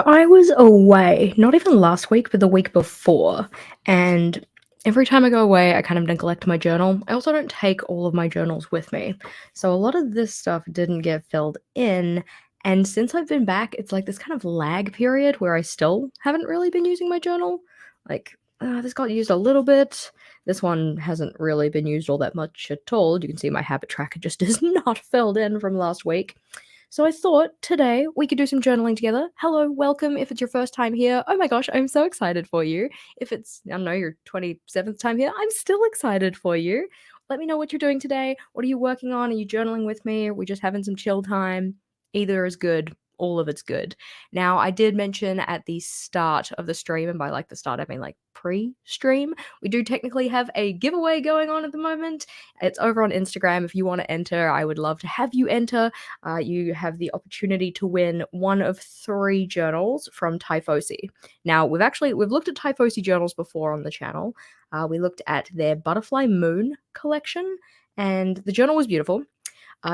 I was away, not even last week, but the week before, and every time I go away, I kind of neglect my journal. I also don't take all of my journals with me, so a lot of this stuff didn't get filled in, and since I've been back, it's like this kind of lag period where I still haven't really been using my journal. Like, this got used a little bit. This one hasn't really been used all that much at all. You can see my habit tracker just is not filled in from last week. So I thought today we could do some journaling together. Hello, welcome if it's your first time here. Oh my gosh, I'm so excited for you. If it's, I don't know, your 27th time here, I'm still excited for you. Let me know what you're doing today. What are you working on? Are you journaling with me? Are we just having some chill time? Either is good. All of it's good. Now, I did mention at the start of the stream, and by like the start, I mean like pre stream, we do technically have a giveaway going on at the moment. It's over on Instagram. If you want to enter, I would love to have you enter. You have the opportunity to win one of 3 journals from Typhosi. Now, we've looked at Typhosi journals before on the channel. We looked at their Butterfly Moon collection, and the journal was beautiful.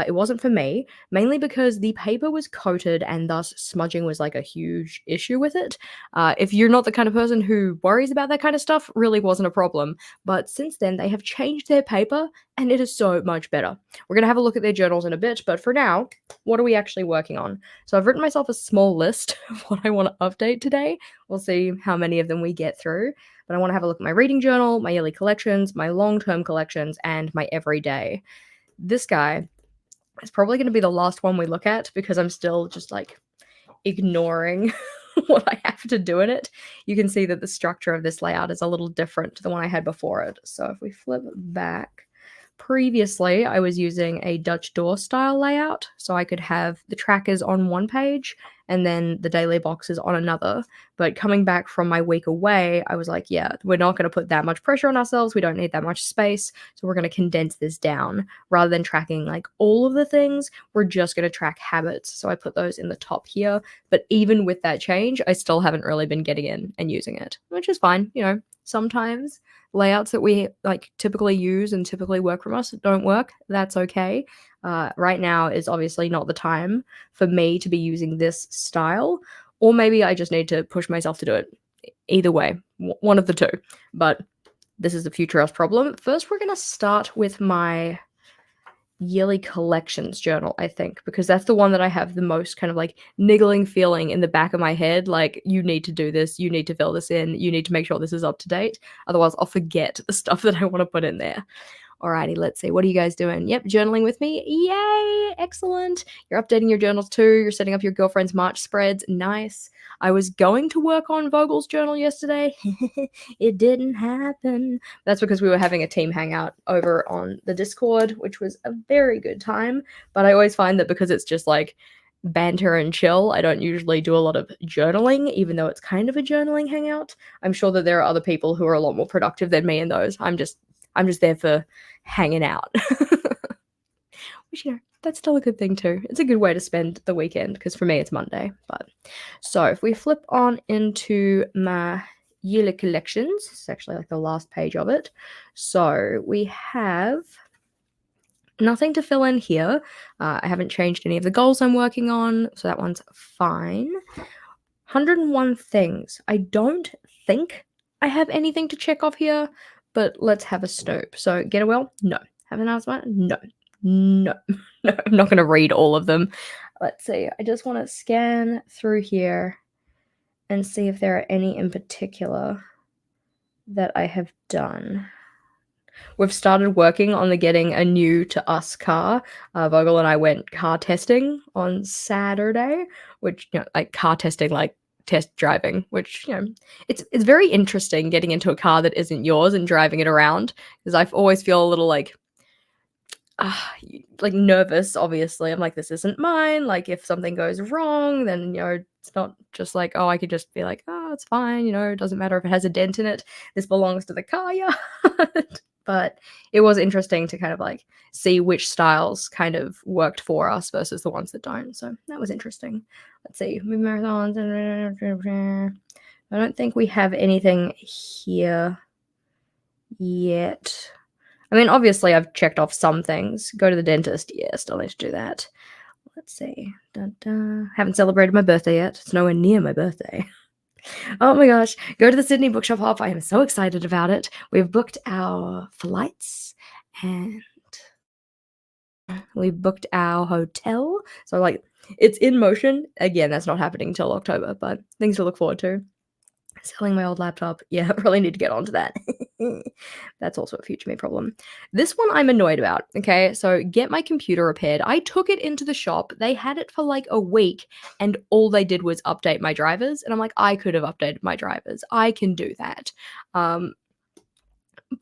It wasn't for me, mainly because the paper was coated and thus smudging was like a huge issue with it. If you're not the kind of person who worries about that kind of stuff, really wasn't a problem. But since then, they have changed their paper and it is so much better. We're going to have a look at their journals in a bit, but for now, what are we actually working on? So I've written myself a small list of what I want to update today. We'll see how many of them we get through. But I want to have a look at my reading journal, my yearly collections, my long-term collections, and my everyday. This guy it's probably going to be the last one we look at because I'm still just like ignoring what I have to do in it. You can see that the structure of this layout is a little different to the one I had before it. So if we flip back, previously I was using a Dutch door style layout. So I could have the trackers on one page and then the daily boxes on another. But coming back from my week away, I was like, yeah, we're not going to put that much pressure on ourselves. We don't need that much space. So we're going to condense this down. Rather than tracking like all of the things, we're just going to track habits. So I put those in the top here. But even with that change, I still haven't really been getting in and using it, which is fine. You know, sometimes layouts that we like typically use and typically work from us don't work. That's okay. Right now is obviously not the time for me to be using this style, or maybe I just need to push myself to do it. Either way, one of the two. But this is the future us problem. First, we're going to start with my yearly collections journal, I think, because that's the one that I have the most kind of like niggling feeling in the back of my head. Like, you need to do this, you need to fill this in, you need to make sure this is up to date. Otherwise, I'll forget the stuff that I want to put in there. Alrighty, let's see. What are you guys doing? Yep, journaling with me. Yay! Excellent. You're updating your journals too. You're setting up your girlfriend's March spreads. Nice. I was going to work on Vogel's journal yesterday. It didn't happen. That's because we were having a team hangout over on the Discord, which was a very good time. But I always find that because it's just like banter and chill, I don't usually do a lot of journaling, even though it's kind of a journaling hangout. I'm sure that there are other people who are a lot more productive than me in those. I'm just there for hanging out. Which, you know, that's still a good thing too. It's a good way to spend the weekend because for me it's Monday. But so if we flip on into my yearly collections, it's actually like the last page of it. So we have nothing to fill in here. I haven't changed any of the goals I'm working on, so that one's fine. 101 things. I don't think I have anything to check off here, but let's have a snoop. So get a well? No. Have an announcement? No. No. No, I'm not going to read all of them. Let's see. I just want to scan through here and see if there are any in particular that I have done. We've started working on the getting a new to us car. Vogel and I went car testing on Saturday, which, you know, like car testing, like test driving, which, you know, it's very interesting getting into a car that isn't yours and driving it around, because I always feel a little like nervous. Obviously, I'm like, this isn't mine. Like, if something goes wrong, then, you know, it's not just like, oh, I could just be like, oh, it's fine, you know, it doesn't matter if it has a dent in it. This belongs to the car yard. But it was interesting to kind of like see which styles kind of worked for us versus the ones that don't. So that was interesting. Let's see. Marathons. I don't think we have anything here yet. I mean, obviously, I've checked off some things. Go to the dentist. Yeah, still need to do that. let's see. Dun, dun. Haven't celebrated my birthday yet. It's nowhere near my birthday. Oh my gosh. Go to the Sydney Bookshop Hop. I am so excited about it. We've booked our flights and we've booked our hotel. So, like, it's in motion. Again, that's not happening until October, but things to look forward to. Selling my old laptop. Yeah, I really need to get onto that. That's also a future me problem. This one I'm annoyed about, okay? So, get my computer repaired. I took it into the shop. They had it for like a week, and all they did was update my drivers. And I'm like, I could have updated my drivers. I can do that.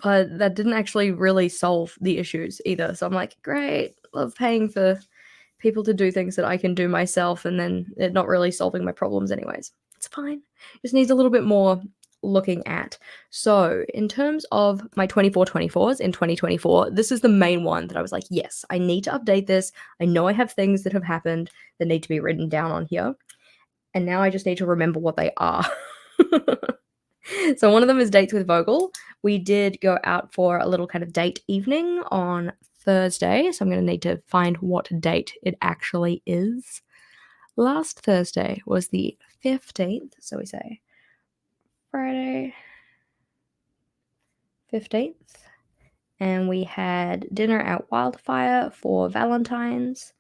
But that didn't actually really solve the issues either. So I'm like, great, love paying for people to do things that I can do myself and then it not really solving my problems anyways. It's fine. Just needs a little bit more looking at. So, in terms of my 24/24s in 2024, this is the main one that I was like, yes, I need to update this. I know I have things that have happened that need to be written down on here. And now I just need to remember what they are. So one of them is dates with Vogel. We did go out for a little kind of date evening on Thursday. So I'm going to need to find what date it actually is. Last Thursday was the 15th. So we say Friday 15th. And we had dinner at Wildfire for Valentine's.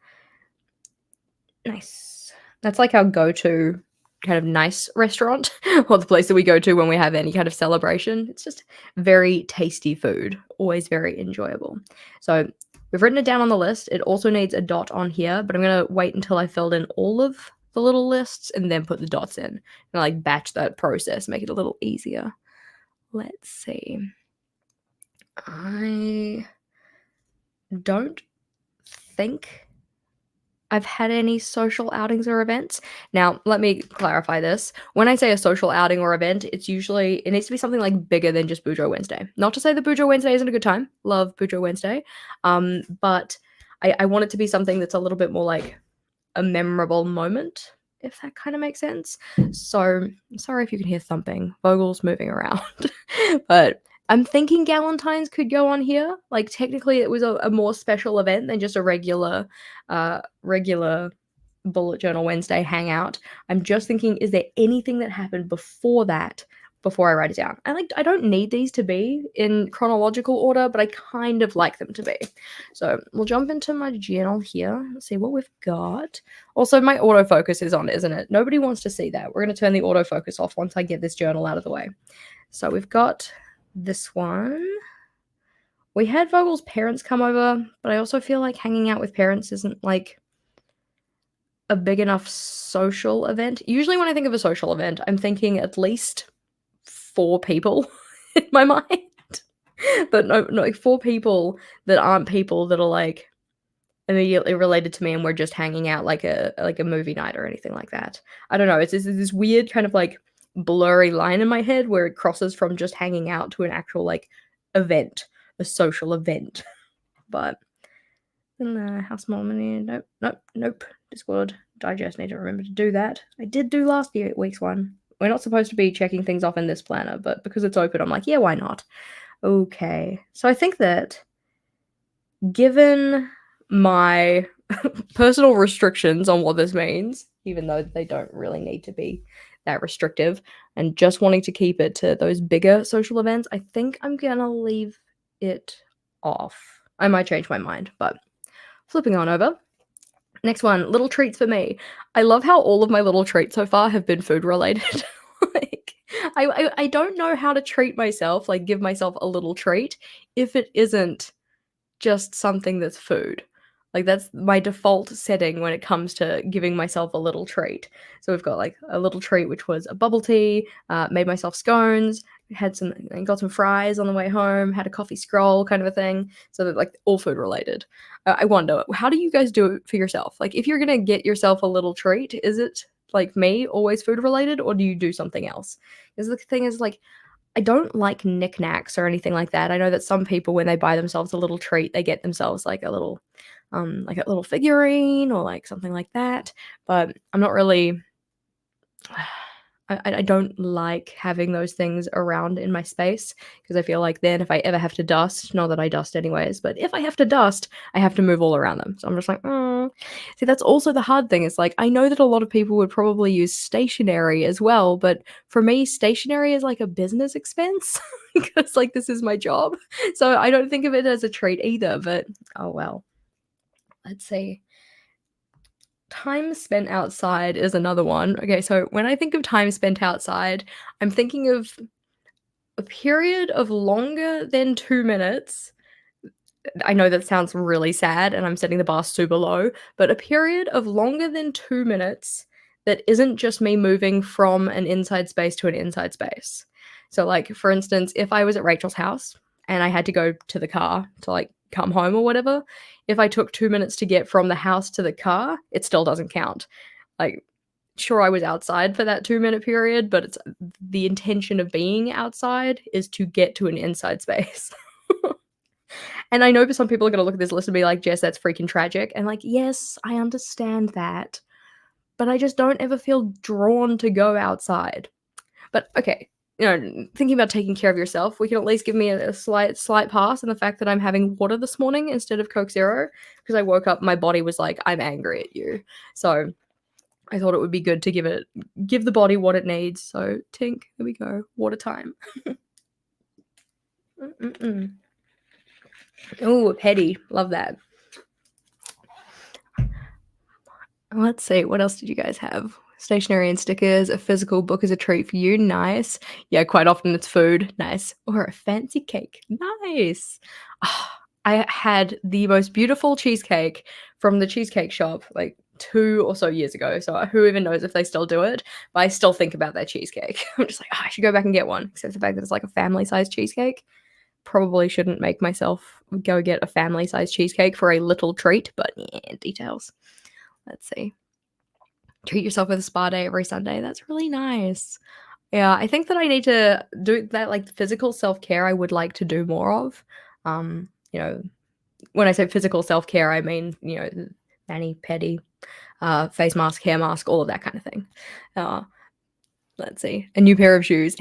Nice. That's like our go-to kind of nice restaurant or the place that we go to when we have any kind of celebration. It's just very tasty food, always very enjoyable. So we've written it down on the list. It also needs a dot on here, but I'm going to wait until I filled in all of the little lists and then put the dots in and like batch that process, make it a little easier. Let's see. I don't think I've had any social outings or events. Now, let me clarify this. When I say a social outing or event, it needs to be something like bigger than just Bujo Wednesday. Not to say that Bujo Wednesday isn't a good time. Love Bujo Wednesday. But I want it to be something that's a little bit more like a memorable moment, if that kind of makes sense. So, sorry if you can hear thumping. Vogel's moving around. But I'm thinking Galentine's could go on here. Like, technically, it was a more special event than just a regular Bullet Journal Wednesday hangout. I'm just thinking, is there anything that happened before that before I write it down? I don't need these to be in chronological order, but I kind of like them to be. So we'll jump into my journal here. Let's see what we've got. Also, my autofocus is on, isn't it? Nobody wants to see that. We're going to turn the autofocus off once I get this journal out of the way. So we've got this one. We had Vogel's parents come over, but I also feel like hanging out with parents isn't like a big enough social event. Usually when I think of a social event, I'm thinking at least 4 people in my mind. But no, like 4 people that aren't people that are like immediately related to me and we're just hanging out like a movie night or anything like that. I don't know. It's this weird kind of like blurry line in my head where it crosses from just hanging out to an actual like event, a social event. But how small many? Nope. Discord digest. Need to remember to do that. I did do last week's one. We're not supposed to be checking things off in this planner, but because it's open, I'm like, yeah, why not? Okay. So I think that given my personal restrictions on what this means, even though they don't really need to be that restrictive, and just wanting to keep it to those bigger social events, I think I'm gonna leave it off. I might change my mind, but flipping on over. Next one, little treats for me. I love how all of my little treats so far have been food related. Like, I don't know how to treat myself, like give myself a little treat, if it isn't just something that's food. Like, that's my default setting when it comes to giving myself a little treat. So we've got like a little treat, which was a bubble tea, made myself scones, got some fries on the way home, had a coffee scroll kind of a thing. So that like all food related. I wonder, how do you guys do it for yourself? Like, if you're gonna get yourself a little treat, is it like me, always food related, or do you do something else? Because the thing is, like, I don't like knickknacks or anything like that. I know that some people, when they buy themselves a little treat, they get themselves like a little figurine or like something like that. But I'm not really I don't like having those things around in my space because I feel like then if I ever have to dust, not that I dust anyways, but if I have to dust, I have to move all around them. So I'm just like, mm. See, that's also the hard thing. It's like I know that a lot of people would probably use stationery as well, but for me, stationery is like a business expense because like this is my job. So I don't think of it as a treat either, but oh well. Let's see. Time spent outside is another one. Okay, so when I think of time spent outside, I'm thinking of a period of longer than 2 minutes. I know that sounds really sad and I'm setting the bar super low, but a period of longer than 2 minutes that isn't just me moving from an inside space to an inside space. So, like, for instance, if I was at Rachel's house and I had to go to the car to, like, come home or whatever, if I took 2 minutes to get from the house to the car, it still doesn't count. Like, sure, I was outside for that 2-minute period, but it's the intention of being outside is to get to an inside space. And I know some people are gonna look at this list and be like, "Jess, that's freaking tragic." And like, yes, I understand that, but I just don't ever feel drawn to go outside. But okay, thinking about taking care of yourself, we can at least give me a slight pass on the fact that I'm having water this morning instead of Coke Zero because I woke up, my body was like, "I'm angry at you." So I thought it would be good to give the body what it needs. So Tink, here we go, water time. Oh, petty, love that. Let's see, what else did you guys have? Stationery and stickers, a physical book is a treat for you, nice. Yeah, quite often it's food, nice. Or a fancy cake, nice. Ah, I had the most beautiful cheesecake from the cheesecake shop like 2 or so years ago, so who even knows if they still do it, but I still think about that cheesecake. I'm just like, "Oh, I should go back and get one," except the fact that it's like a family-sized cheesecake. Probably shouldn't make myself go get a family-sized cheesecake for a little treat, but yeah, details. Let's see. Treat yourself with a spa day every Sunday. That's really nice. Yeah, I think that I need to do that, like, physical self-care I would like to do more of. You know, when I say physical self-care, I mean, mani-pedi, face mask, hair mask, all of that kind of thing. Uh, let's see, a new pair of shoes.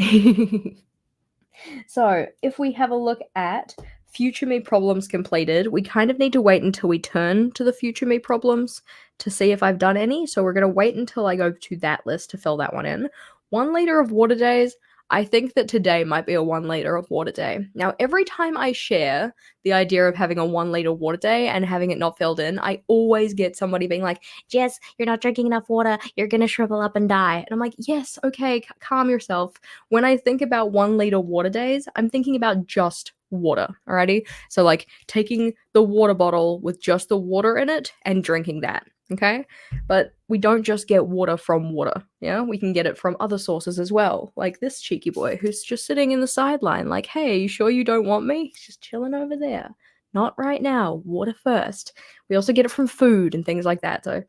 So, if we have a look at future me problems completed, we kind of need to wait until we turn to the future me problems to see if I've done any. So, we're going to wait until I go to that list to fill that one in. 1 liter of water days. I think that today might be a 1 liter of water day. Now, every time I share the idea of having a 1 liter water day and having it not filled in, I always get somebody being like, "Jess, you're not drinking enough water. You're going to shrivel up and die." And I'm like, yes, okay, calm yourself. When I think about 1 liter water days, I'm thinking about just water, alrighty? So, like, taking the water bottle with just the water in it and drinking that, okay? But we don't just get water from water, yeah? We can get it from other sources as well, like this cheeky boy who's just sitting in the sideline, like, "Hey, you sure you don't want me?" He's just chilling over there. Not right now, water first. We also get it from food and things like that, so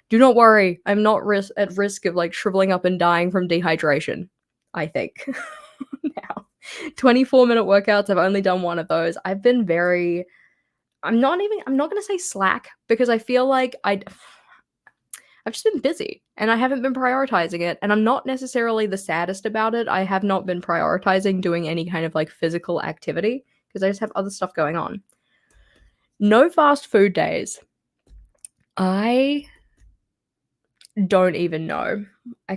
do not worry, I'm not at risk of, like, shriveling up and dying from dehydration, I think. Now, 24-minute workouts, I've only done one of those. I've been very I'm not gonna say slack because I feel like I've just been busy and I haven't been prioritizing it, and I'm not necessarily the saddest about it. I have not been prioritizing doing any kind of, like, physical activity because I just have other stuff going on. No fast food days. I don't even know. I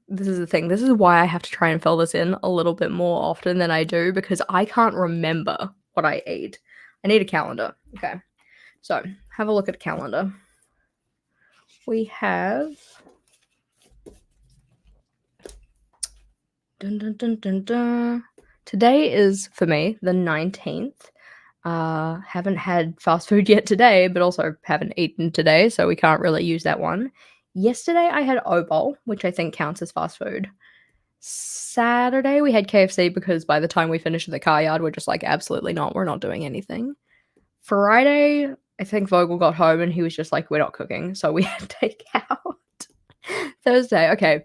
this is the thing. This is why I have to try and fill this in a little bit more often than I do because I can't remember what I ate. I need a calendar. Okay. So, have a look at a calendar. We have dun, dun, dun, dun, dun. Today is for me the 19th. Haven't had fast food yet today, but also haven't eaten today, so we can't really use that one. Yesterday I had O Bowl, which I think counts as fast food. Saturday we had KFC because by the time we finished at the car yard, we're just like, absolutely not, we're not doing anything. Friday, I think Vogel got home and he was just like, we're not cooking, so we had takeout. Thursday, okay.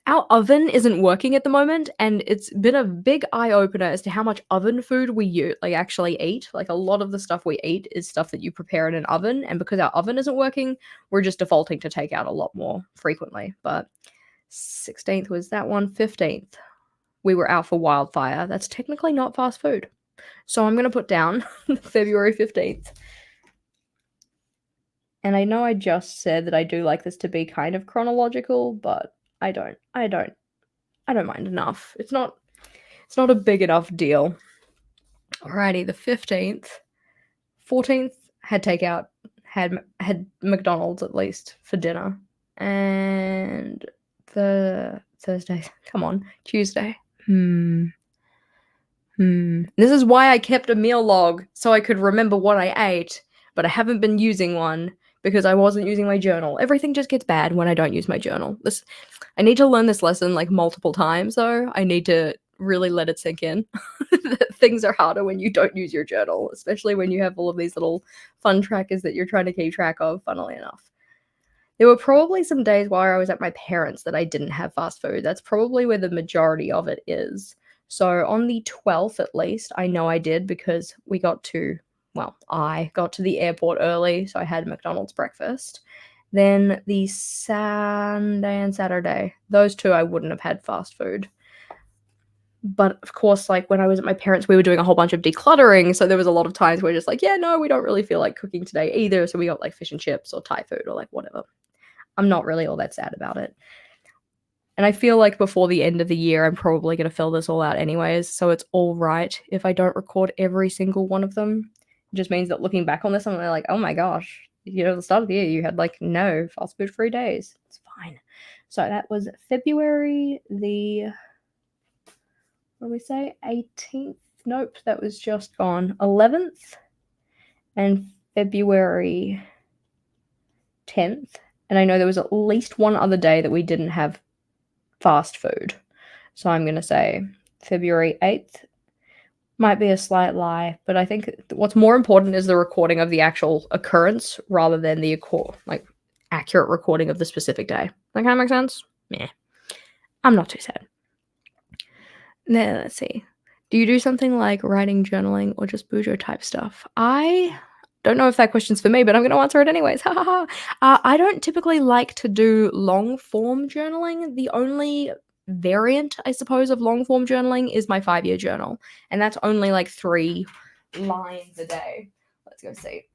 Our oven isn't working at the moment, and it's been a big eye-opener as to how much oven food we actually eat. Like, a lot of the stuff we eat is stuff that you prepare in an oven, and because our oven isn't working, we're just defaulting to takeout a lot more frequently. But 16th was that one. 15th, we were out for wildfire. That's technically not fast food. So I'm going to put down February 15th. And I know I just said that I do like this to be kind of chronological, but I don't mind enough. It's not a big enough deal. Alrighty, the 15th. 14th had takeout, had McDonald's at least for dinner. And the Thursday, come on, Tuesday. This is why I kept a meal log, so I could remember what I ate, but I haven't been using one because I wasn't using my journal. Everything just gets bad when I don't use my journal. I need to learn this lesson like multiple times though. I need to really let it sink in. That things are harder when you don't use your journal, especially when you have all of these little fun trackers that you're trying to keep track of, funnily enough. There were probably some days while I was at my parents' that I didn't have fast food. That's probably where the majority of it is. So on the 12th, at least, I know I did because I got to the airport early, so I had McDonald's breakfast. Then the Sunday and Saturday, those two I wouldn't have had fast food. But of course, like when I was at my parents', we were doing a whole bunch of decluttering, so there was a lot of times where just like, yeah, no, we don't really feel like cooking today either, so we got like fish and chips or Thai food or like whatever. I'm not really all that sad about it. And I feel like before the end of the year, I'm probably going to fill this all out anyways, so it's all right if I don't record every single one of them. It just means that looking back on this, I'm like, oh my gosh, at the start of the year, you had like no fast food free days. It's fine. So that was February the, what do we say, 18th? Nope, that was just gone. 11th and February 10th. And I know there was at least one other day that we didn't have fast food. So I'm going to say February 8th. Might be a slight lie, but I think what's more important is the recording of the actual occurrence rather than the accurate recording of the specific day. That kind of makes sense? Meh. I'm not too sad. Now, let's see. Do you do something like writing, journaling, or just Bujo type stuff? I don't know if that question's for me, but I'm going to answer it anyways. I don't typically like to do long form journaling. The only variant, I suppose, of long form journaling is my 5-year journal, and that's only like 3 lines a day. Let's go see.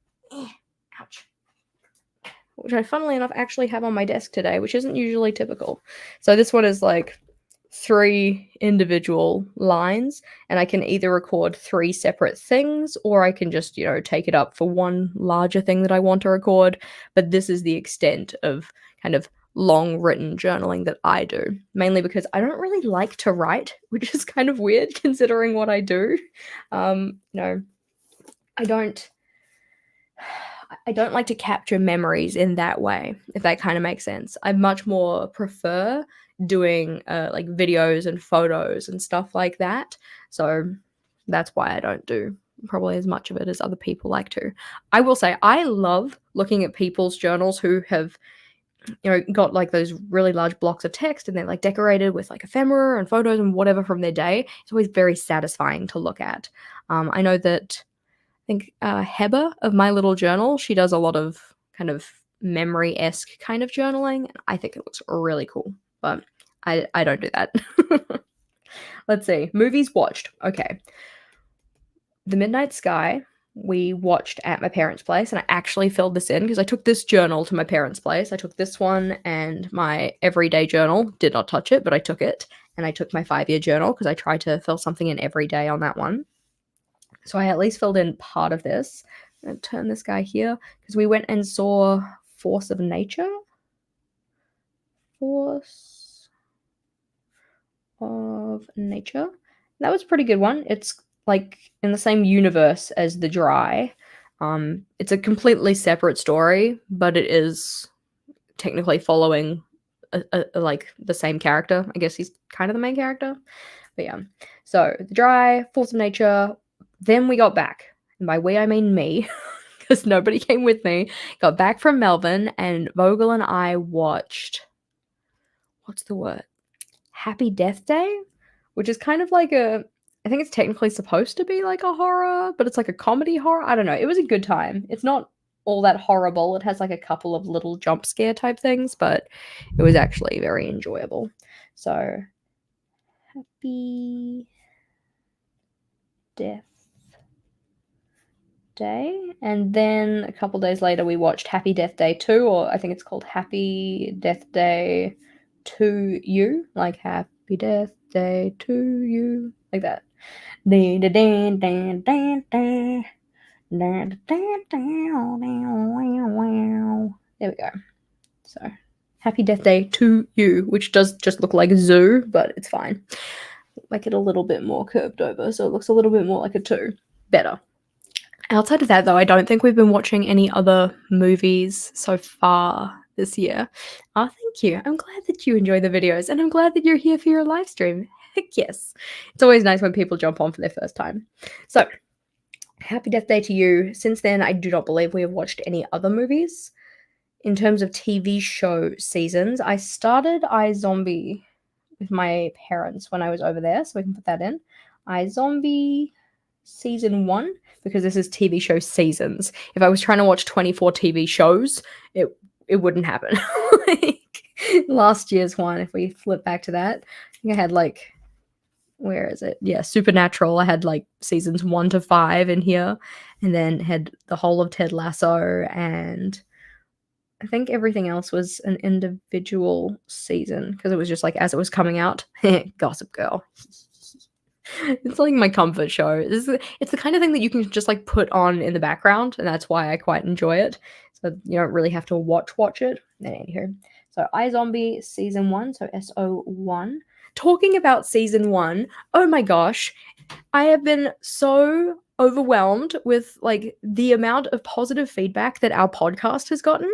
Ouch. Which I, funnily enough, actually have on my desk today, which isn't usually typical. So this one is like 3 individual lines, and I can either record 3 separate things or I can just, take it up for one larger thing that I want to record. But this is the extent of kind of long written journaling that I do, mainly because I don't really like to write, which is kind of weird considering what I do. I don't like to capture memories in that way, if that kind of makes sense. I much more prefer doing like videos and photos and stuff like that. So that's why I don't do probably as much of it as other people like to. I will say I love looking at people's journals who have got like those really large blocks of text and they're like decorated with like ephemera and photos and whatever from their day. It's always very satisfying to look at. I know that I think Heber of My Little Journal, she does a lot of kind of memory-esque kind of journaling. I think it looks really cool, but I don't do that. Let's see. Movies watched. Okay. The Midnight Sky, we watched at my parents' place, and I actually filled this in because I took this journal to my parents' place. I took this one and my everyday journal. Did not touch it, but I took it. And I took my 5-year journal because I tried to fill something in every day on that one. So I at least filled in part of this. I'm going to turn this guy here because we went and saw Force of Nature. Force of Nature. That was a pretty good one. It's like in the same universe as The Dry. It's a completely separate story, but it is technically following like the same character. I guess he's kind of the main character. But yeah. So The Dry, Force of Nature. Then we got back, and by we I mean me, because nobody came with me. Got back from Melbourne, and Vogel and I watched, what's the word? Happy Death Day, which is kind of like I think it's technically supposed to be like a horror, but it's like a comedy horror. I don't know. It was a good time. It's not all that horrible. It has like a couple of little jump scare type things, but it was actually very enjoyable. So, happy Death Day. And then a couple days later, we watched Happy Death Day 2, or I think it's called Happy Death Day to You, like Happy Death Day to You, like that. There we go. So, Happy Death Day to You, which does just look like a zoo, but it's fine. Make it a little bit more curved over, so it looks a little bit more like a 2. Better. Outside of that, though, I don't think we've been watching any other movies so far this year. Thank you. I'm glad that you enjoy the videos, and I'm glad that you're here for your live stream. Heck yes. It's always nice when people jump on for their first time. So, Happy Death Day to You. Since then, I do not believe we have watched any other movies. In terms of TV show seasons, I started iZombie with my parents when I was over there, so we can put that in. iZombie season 1, because this is TV show seasons. If I was trying to watch 24 TV shows, it wouldn't happen. Like last year's one, if we flip back to that, I think I had like, where is it? Yeah, Supernatural. I had like seasons 1 to 5 in here, and then had the whole of Ted Lasso, and I think everything else was an individual season because it was just like as it was coming out. Gossip Girl. It's like my comfort show. It's the kind of thing that you can just like put on in the background, and that's why I quite enjoy it. So you don't really have to watch it. Anywho, so iZombie season 1, so SO1. Talking about season 1, oh my gosh, I have been so overwhelmed with like the amount of positive feedback that our podcast has gotten,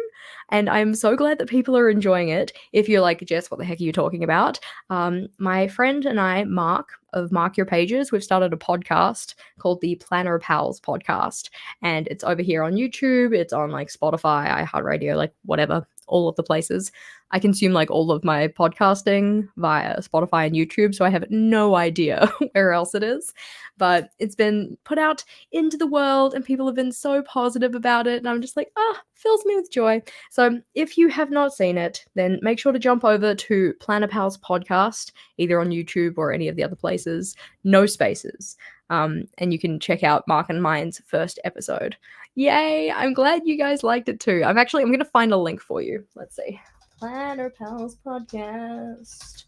and I'm so glad that people are enjoying it. If you're like, Jess, what the heck are you talking about? My friend and I, Mark of Mark Your Pages, we've started a podcast called the Planner Pals podcast, and it's over here on YouTube. It's on like Spotify, iHeartRadio, like whatever, all of the places. I consume like all of my podcasting via Spotify and YouTube, so I have no idea where else it is. But it's been put out into the world, and people have been so positive about it, and I'm just like, fills me with joy. So if you have not seen it, then make sure to jump over to Planner Pals podcast, either on YouTube or any of the other places, no spaces. And you can check out Mark and mine's first episode. Yay! I'm glad you guys liked it too. I'm going to find a link for you. Let's see. Planner Pals podcast.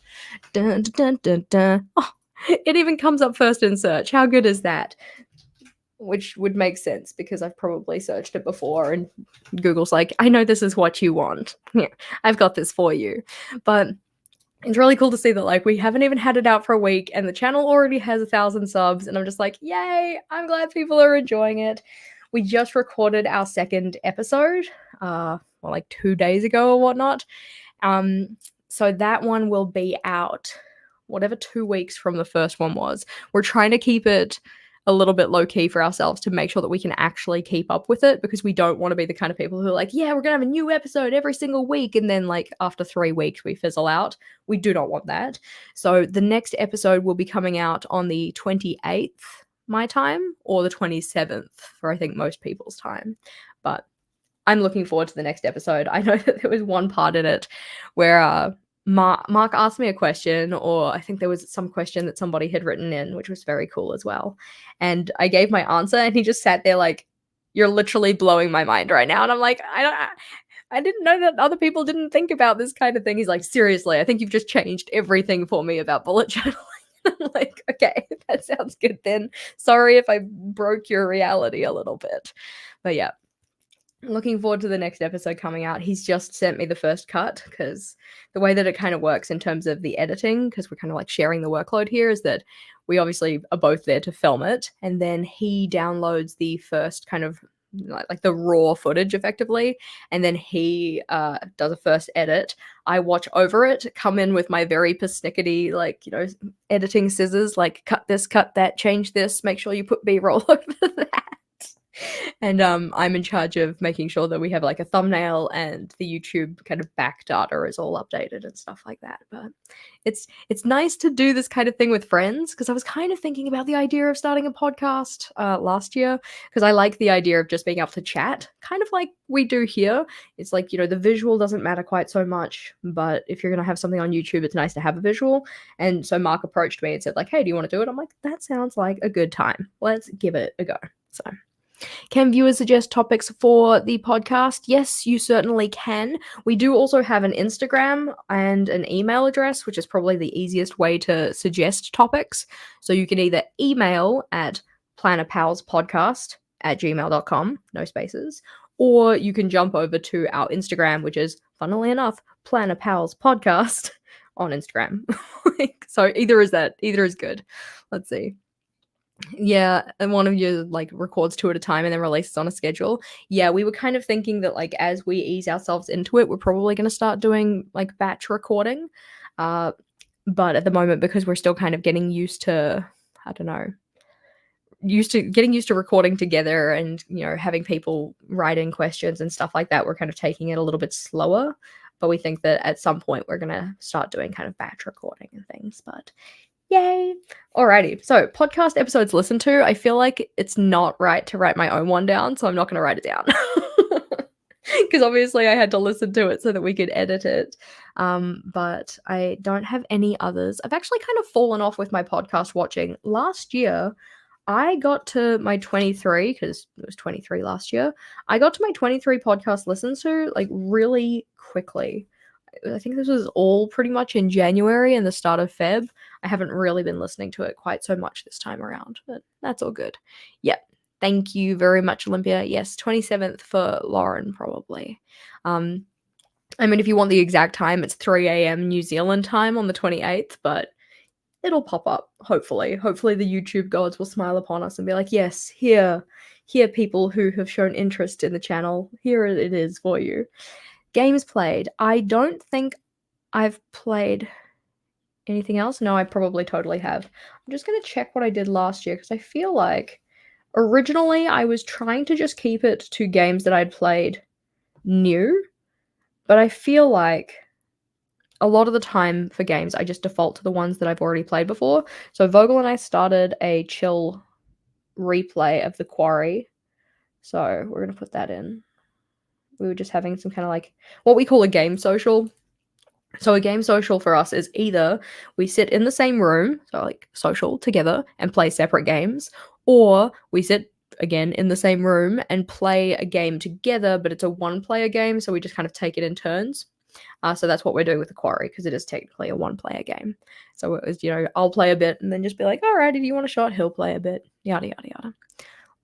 Dun, dun, dun, dun. Oh, it even comes up first in search. How good is that? Which would make sense because I've probably searched it before, and Google's like, I know this is what you want. Yeah, I've got this for you. But it's really cool to see that like we haven't even had it out for a week, and the channel already has 1,000 subs, and I'm just like, yay! I'm glad people are enjoying it. We just recorded our second episode, like 2 days ago or whatnot. So that one will be out whatever 2 weeks from the first one was. We're trying to keep it a little bit low key for ourselves to make sure that we can actually keep up with it, because we don't want to be the kind of people who are like, yeah, we're gonna have a new episode every single week, and then like after 3 weeks we fizzle out. We do not want that. So the next episode will be coming out on the 28th my time, or the 27th for I think most people's time. But I'm looking forward to the next episode. I know that there was one part in it where Mark asked me a question, or I think there was some question that somebody had written in, which was very cool as well. And I gave my answer, and he just sat there like, you're literally blowing my mind right now. And I'm like, I didn't know that other people didn't think about this kind of thing. He's like, seriously, I think you've just changed everything for me about bullet journaling. I'm like, okay, that sounds good then. Sorry if I broke your reality a little bit. But yeah, looking forward to the next episode coming out. He's just sent me the first cut, because the way that it kind of works in terms of the editing, because we're kind of like sharing the workload here, is that we obviously are both there to film it, and then he downloads the first kind of like the raw footage effectively, and then he does a first edit. I watch over it, come in with my very persnickety, like, editing scissors, like cut this, cut that, change this, make sure you put B-roll over that. And I'm in charge of making sure that we have like a thumbnail and the YouTube kind of back data is all updated and stuff like that. But it's nice to do this kind of thing with friends because I was kind of thinking about the idea of starting a podcast last year because I like the idea of just being able to chat, kind of like we do here. It's like, the visual doesn't matter quite so much, but if you're going to have something on YouTube, it's nice to have a visual. And so Mark approached me and said like, hey, do you want to do it? I'm like, that sounds like a good time. Let's give it a go. So can viewers suggest topics for the podcast? Yes, you certainly can. We do also have an Instagram and an email address, which is probably the easiest way to suggest topics. So you can either email at plannerpalspodcast@gmail.com, no spaces, or you can jump over to our Instagram, which is, funnily enough, plannerpalspodcast on Instagram. So either is good. Let's see. Yeah, and one of you like records 2 at a time and then releases on a schedule. Yeah, we were kind of thinking that like as we ease ourselves into it, we're probably going to start doing like batch recording. But at the moment, because we're still kind of getting used to, I don't know, getting used to recording together and having people write in questions and stuff like that, we're kind of taking it a little bit slower. But we think that at some point we're going to start doing kind of batch recording and things. But yay. Alrighty. So podcast episodes listened to. I feel like it's not right to write my own one down, so I'm not going to write it down. Because obviously I had to listen to it so that we could edit it. But I don't have any others. I've actually kind of fallen off with my podcast watching. Last year, I got to my 23, because it was 23 last year. I got to my 23 podcast listens to like really quickly. I think this was all pretty much in January and the start of Feb. I haven't really been listening to it quite so much this time around, but that's all good. Yep. Thank you very much, Olympia. Yes, 27th for Lauren, probably. I mean, if you want the exact time, it's 3 a.m. New Zealand time on the 28th, but it'll pop up, hopefully. Hopefully the YouTube gods will smile upon us and be like, yes, here people who have shown interest in the channel, here it is for you. Games played. I don't think I've played anything else. No, I probably totally have. I'm just going to check what I did last year because I feel like originally I was trying to just keep it to games that I'd played new, but I feel like a lot of the time for games I just default to the ones that I've already played before. So Vogel and I started a chill replay of The Quarry. So we're going to put that in. We were just having some kind of like what we call a game social. So a game social for us is either we sit in the same room, so like social together and play separate games, or we sit again in the same room and play a game together, but it's a one-player game, so we just kind of take it in turns. So that's what we're doing with The Quarry because it is technically a one-player game. So it was, I'll play a bit and then just be like, all right, if you want a shot, he'll play a bit, yada, yada, yada.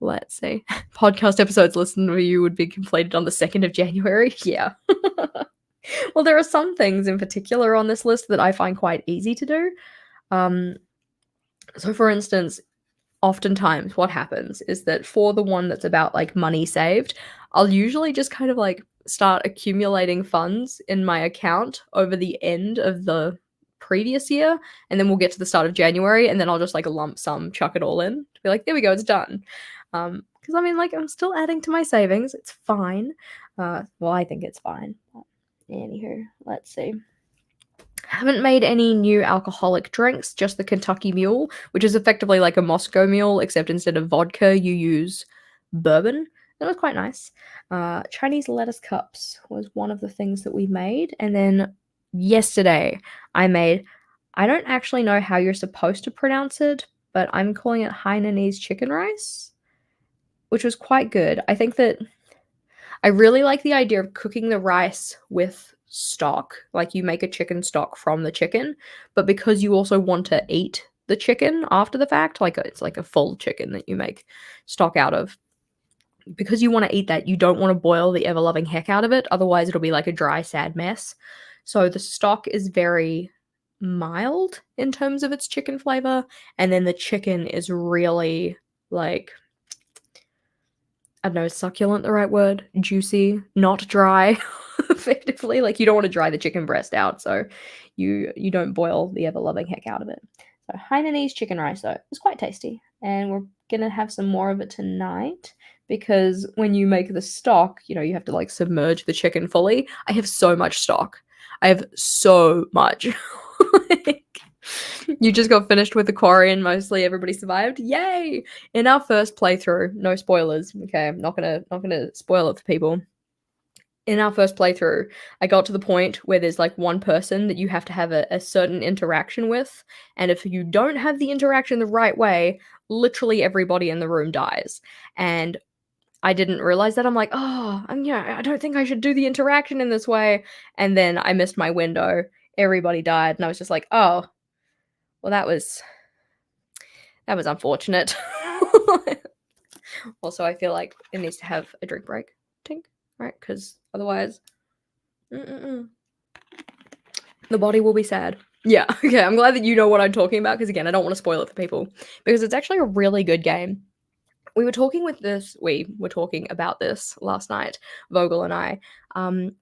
Let's see. Podcast episodes listened to you would be completed on the 2nd of January. Yeah. Well, there are some things in particular on this list that I find quite easy to do. So for instance, oftentimes what happens is that for the one that's about like money saved, I'll usually just kind of like start accumulating funds in my account over the end of the previous year, and then we'll get to the start of January, and then I'll just like lump sum chuck it all in to be like, there we go, it's done. Because I mean, like, I'm still adding to my savings. It's fine. Well, I think it's fine. Anywho, let's see. Haven't made any new alcoholic drinks, just the Kentucky Mule, which is effectively like a Moscow Mule, except instead of vodka, you use bourbon. That was quite nice. Chinese lettuce cups was one of the things that we made. And then yesterday, I don't actually know how you're supposed to pronounce it, but I'm calling it Hainanese chicken rice, which was quite good. I think that I really like the idea of cooking the rice with stock, like you make a chicken stock from the chicken, but because you also want to eat the chicken after the fact, like it's like a full chicken that you make stock out of. Because you want to eat that, you don't want to boil the ever-loving heck out of it, otherwise it'll be like a dry, sad mess. So the stock is very mild in terms of its chicken flavor, and then the chicken is really like, I don't know, is succulent the right word? Juicy, not dry, effectively. Like, you don't want to dry the chicken breast out, so you don't boil the ever-loving heck out of it. So Hainanese chicken rice, though, is quite tasty, and we're gonna have some more of it tonight. because when you make the stock, you know, you have to like submerge the chicken fully. I have so much stock. I have so much. Like, you just got finished with the quarry and mostly everybody survived. Yay! In our first playthrough, no spoilers. Okay, I'm not gonna spoil it for people. In our first playthrough, I got to the point where there's like one person that you have to have a certain interaction with, and if you don't have the interaction the right way, literally everybody in the room dies. And I didn't realize that. I'm like, oh, I don't think I should do the interaction in this way. And then I missed my window. Everybody died, and I was just like, oh, well, that was unfortunate. Also, I feel like it needs to have a drink break, tink, right? Because otherwise, the body will be sad. Yeah, okay, I'm glad that you know what I'm talking about, because again, I don't want to spoil it for people, because it's actually a really good game. We were talking about this last night, Vogel and I,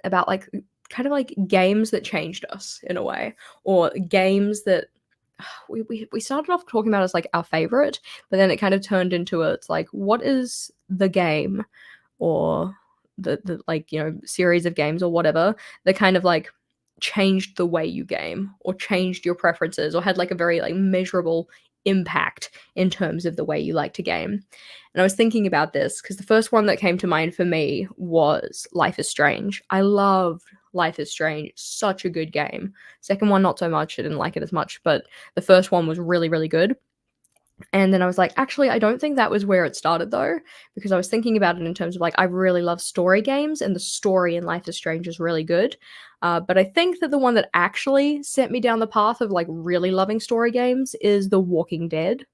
about like kind of like games that changed us in a way, or games that we started off talking about as like our favorite, but then it kind of turned into it's like, what is the game, or the like, you know, series of games or whatever that kind of like changed the way you game, or changed your preferences, or had like a very like measurable impact in terms of the way you like to game. And I was thinking about this because the first one that came to mind for me was Life is Strange. I loved Life is Strange. Such a good game. Second one, not so much. I didn't like it as much, but the first one was really, really good. And then I was like, actually, I don't think that was where it started though, because I was thinking about it in terms of like, I really love story games, and the story in Life is Strange is really good. But I think that the one that actually sent me down the path of like really loving story games is The Walking Dead,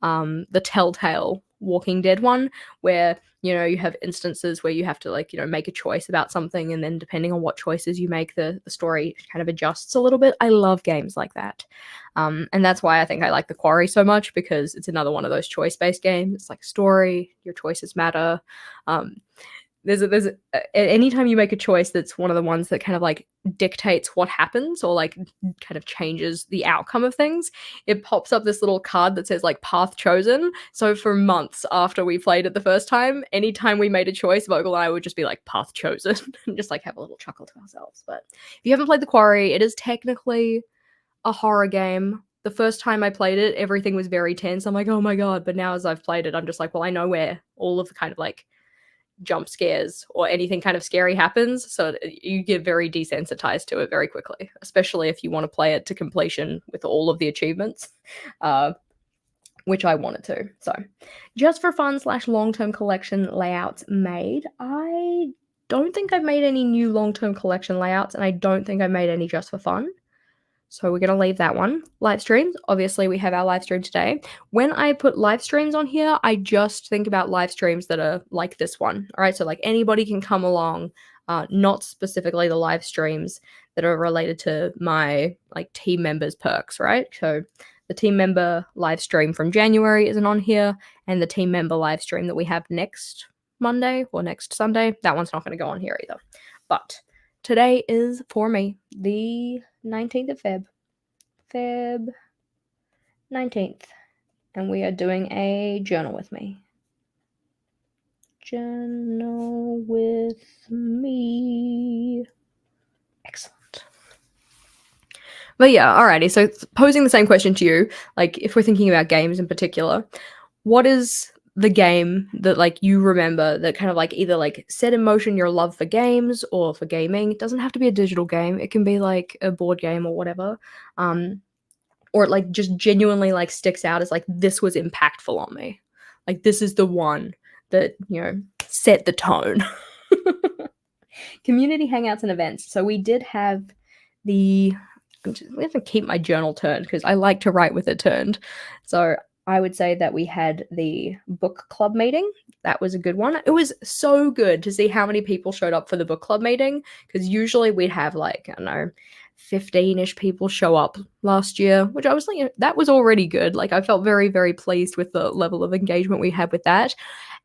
the Telltale Walking Dead one, where, you know, you have instances where you have to like, you know, make a choice about something, and then depending on what choices you make, the story kind of adjusts a little bit. I love games like that. And that's why I think I like The Quarry so much, because it's another one of those choice-based games. It's like story, your choices matter. Anytime you make a choice that's one of the ones that kind of like dictates what happens, or like kind of changes the outcome of things, it pops up this little card that says like path chosen. So for months after we played it the first time, anytime we made a choice, Vogel and I would just be like, path chosen, and just like have a little chuckle to ourselves. But if you haven't played The Quarry, it is technically a horror game. The first time I played it, everything was very tense. I'm like, oh my god. But now as I've played it, I'm just like, well, I know where all of the kind of like jump scares or anything kind of scary happens, so you get very desensitized to it very quickly, especially if you want to play it to completion with all of the achievements, which I wanted to. So just for fun / long-term collection layouts made, I don't think I've made any new long-term collection layouts, and I don't think I made any just for fun. So we're going to leave that one. Live streams. Obviously, we have our live stream today. When I put live streams on here, I just think about live streams that are like this one. All right. So like anybody can come along, not specifically the live streams that are related to my like team members' perks, right? So the team member live stream from January isn't on here, and the team member live stream that we have next Monday or next Sunday, that one's not going to go on here either. But today is for me the 19th of Feb 19th, and we are doing a journal with me. Journal with me. Excellent. But yeah, alrighty. So posing the same question to you, like if we're thinking about games in particular, what is the game that like you remember that kind of like either like set in motion your love for games or for gaming? It doesn't have to be a digital game. It can be like a board game or whatever. Or it like just genuinely like sticks out as like, this was impactful on me. Like this is the one that, you know, set the tone. Community hangouts and events. So we did have we have to keep my journal turned because I like to write with it turned. So I would say that we had the book club meeting. That was a good one. It was so good to see how many people showed up for the book club meeting, because usually we'd have like, I don't know, 15-ish people show up last year, which I was like, that was already good. Like I felt very, very pleased with the level of engagement we had with that.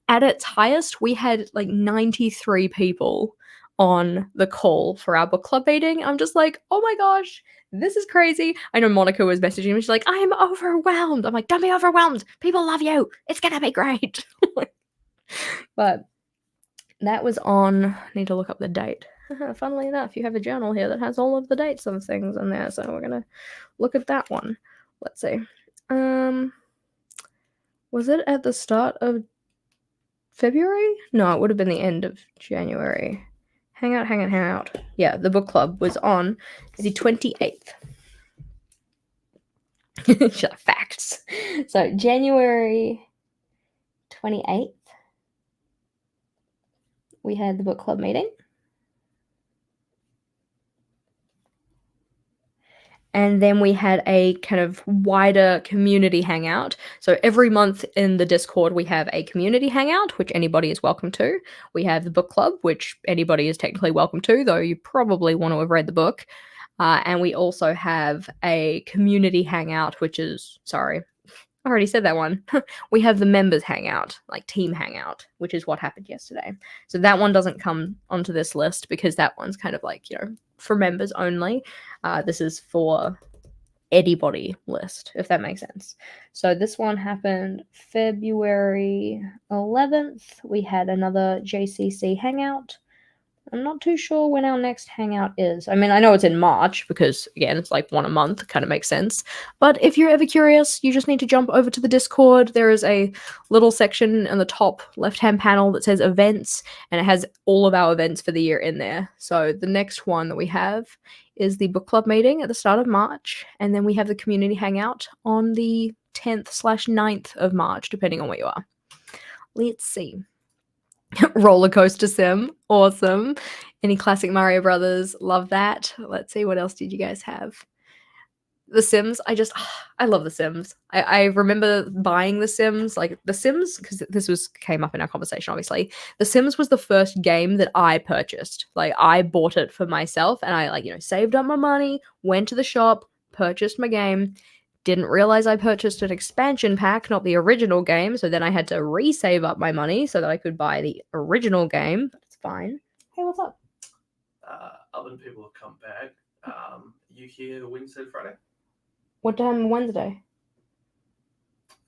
At its highest, we had like 93 people on the call for our book club meeting. I'm just like, oh my gosh, this is crazy. I know Monica was messaging me. She's like, I'm overwhelmed. I'm like, don't be overwhelmed. People love you. It's going to be great. But that was on, I need to look up the date. Funnily enough, you have a journal here that has all of the dates of things in there, so we're gonna look at that one. Let's see. Was it at the start of February? No, it would have been the end of January. Hang out. Yeah, the book club was on the 28th. Facts. So January 28th, we had the book club meeting. And then we had a kind of wider community hangout. So every month in the Discord, we have a community hangout, which anybody is welcome to. We have the book club, which anybody is technically welcome to, though you probably want to have read the book. And we also have a community hangout, which is, sorry, I already said that one. We have the members hangout, like team hangout, which is what happened yesterday. So that one doesn't come onto this list because that one's kind of like, for members only. This is for anybody list, if that makes sense. So this one happened February 11th. We had another JCC hangout. I'm not too sure when our next hangout is. I mean, I know it's in March because, again, it's like one a month. Kind of makes sense. But if you're ever curious, you just need to jump over to the Discord. There is a little section in the top left-hand panel that says events, and it has all of our events for the year in there. So the next one that we have is the book club meeting at the start of March, and then we have the community hangout on the 10th/9th of March, depending on where you are. Let's see. Roller coaster sim, awesome. Any classic Mario Brothers, love that. Let's see, what else did you guys have? The Sims, I love The Sims. I remember buying The Sims, like The Sims, because this came up in our conversation, obviously. The Sims was the first game that I purchased. Like, I bought it for myself, and I, saved up my money, went to the shop, purchased my game. Didn't realize I purchased an expansion pack, not the original game, so then I had to re-save up my money so that I could buy the original game, but it's fine. Hey, what's up? Other people have come back. You here Wednesday, Friday? What time Wednesday?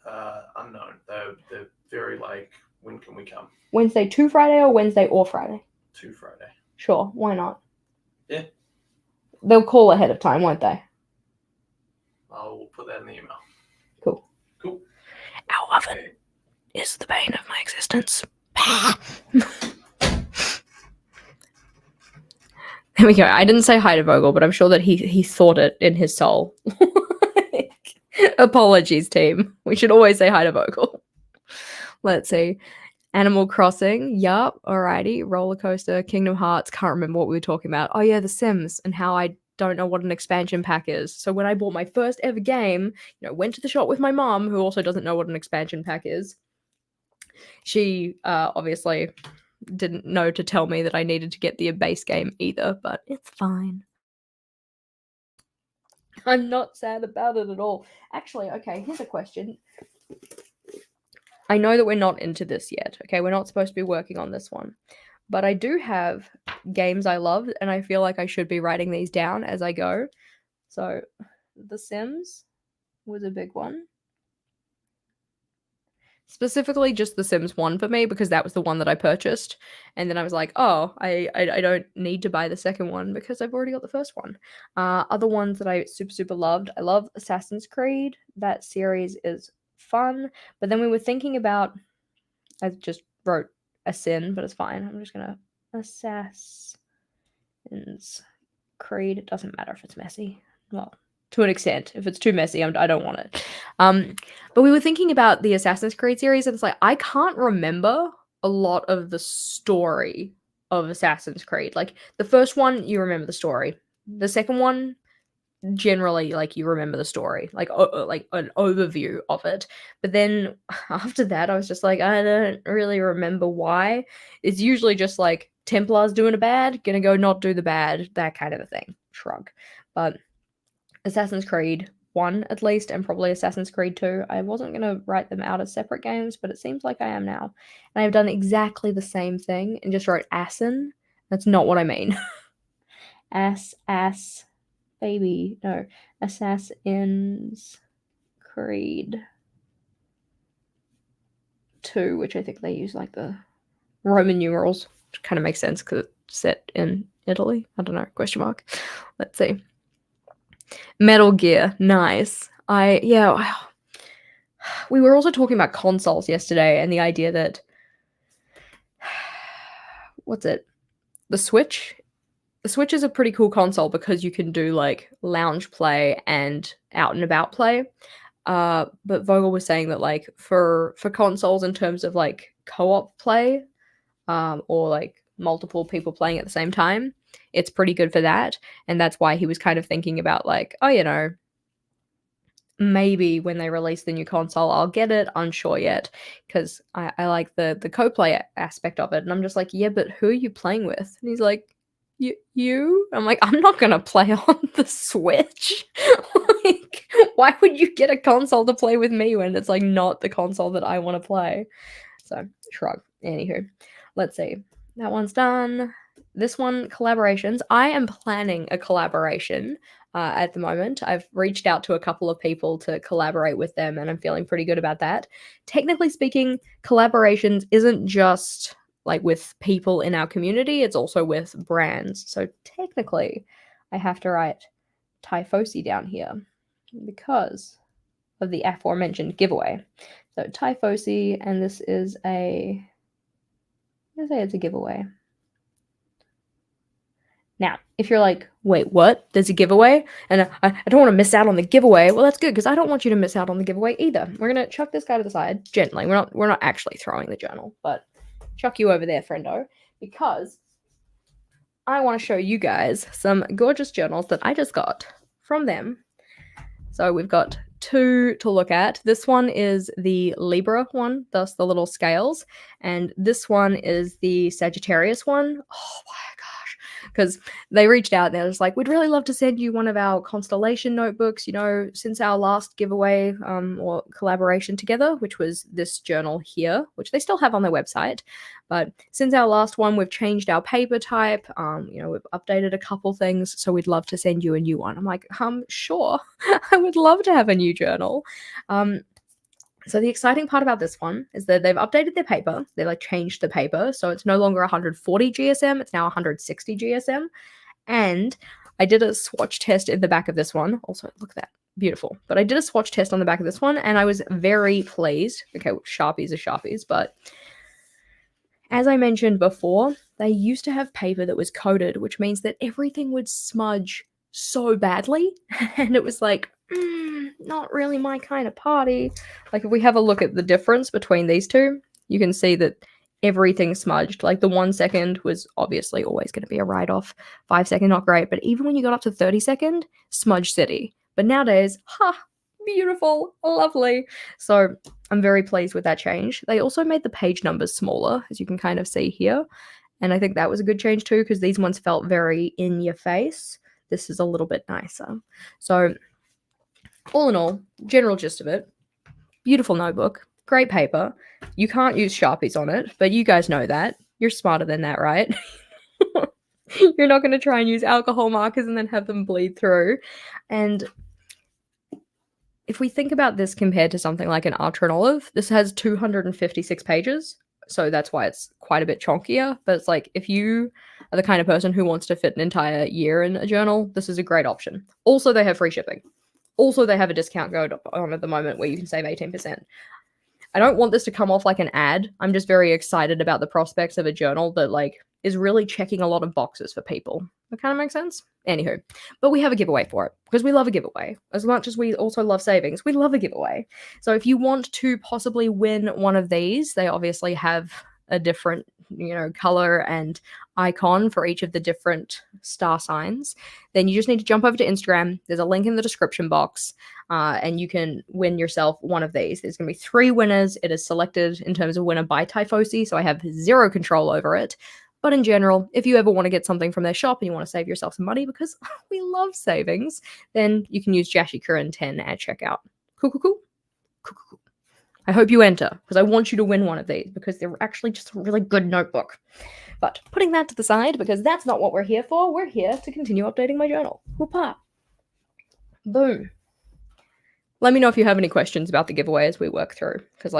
Unknown. They're very like, when can we come? Wednesday to Friday or Wednesday or Friday? To Friday. Sure, why not? Yeah. They'll call ahead of time, won't they? I'll put that in the email. Cool. Our oven is the bane of my existence. There we go. I didn't say hi to Vogel, but I'm sure that he thought it in his soul. Apologies, team. We should always say hi to Vogel. Let's see. Animal Crossing. Yup. Alrighty. Roller coaster. Kingdom Hearts. Can't remember what we were talking about. Oh yeah, The Sims and how I don't know what an expansion pack is. So when I bought my first ever game, went to the shop with my mom, who also doesn't know what an expansion pack is. She obviously didn't know to tell me that I needed to get the base game either, but it's fine. I'm not sad about it at all. Actually, okay, here's a question. I know that we're not into this yet, okay? We're not supposed to be working on this one. But I do have games I love, and I feel like I should be writing these down as I go. So, The Sims was a big one. Specifically just The Sims 1 for me, because that was the one that I purchased. And then I was like, oh, I don't need to buy the second one because I've already got the first one. Other ones that I super loved. I love Assassin's Creed. That series is fun. But then we were thinking about, I just wrote a sin, but it's fine. I'm just going to Assassin's Creed. It doesn't matter if it's messy. Well, to an extent. If it's too messy, I don't want it. But we were thinking about the Assassin's Creed series, and it's like, I can't remember a lot of the story of Assassin's Creed. Like, the first one, you remember the story. The second one, generally, like, you remember the story. Like an overview of it. But then, after that, I was just like, I don't really remember why. It's usually just like, Templars doing a bad, gonna go not do the bad, that kind of a thing. Shrug. But Assassin's Creed 1 at least, and probably Assassin's Creed 2. I wasn't going to write them out as separate games, but it seems like I am now. And I've done exactly the same thing and just wrote Assin. That's not what I mean. Baby. No. Assassin's Creed 2, which I think they use like the Roman numerals, which kind of makes sense because it's set in Italy. I don't know, question mark. Let's see. Metal Gear, nice. We were also talking about consoles yesterday and the idea that the Switch is a pretty cool console because you can do like lounge play and out and about play. But Vogel was saying that like for consoles in terms of like co-op play, or like multiple people playing at the same time, it's pretty good for that. And that's why he was kind of thinking about like, oh, maybe when they release the new console, I'll get it. Unsure yet, because I like the co-play aspect of it. And I'm just like, yeah, but who are you playing with? And he's like, you? I'm like, I'm not gonna play on the Switch. Like, why would you get a console to play with me when it's like not the console that I want to play? So shrug. Anywho, let's see. That one's done. This one, collaborations. I am planning a collaboration at the moment. I've reached out to a couple of people to collaborate with them, and I'm feeling pretty good about that. Technically speaking, collaborations isn't just like with people in our community, it's also with brands. So technically, I have to write Typhosi down here because of the aforementioned giveaway. So Typhosi, and this is I'm gonna say it's a giveaway. Now, if you're like, wait, what? There's a giveaway? And I don't want to miss out on the giveaway. Well, that's good, because I don't want you to miss out on the giveaway either. We're going to chuck this guy to the side gently. We're not actually throwing the journal, but chuck you over there, friendo, because I want to show you guys some gorgeous journals that I just got from them. So we've got 2 to look at. This one is the Libra one, thus the little scales, and this one is the Sagittarius one. Oh my gosh, because they reached out and they're just like, we'd really love to send you one of our constellation notebooks, since our last giveaway or collaboration together, which was this journal here, which they still have on their website. But since our last one, we've changed our paper type, we've updated a couple things, so we'd love to send you a new one. I'm like, sure. I would love to have a new journal. So the exciting part about this one is that they've updated their paper. They like changed the paper, so it's no longer 140 GSM, it's now 160 GSM. And I did a swatch test in the back of this one. Also, look at that. Beautiful. But I did a swatch test on the back of this one, and I was very pleased. Okay, well, Sharpies are Sharpies, but as I mentioned before, they used to have paper that was coated, which means that everything would smudge so badly. And it was like, not really my kind of party. Like, if we have a look at the difference between these two, you can see that everything smudged. Like, the 1 second was obviously always going to be a write-off. 5 second, not great. But even when you got up to 30 second, smudge city. But nowadays, beautiful, lovely. So I'm very pleased with that change. They also made the page numbers smaller, as you can kind of see here. And I think that was a good change too, because these ones felt very in your face. This is a little bit nicer. So all in all, general gist of it, beautiful notebook, great paper. You can't use Sharpies on it, but you guys know that. You're smarter than that, right? You're not going to try and use alcohol markers and then have them bleed through. And if we think about this compared to something like an Ultra and Olive, this has 256 pages, so that's why it's quite a bit chunkier. But it's like, if you are the kind of person who wants to fit an entire year in a journal, this is a great option. Also, they have free shipping. Also, they have a discount code on at the moment where you can save 18%. I don't want this to come off like an ad. I'm just very excited about the prospects of a journal that like is really checking a lot of boxes for people. That kind of makes sense? Anywho, but we have a giveaway for it because we love a giveaway. As much as we also love savings, we love a giveaway. So if you want to possibly win one of these, they obviously have a different, color and icon for each of the different star signs. Then you just need to jump over to Instagram. There's a link in the description box, and you can win yourself one of these. There's going to be 3 winners. It is selected in terms of winner by Typhosi, so I have zero control over it. But in general, if you ever want to get something from their shop and you want to save yourself some money, because we love savings, then you can use JashiiCorrin 10 at checkout. Cool. I hope you enter, because I want you to win one of these, because they're actually just a really good notebook. But putting that to the side, because that's not what we're here for. We're here to continue updating my journal. Whoop-ah. Boom. Let me know if you have any questions about the giveaway as we work through, because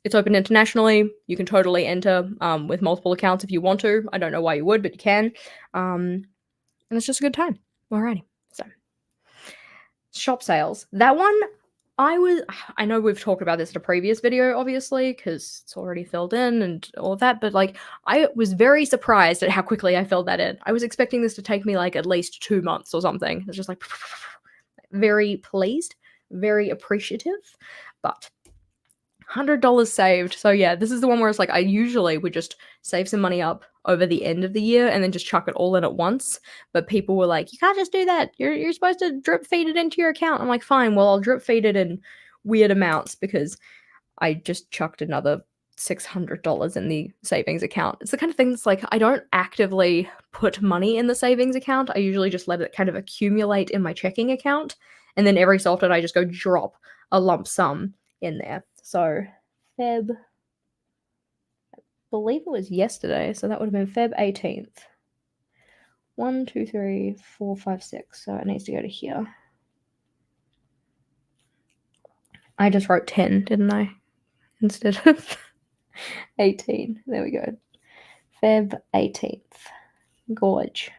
It's open internationally. You can totally enter with multiple accounts if you want to. I don't know why you would, but you can. And it's just a good time. Alrighty. So, shop sales. That one, I know we've talked about this in a previous video, obviously, because it's already filled in and all of that, but like, I was very surprised at how quickly I filled that in. I was expecting this to take me like at least 2 months or something. It's just like, very pleased, very appreciative, but $100 saved. So yeah, this is the one where it's like I usually would just save some money up over the end of the year and then just chuck it all in at once. But people were like, "You can't just do that. You're supposed to drip feed it into your account." I'm like, "Fine. Well, I'll drip feed it in weird amounts because I just chucked another $600 in the savings account." It's the kind of thing that's like I don't actively put money in the savings account. I usually just let it kind of accumulate in my checking account, and then every so often I just go drop a lump sum in there. So Feb, I believe it was yesterday, so that would have been Feb 18th. 1, 2, 3, 4, 5, 6. So it needs to go to here. I just wrote 10, didn't I? Instead of 18. There we go. Feb 18th. Gorge.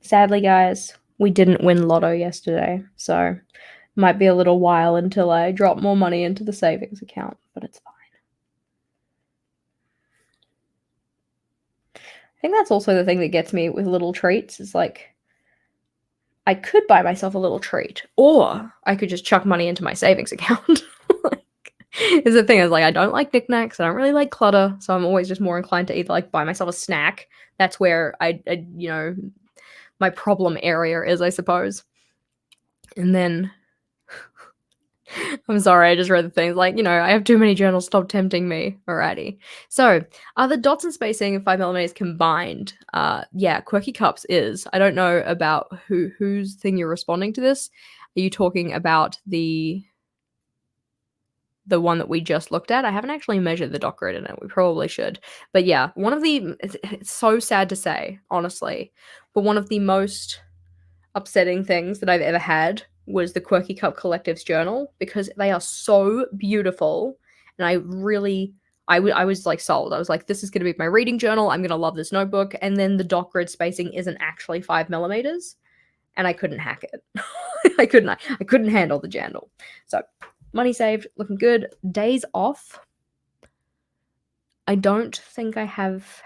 Sadly, guys, we didn't win Lotto yesterday, so might be a little while until I drop more money into the savings account, but it's fine. I think that's also the thing that gets me with little treats is like I could buy myself a little treat, or I could just chuck money into my savings account. Is the thing is like I don't like knickknacks, I don't really like clutter, so I'm always just more inclined to either like buy myself a snack. That's where I my problem area is, I suppose. And then I'm sorry, I just read the things like, I have too many journals, stop tempting me. Alrighty. So, are the dots and spacing of 5mm combined? Yeah, Quirky Cups is. I don't know about whose thing you're responding to this. Are you talking about the one that we just looked at? I haven't actually measured the dot grid in it. We probably should. But yeah, it's so sad to say, honestly, but one of the most upsetting things that I've ever had was the Quirky Cup Collective's journal because they are so beautiful, and I was like sold. I was like, this is going to be my reading journal. I'm going to love this notebook. And then the dot grid spacing isn't actually 5mm, and I couldn't hack it. I couldn't handle the journal. So money saved, looking good. Days off. I don't think I have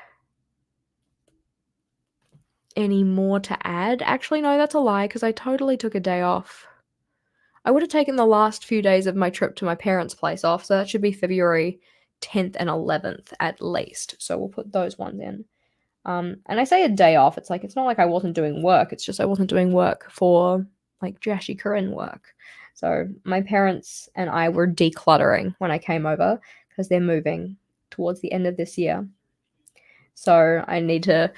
any more to add. Actually, no, that's a lie because I totally took a day off. I would have taken the last few days of my trip to my parents' place off, so that should be February 10th and 11th at least. So we'll put those ones in. And I say a day off, it's like it's not like I wasn't doing work, it's just I wasn't doing work for like JashiiCorrin work. So my parents and I were decluttering when I came over because they're moving towards the end of this year. So I need to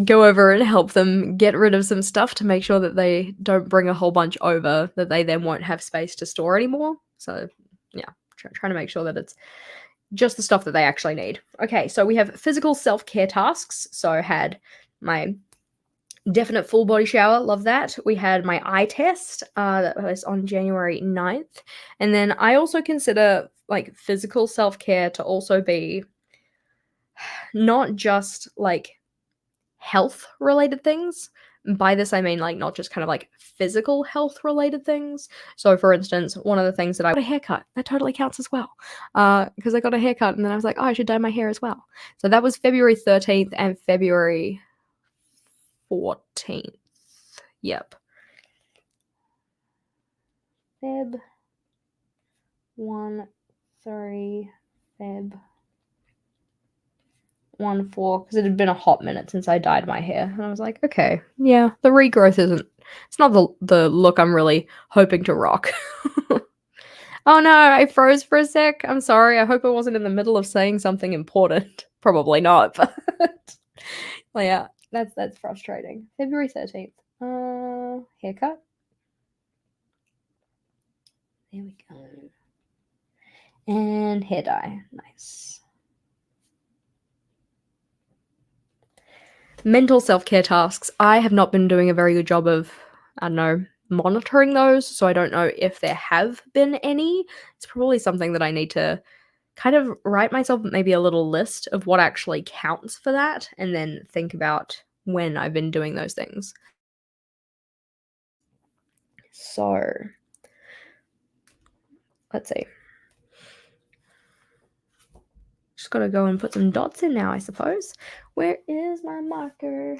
go over and help them get rid of some stuff to make sure that they don't bring a whole bunch over that they then won't have space to store anymore. So yeah, trying to make sure that it's just the stuff that they actually need. Okay, so we have physical self-care tasks. So I had my definite full body shower, love that. We had my eye test that was on January 9th. And then I also consider like physical self-care to also be not just like health related things. By this I mean like not just kind of like physical health related things. So for instance, one of the things that I got a haircut, that totally counts as well. Because I got a haircut and then I was like, oh, I should dye my hair as well. So that was February 13th and February 14th. Yep. Feb 1, 3, Feb 1, 4, because it had been a hot minute since I dyed my hair. And I was like, okay, yeah, the regrowth it's not the look I'm really hoping to rock. Oh no, I froze for a sec. I'm sorry. I hope I wasn't in the middle of saying something important. Probably not, but well, yeah, that's frustrating. February 13th. Haircut. There we go. And hair dye. Nice. Mental self-care tasks. I have not been doing a very good job of, I don't know, monitoring those, so I don't know if there have been any. It's probably something that I need to kind of write myself maybe a little list of what actually counts for that, and then think about when I've been doing those things. So, let's see. Just gotta go and put some dots in now, I suppose. Where is my marker?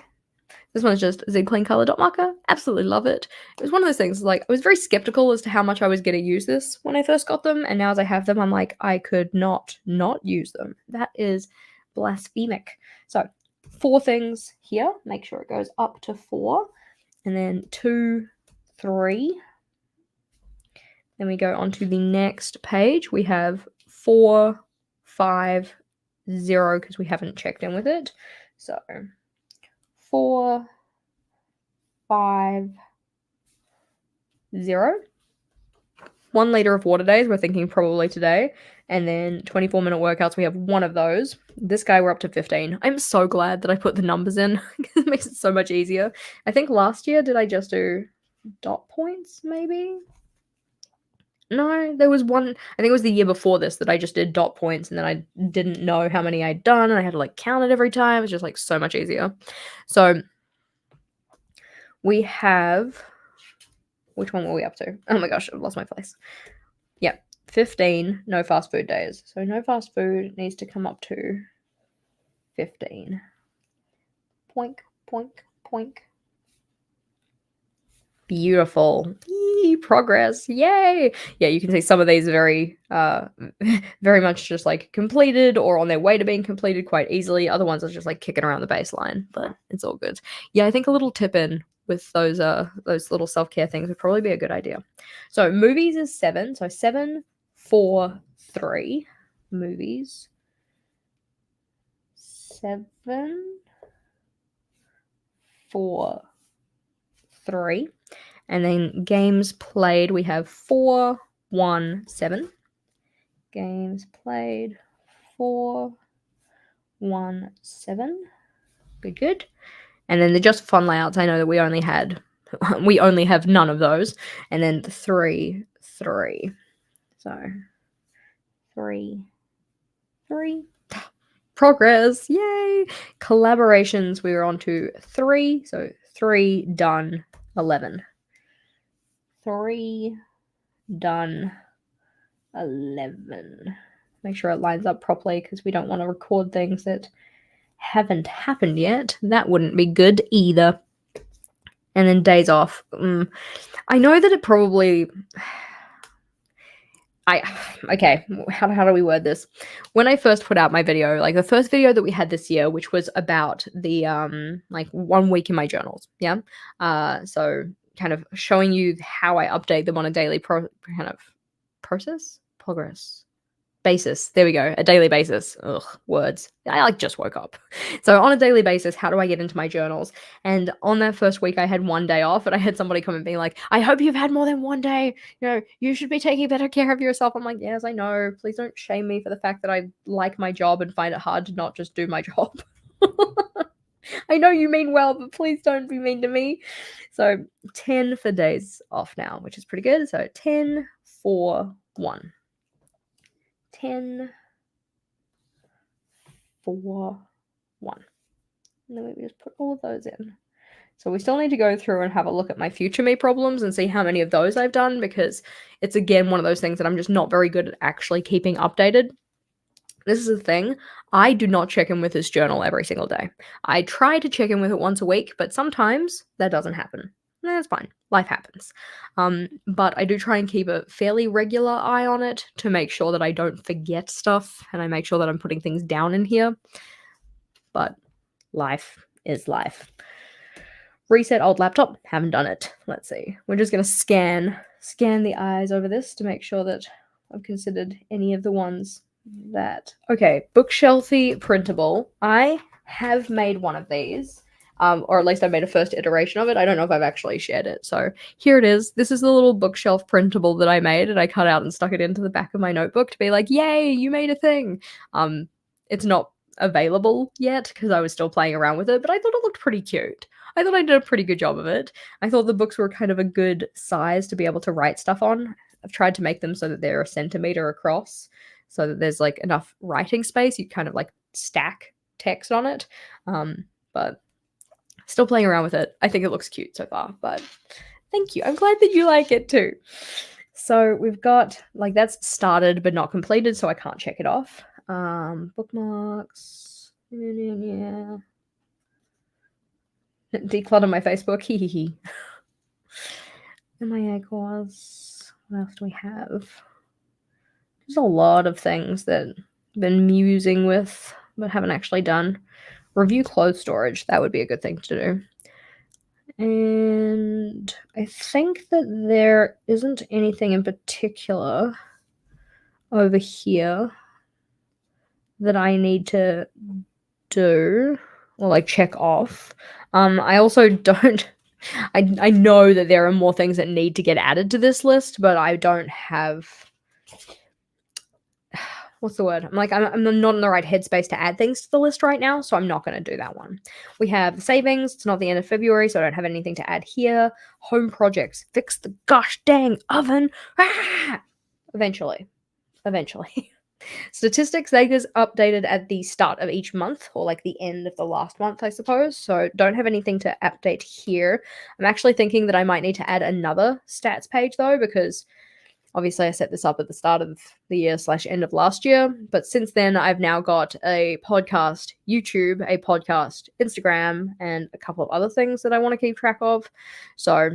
This one's just Z Clean Color dot marker. Absolutely love it. It was one of those things, like, I was very skeptical as to how much I was gonna use this when I first got them, and now as I have them, I'm like, I could not use them. That is blasphemic. So, 4 things here. Make sure it goes up to 4, and then 2, 3. Then we go on to the next page. We have 4, 5, 0 because we haven't checked in with it. So 4, 5, 0. 1 liter of water days, we're thinking probably today. And then 24-minute workouts, we have 1 of those. This guy, we're up to 15. I'm so glad that I put the numbers in. It makes it so much easier. I think last year, did I just do dot points, maybe? No, there was one, I think it was the year before this that I just did dot points, and then I didn't know how many I'd done, and I had to, like, count it every time. It's just, like, so much easier. So we have, which one were we up to? Oh my gosh, I've lost my place. Yep, 15 no fast food days. So no fast food needs to come up to 15. Poink, poink, poink. Beautiful. Yee, progress. Yay. Yeah, you can see some of these very very much just like completed or on their way to being completed quite easily. Other ones are just like kicking around the baseline, but it's all good. Yeah, I think a little tip in with those little self-care things would probably be a good idea. So movies is 7. So 7, 4, 3. Movies. 7, 4, 3. And then games played, we have 4, 1, 7. Games played, 4, 1, 7. Good, good. And then the just fun layouts, I know that we only have none of those. And then 3, 3. So 3, 3. Progress, yay! Collaborations, we were on to 3. So 3 done, 11. 3 done, 11. Make sure it lines up properly because we don't want to record things that haven't happened yet. That wouldn't be good either. And then days off. I know that it probably... okay, how do we word this? When I first put out my video, like the first video that we had this year, which was about the like 1 week in my journals, yeah. So kind of showing you how I update them on a daily progress basis. There we go, a daily basis. Ugh, words. I like just woke up. So on a daily basis, how do I get into my journals? And on that first week, I had 1 day off, and I had somebody come and be like, I hope you've had more than 1 day. You know, you should be taking better care of yourself. I'm like, yes, I know. Please don't shame me for the fact that I like my job and find it hard to not just do my job. I know you mean well, but please don't be mean to me. So 10 for days off now, which is pretty good. So 10, 4, 1. 10, 4, 1. And then we just put all of those in. So we still need to go through and have a look at my future me problems and see how many of those I've done, because it's, again, one of those things that I'm just not very good at actually keeping updated. This is the thing. I do not check in with this journal every single day. I try to check in with it once a week, but sometimes that doesn't happen. That's fine. Life happens. But I do try and keep a fairly regular eye on it to make sure that I don't forget stuff, and I make sure that I'm putting things down in here. But life is life. Reset old laptop. Haven't done it. Let's see. We're just going to scan the eyes over this to make sure that I've considered any of the ones that... Okay, bookshelfy printable. I have made one of these. Or at least I made a first iteration of it. I don't know if I've actually shared it. So here it is. This is the little bookshelf printable that I made, and I cut out and stuck it into the back of my notebook to be like, yay, you made a thing. It's not available yet because I was still playing around with it, but I thought it looked pretty cute. I thought I did a pretty good job of it. I thought the books were kind of a good size to be able to write stuff on. I've tried to make them so that they're a centimeter across, so that there's like enough writing space. You kind of like stack text on it. But still playing around with it. I think it looks cute so far, but thank you. I'm glad that you like it too. So we've got, like, that's started but not completed, so I can't check it off. Bookmarks. Yeah. Declutter my Facebook. Hee hee hee. And my egg was. What else do we have? There's a lot of things that I've been musing with but haven't actually done. Review clothes storage. That would be a good thing to do. And I think that there isn't anything in particular over here that I need to do or like check off. I also don't. I know that there are more things that need to get added to this list, but I don't have. What's the word? I'm not in the right headspace to add things to the list right now, so I'm not going to do that one. We have the savings. It's not the end of February, so I don't have anything to add here. Home projects. Fix the gosh dang oven. Ah! Eventually. Statistics, that is updated at the start of each month, or like the end of the last month, I suppose. So don't have anything to update here. I'm actually thinking that I might need to add another stats page though, because obviously I set this up at the start of the year / end of last year. But since then, I've now got a podcast, YouTube, a podcast, Instagram, and a couple of other things that I want to keep track of. So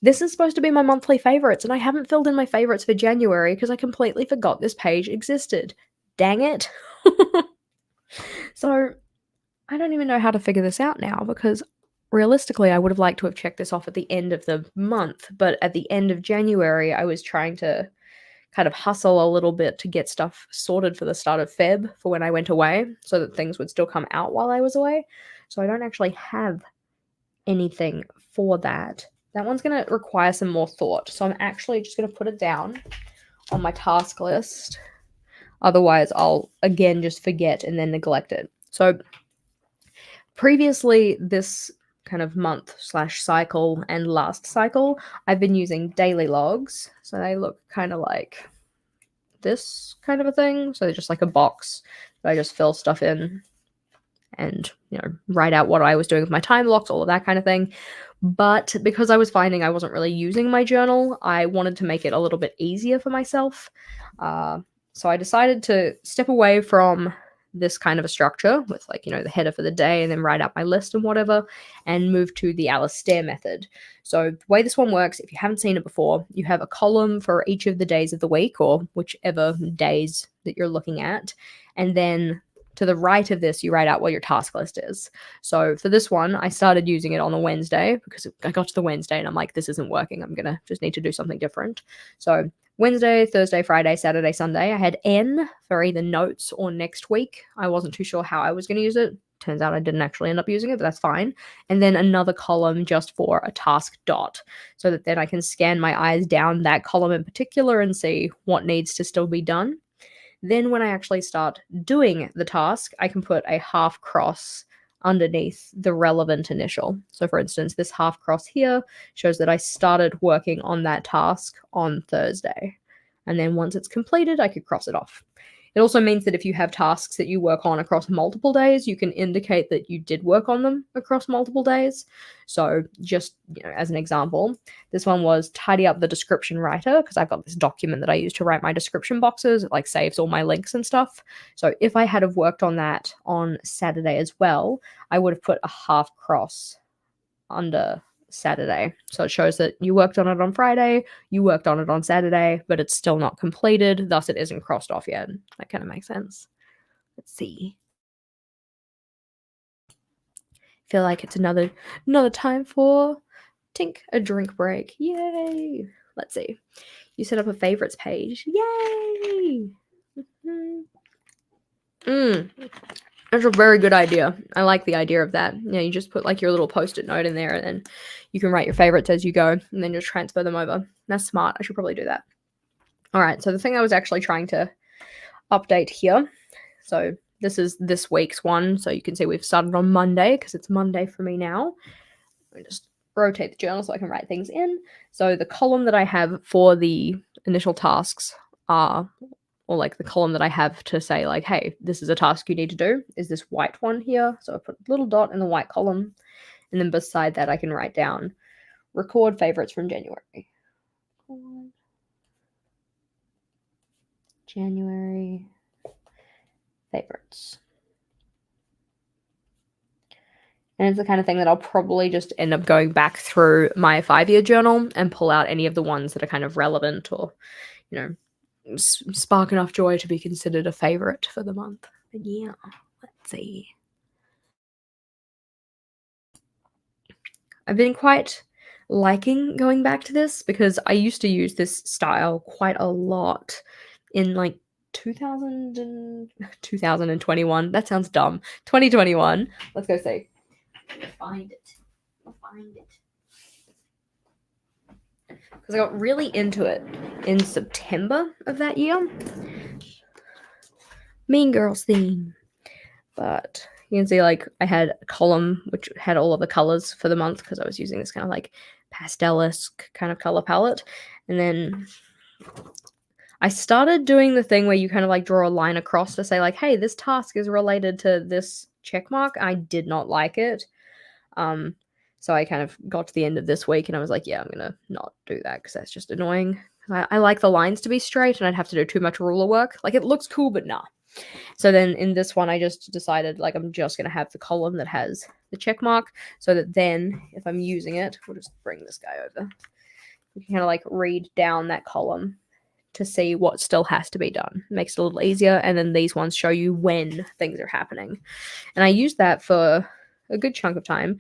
this is supposed to be my monthly favorites, and I haven't filled in my favorites for January because I completely forgot this page existed. Dang it. So I don't even know how to figure this out now, because realistically, I would have liked to have checked this off at the end of the month, but at the end of January, I was trying to kind of hustle a little bit to get stuff sorted for the start of Feb for when I went away, so that things would still come out while I was away. So I don't actually have anything for that. That one's going to require some more thought, so I'm actually just going to put it down on my task list. Otherwise, I'll again just forget and then neglect it. So previously, this kind of month / cycle and last cycle, I've been using daily logs. So they look kind of like this kind of a thing. So they're just like a box that I just fill stuff in and, write out what I was doing with my time blocks, all of that kind of thing. But because I was finding I wasn't really using my journal, I wanted to make it a little bit easier for myself. So I decided to step away from this kind of a structure with the header for the day and then write out my list and whatever, and move to the Alistair method. So the way this one works, if you haven't seen it before, you have a column for each of the days of the week, or whichever days that you're looking at. And then to the right of this, you write out what your task list is. So for this one, I started using it on a Wednesday because I got to the Wednesday and I'm like, this isn't working. I'm going to just need to do something different. So Wednesday, Thursday, Friday, Saturday, Sunday, I had N for either notes or next week. I wasn't too sure how I was going to use it. Turns out I didn't actually end up using it, but that's fine. And then another column just for a task dot, so that then I can scan my eyes down that column in particular and see what needs to still be done. Then when I actually start doing the task, I can put a half cross underneath the relevant initial. So for instance, this half cross here shows that I started working on that task on Thursday. And then once it's completed, I could cross it off. It also means that if you have tasks that you work on across multiple days, you can indicate that you did work on them across multiple days. So just as an example, this one was tidy up the description writer, because I've got this document that I use to write my description boxes. It saves all my links and stuff. So if I had have worked on that on Saturday as well, I would have put a half cross under Saturday. So it shows that you worked on it on Friday, you worked on it on Saturday, but it's still not completed, thus it isn't crossed off yet. That kind of makes sense. Let's see. Feel like it's another time for a drink break. Yay! Let's see. You set up a favorites page. Yay! That's a very good idea. I like the idea of that. You just put your little post-it note in there, and then you can write your favorites as you go, and then just transfer them over. That's smart. I should probably do that. All right, so the thing I was actually trying to update here, so this is this week's one. So you can see we've started on Monday because it's Monday for me now. I just rotate the journal so I can write things in. So the column that I have for the initial tasks are, or like the column that I have to say like, hey, this is a task you need to do, is this white one here. So I put a little dot in the white column. And then beside that, I can write down record favorites from January. January favorites. And it's the kind of thing that I'll probably just end up going back through my 5-year journal and pull out any of the ones that are kind of relevant or, you know, spark enough joy to be considered a favorite for the month. But yeah, let's see. I've been quite liking going back to this because I used to use this style quite a lot in like 2021. That sounds dumb. 2021. Let's go see. I'll find it. Because I got really into it in September of that year. Mean Girls theme. But you can see like I had a column which had all of the colors for the month because I was using this kind of like pastel-esque kind of color palette. And then I started doing the thing where you kind of like draw a line across to say like, hey, this task is related to this check mark. I did not like it. So I kind of got to the end of this week and I was like, yeah, I'm going to not do that because that's just annoying. I like the lines to be straight and I'd have to do too much ruler work. Like it looks cool, but nah. So then in this one, I just decided like I'm just going to have the column that has the check mark so that then if I'm using it, we'll just bring this guy over. You can kind of like read down that column to see what still has to be done. It makes it a little easier. And then these ones show you when things are happening. And I used that for a good chunk of time.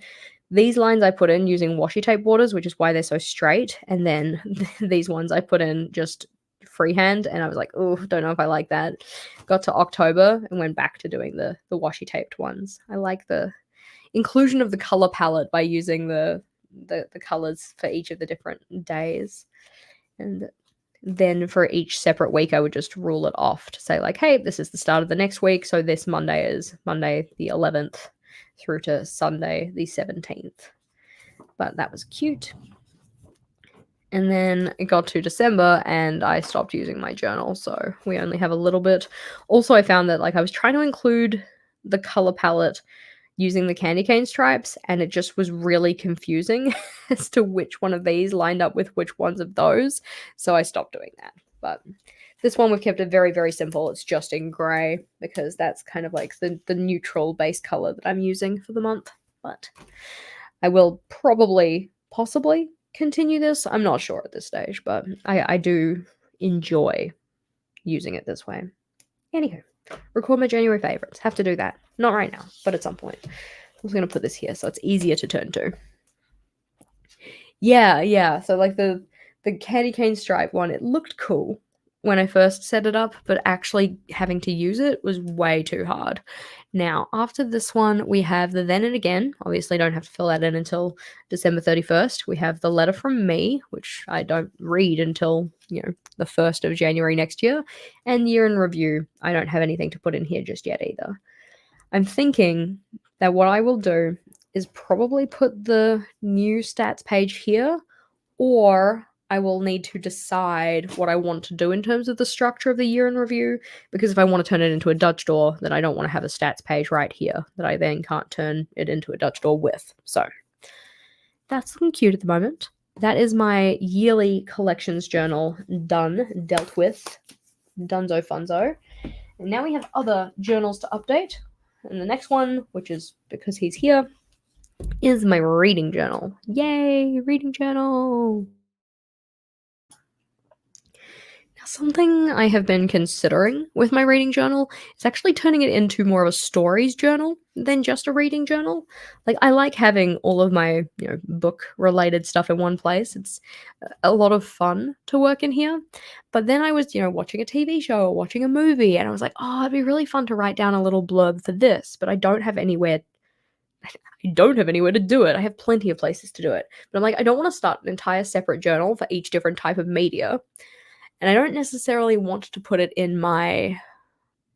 These lines I put in using washi tape borders, which is why they're so straight. And then these ones I put in just freehand. And I was like, oh, don't know if I like that. Got to October and went back to doing the washi taped ones. I like the inclusion of the color palette by using the colors for each of the different days. And then for each separate week, I would just rule it off to say like, hey, this is the start of the next week. So this Monday is Monday the 11th through to Sunday the 17th. But that was cute. And then it got to December and I stopped using my journal. So we only have a little bit. Also, I found that like I was trying to include the color palette using the candy cane stripes and it just was really confusing as to which one of these lined up with which ones of those. So I stopped doing that. But this one we've kept it very, very simple. It's just in grey because that's kind of like the neutral base color that I'm using for the month. But I will possibly continue this. I'm not sure at this stage, but I do enjoy using it this way. Anywho, record my January favorites. Have to do that. Not right now, but at some point. I'm just going to put this here so it's easier to turn to. Yeah. So like the candy cane stripe one, it looked cool when I first set it up, but actually having to use it was way too hard. Now, after this one, we have the then and again. Obviously, don't have to fill that in until December 31st. We have the letter from me, which I don't read until, the 1st of January next year. And year in review, I don't have anything to put in here just yet either. I'm thinking that what I will do is probably put the new stats page here, or I will need to decide what I want to do in terms of the structure of the year in review, because if I want to turn it into a Dutch door, then I don't want to have a stats page right here that I then can't turn it into a Dutch door with. So that's looking cute at the moment. That is my yearly collections journal dealt with, dunzo funzo. And now we have other journals to update. And the next one, which is because he's here, is my reading journal. Yay, reading journal! Something I have been considering with my reading journal is actually turning it into more of a stories journal than just a reading journal. Like, I like having all of my, book-related stuff in one place. It's a lot of fun to work in here. But then I was, watching a TV show or watching a movie, and I was like, oh, it'd be really fun to write down a little blurb for this, but I don't have anywhere to do it. I have plenty of places to do it. But I'm like, I don't want to start an entire separate journal for each different type of media. And I don't necessarily want to put it in my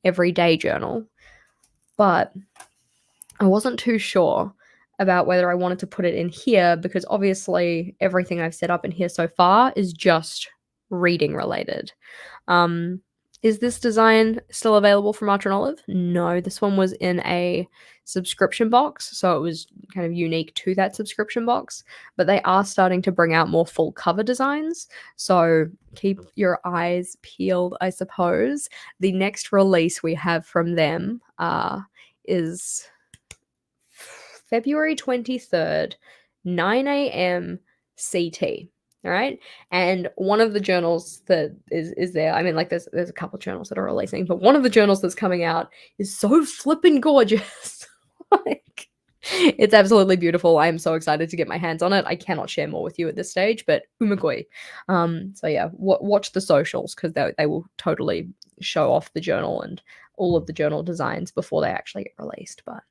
everyday journal. but I wasn't too sure about whether I wanted to put it in here because obviously everything I've set up in here so far is just reading related. Is this design still available from Archer and Olive? No, this one was in a subscription box, so it was kind of unique to that subscription box. But they are starting to bring out more full cover designs, so keep your eyes peeled, I suppose. The next release we have from them is February 23rd, 9 a.m. CT. All right. And one of the journals that is there, I mean, like there's a couple journals that are releasing, but one of the journals that's coming out is so flippin' gorgeous. Like, it's absolutely beautiful. I am so excited to get my hands on it. I cannot share more with you at this stage, but umagoi. So yeah, watch the socials because they will totally show off the journal and all of the journal designs before they actually get released. But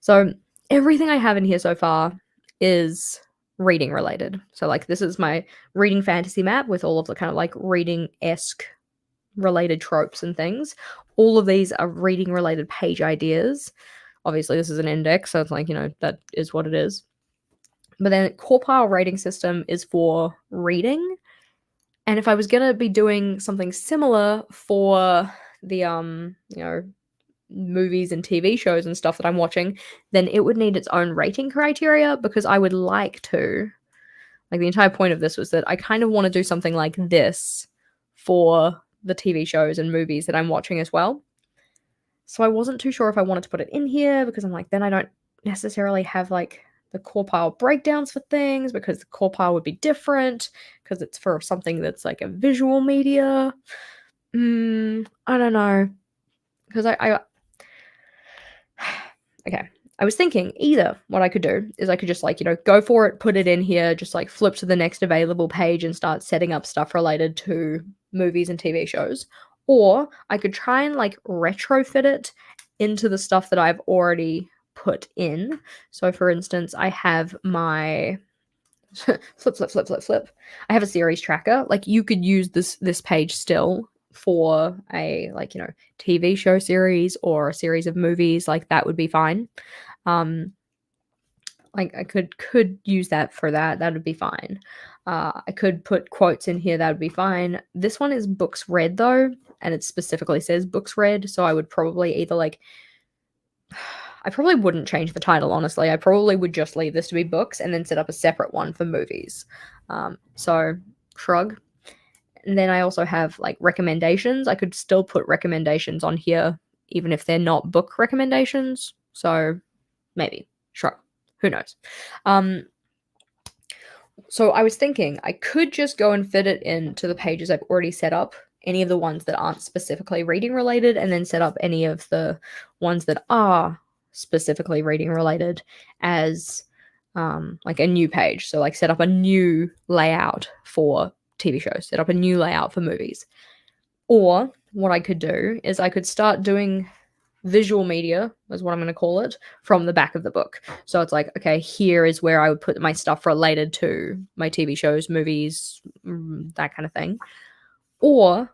so everything I have in here so far is reading related. So like this is my reading fantasy map with all of the kind of like reading-esque related tropes and things. All of these are reading related page ideas. Obviously this is an index, so it's like, you know, that is what it is. But then core pile rating system is for reading. And if I was going to be doing something similar for the you know, movies and TV shows and stuff that I'm watching, then it would need its own rating criteria because I would like to, like the entire point of this was that I kind of want to do something like this for the TV shows and movies that I'm watching as well. So I wasn't too sure if I wanted to put it in here because I'm like, then I don't necessarily have like the core pile breakdowns for things because the core pile would be different because it's for something that's like a visual media. I don't know. Because I okay. I was thinking either what I could do is I could just like, you know, go for it, put it in here, just like flip to the next available page and start setting up stuff related to movies and TV shows. Or I could try and like retrofit it into the stuff that I've already put in. So for instance, I have my flip. I have a series tracker. Like you could use this page still for a like, you know, TV show series or a series of movies, like that would be fine. Like I could use that for that. That would be fine. I could put quotes in here. That would be fine. This one is books read though, and it specifically says books read. So I would probably either like, I probably wouldn't change the title, honestly. I probably would just leave this to be books and then set up a separate one for movies. So shrug. And then I also have like recommendations. I could still put recommendations on here, even if they're not book recommendations. So maybe, shrug. Who knows? So I was thinking I could just go and fit it into the pages I've already set up, any of the ones that aren't specifically reading related, and then set up any of the ones that are specifically reading related as like a new page. So like set up a new layout for TV shows, set up a new layout for movies. Or what I could do is I could start doing visual media, is what I'm going to call it, from the back of the book. So it's like, okay, here is where I would put my stuff related to my TV shows, movies, that kind of thing. Or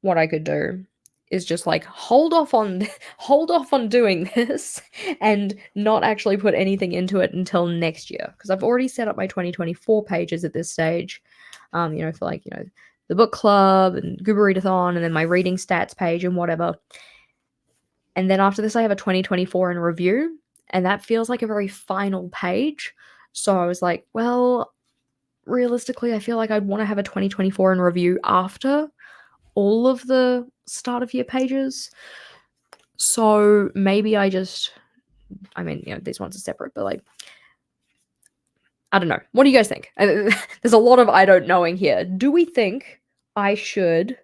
what I could do is just like hold off on doing this and not actually put anything into it until next year, because I've already set up my 2024 pages at this stage, you know, for like, you know, the book club and Goober-Readathon and then my reading stats page and whatever. And then after this, I have a 2024 in review, and that feels like a very final page. So I was like, well, realistically, I feel like I'd want to have a 2024 in review after all of the start of year pages. So maybe I mean, you know, these ones are separate, but like, I don't know. What do you guys think? There's a lot of I don't knowing here. Do we think I should,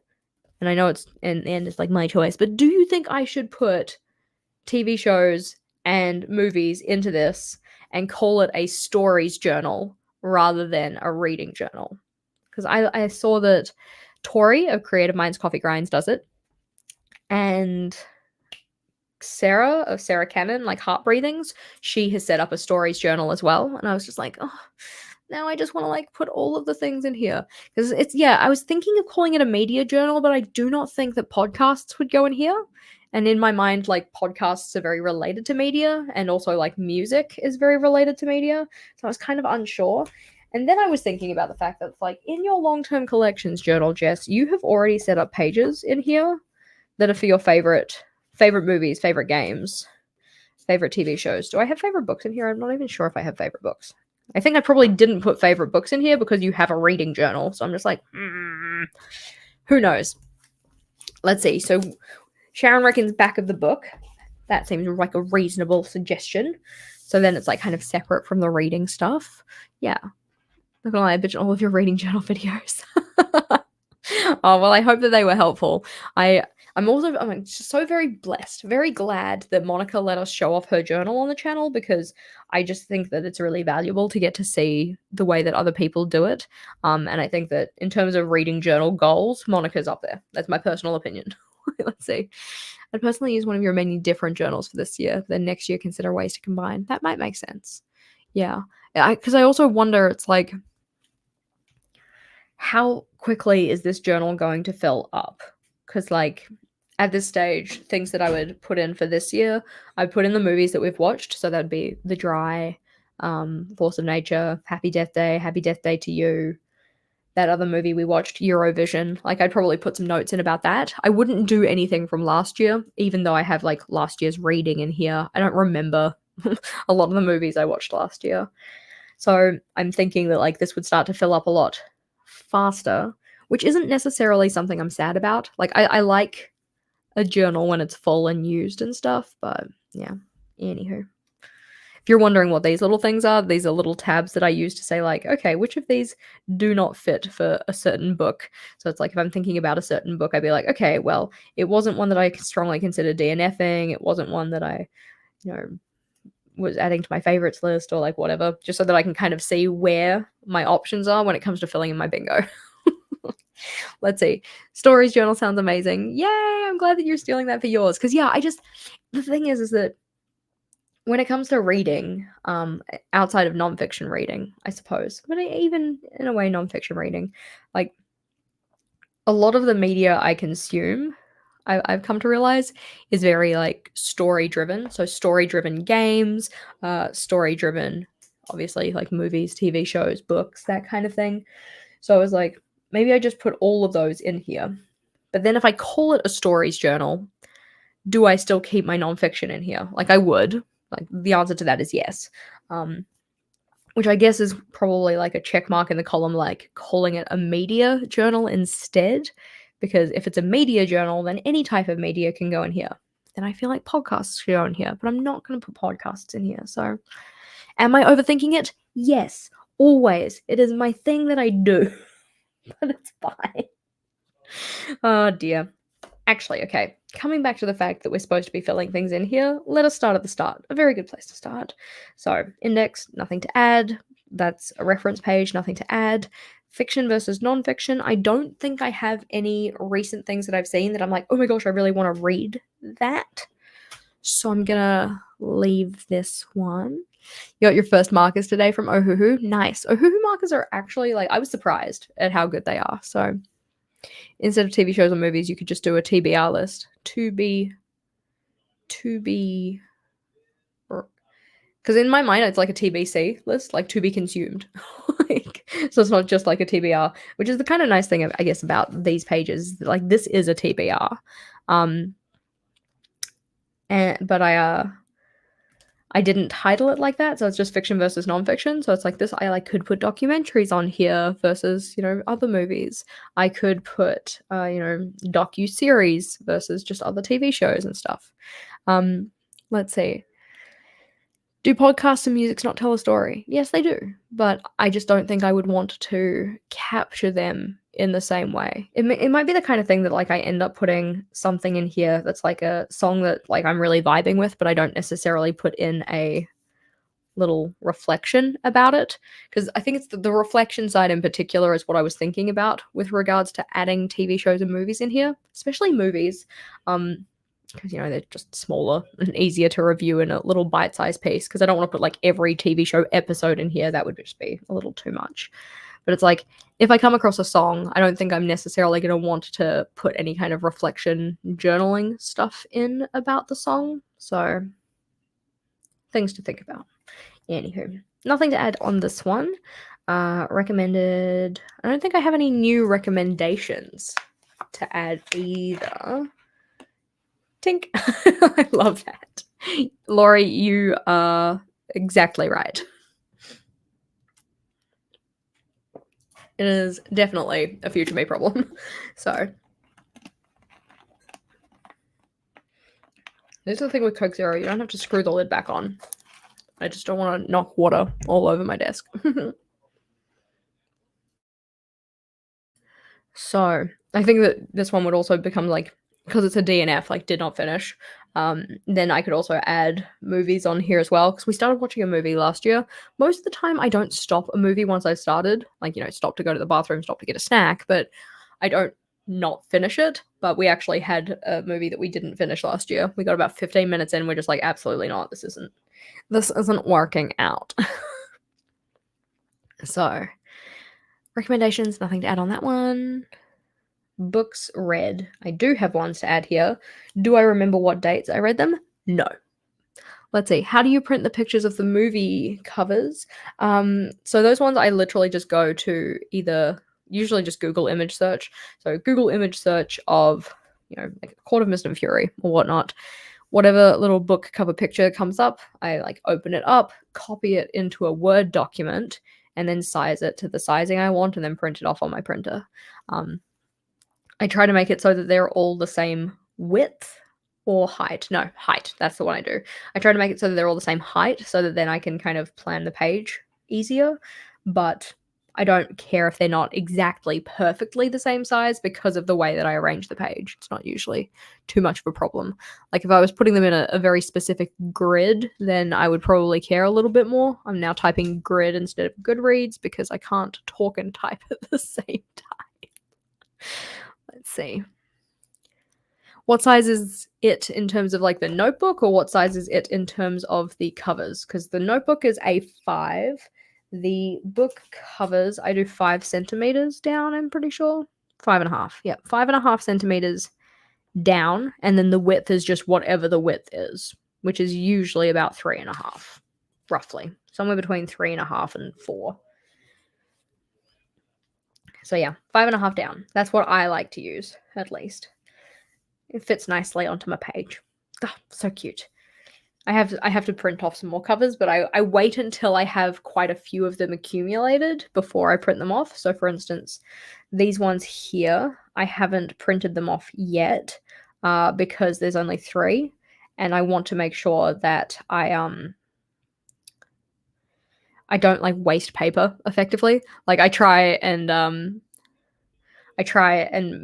and I know it's in the end it's like my choice, but do you think I should put TV shows and movies into this and call it a stories journal rather than a reading journal? Because I saw that Tori of Creative Minds Coffee Grinds does it, and Sarah of Sarah Cannon, like Heart Breathings, she has set up a stories journal as well. And I was just like, oh, now I just want to like put all of the things in here because it's yeah. I was thinking of calling it a media journal, but I do not think that podcasts would go in here. And in my mind, like podcasts are very related to media, and also like music is very related to media. So I was kind of unsure. And then I was thinking about the fact that, like, in your long term collections journal, Jess, you have already set up pages in here that are for your favorite movies, favorite games, favorite TV shows. Do I have favorite books in here? I'm not even sure if I have favorite books. I think I probably didn't put favorite books in here because you have a reading journal. So I'm just like, who knows? Let's see. So Sharon reckons back of the book. That seems like a reasonable suggestion. So then it's like kind of separate from the reading stuff. Yeah. Not gonna lie, I bitch all of your reading journal videos. Oh, well, I hope that they were helpful. I'm just so very blessed, very glad that Monica let us show off her journal on the channel because I just think that it's really valuable to get to see the way that other people do it. And I think that in terms of reading journal goals, Monica's up there. That's my personal opinion. Let's see. I'd personally use one of your many different journals for this year. Then next year, consider ways to combine. That might make sense. Yeah. Because I also wonder, it's like, how quickly is this journal going to fill up? Because, like, at this stage, things that I would put in for this year, I put in the movies that we've watched. So that'd be The Dry, Force of Nature, Happy Death Day to You. That other movie we watched, Eurovision. Like, I'd probably put some notes in about that. I wouldn't do anything from last year, even though I have, like, last year's reading in here. I don't remember a lot of the movies I watched last year. So I'm thinking that, like, this would start to fill up a lot faster, which isn't necessarily something I'm sad about. Like, I like a journal when it's full and used and stuff, but yeah, anywho. If you're wondering what these little things are, these are little tabs that I use to say, like, okay, which of these do not fit for a certain book? So it's like if I'm thinking about a certain book, I'd be like, okay, well, it wasn't one that I strongly considered DNFing. It wasn't one that I, you know, was adding to my favorites list or like whatever, just so that I can kind of see where my options are when it comes to filling in my bingo. Let's see. Stories journal sounds amazing. Yay! I'm glad that you're stealing that for yours. Because yeah, the thing is that when it comes to reading, outside of nonfiction reading, I suppose, but even in a way, nonfiction reading, like a lot of the media I consume, I've come to realize is very like story driven. So story driven games, story driven, obviously like movies, TV shows, books, that kind of thing. So I was like, maybe I just put all of those in here. But then if I call it a stories journal, do I still keep my nonfiction in here? Like I would. Like the answer to that is yes. Which I guess is probably like a check mark in the column, like calling it a media journal instead. Because if it's a media journal, then any type of media can go in here. Then I feel like podcasts should go in here, but I'm not going to put podcasts in here. So, am I overthinking it? Yes, always. It is my thing that I do, but it's fine. Oh dear. Actually, okay, coming back to the fact that we're supposed to be filling things in here, let us start at the start. A very good place to start. So, index, nothing to add. That's a reference page, nothing to add. Fiction versus nonfiction. I don't think I have any recent things that I've seen that I'm like, oh my gosh, I really want to read that. So I'm gonna leave this one. You got your first markers today from Ohuhu. Nice. Ohuhu markers are actually like, I was surprised at how good they are. So instead of TV shows or movies, you could just do a TBR list. To be, because in my mind it's like a TBC list, like to be consumed. Like, so it's not just like a TBR, which is the kind of nice thing I guess about these pages. Like this is a TBR, but I didn't title it like that, so it's just fiction versus nonfiction. So it's like this. I like could put documentaries on here versus other movies. I could put docu-series versus just other TV shows and stuff. Let's see. Do podcasts and music not tell a story? Yes, they do, but I just don't think I would want to capture them in the same way. It might be the kind of thing that like I end up putting something in here that's like a song that like I'm really vibing with, but I don't necessarily put in a little reflection about it, because I think it's the reflection side in particular is what I was thinking about with regards to adding TV shows and movies in here, especially movies. because, you know, they're just smaller and easier to review in a little bite-sized piece, because I don't want to put like every TV show episode in here. That would just be a little too much. But it's like, if I come across a song, I don't think I'm necessarily going to want to put any kind of reflection journaling stuff in about the song. So, things to think about. Anywho, nothing to add on this one. Recommended. I don't think I have any new recommendations to add either. Tink. I love that. Laurie, you are exactly right. It is definitely a future me problem. So, this is the thing with Coke Zero. You don't have to screw the lid back on. I just don't want to knock water all over my desk. So, I think that this one would also become like, because it's a DNF, like did not finish, then I could also add movies on here as well, because we started watching a movie last year. Most of the time, I don't stop a movie once I've started, like, you know, stop to go to the bathroom, stop to get a snack, but I don't not finish it. But we actually had a movie that we didn't finish last year. We got about 15 minutes in, we're just like, absolutely not, this isn't working out. So, recommendations, nothing to add on that one. Books read. I do have ones to add here. Do I remember what dates I read them? No. Let's see. How do you print the pictures of the movie covers? So those ones I literally just go to usually just Google image search. So Google image search of, you know, like Court of Mist and Fury or whatnot. Whatever little book cover picture comes up, I like open it up, copy it into a Word document, and then size it to the sizing I want, and then print it off on my printer. I try to make it so that they're all the same width or height. No, height. That's the one I do. I try to make it so that they're all the same height, so that then I can kind of plan the page easier. But I don't care if they're not exactly perfectly the same size, because of the way that I arrange the page. It's not usually too much of a problem. Like if I was putting them in a very specific grid, then I would probably care a little bit more. I'm now typing grid instead of Goodreads because I can't talk and type at the same time. Let's see. What size is it in terms of like the notebook, or what size is it in terms of the covers? Because the notebook is A5. The book covers, I do 5 centimeters down, I'm pretty sure. 5.5. Yep, 5.5 centimeters down. And then the width is just whatever the width is, which is usually about 3.5, roughly. Somewhere between 3.5 and 4. So yeah, 5.5 down. That's what I like to use, at least. It fits nicely onto my page. Oh, so cute. I have to print off some more covers, but I wait until I have quite a few of them accumulated before I print them off. So for instance, these ones here, I haven't printed them off yet because there's only 3, and I want to make sure that I don't like waste paper effectively. Like I try and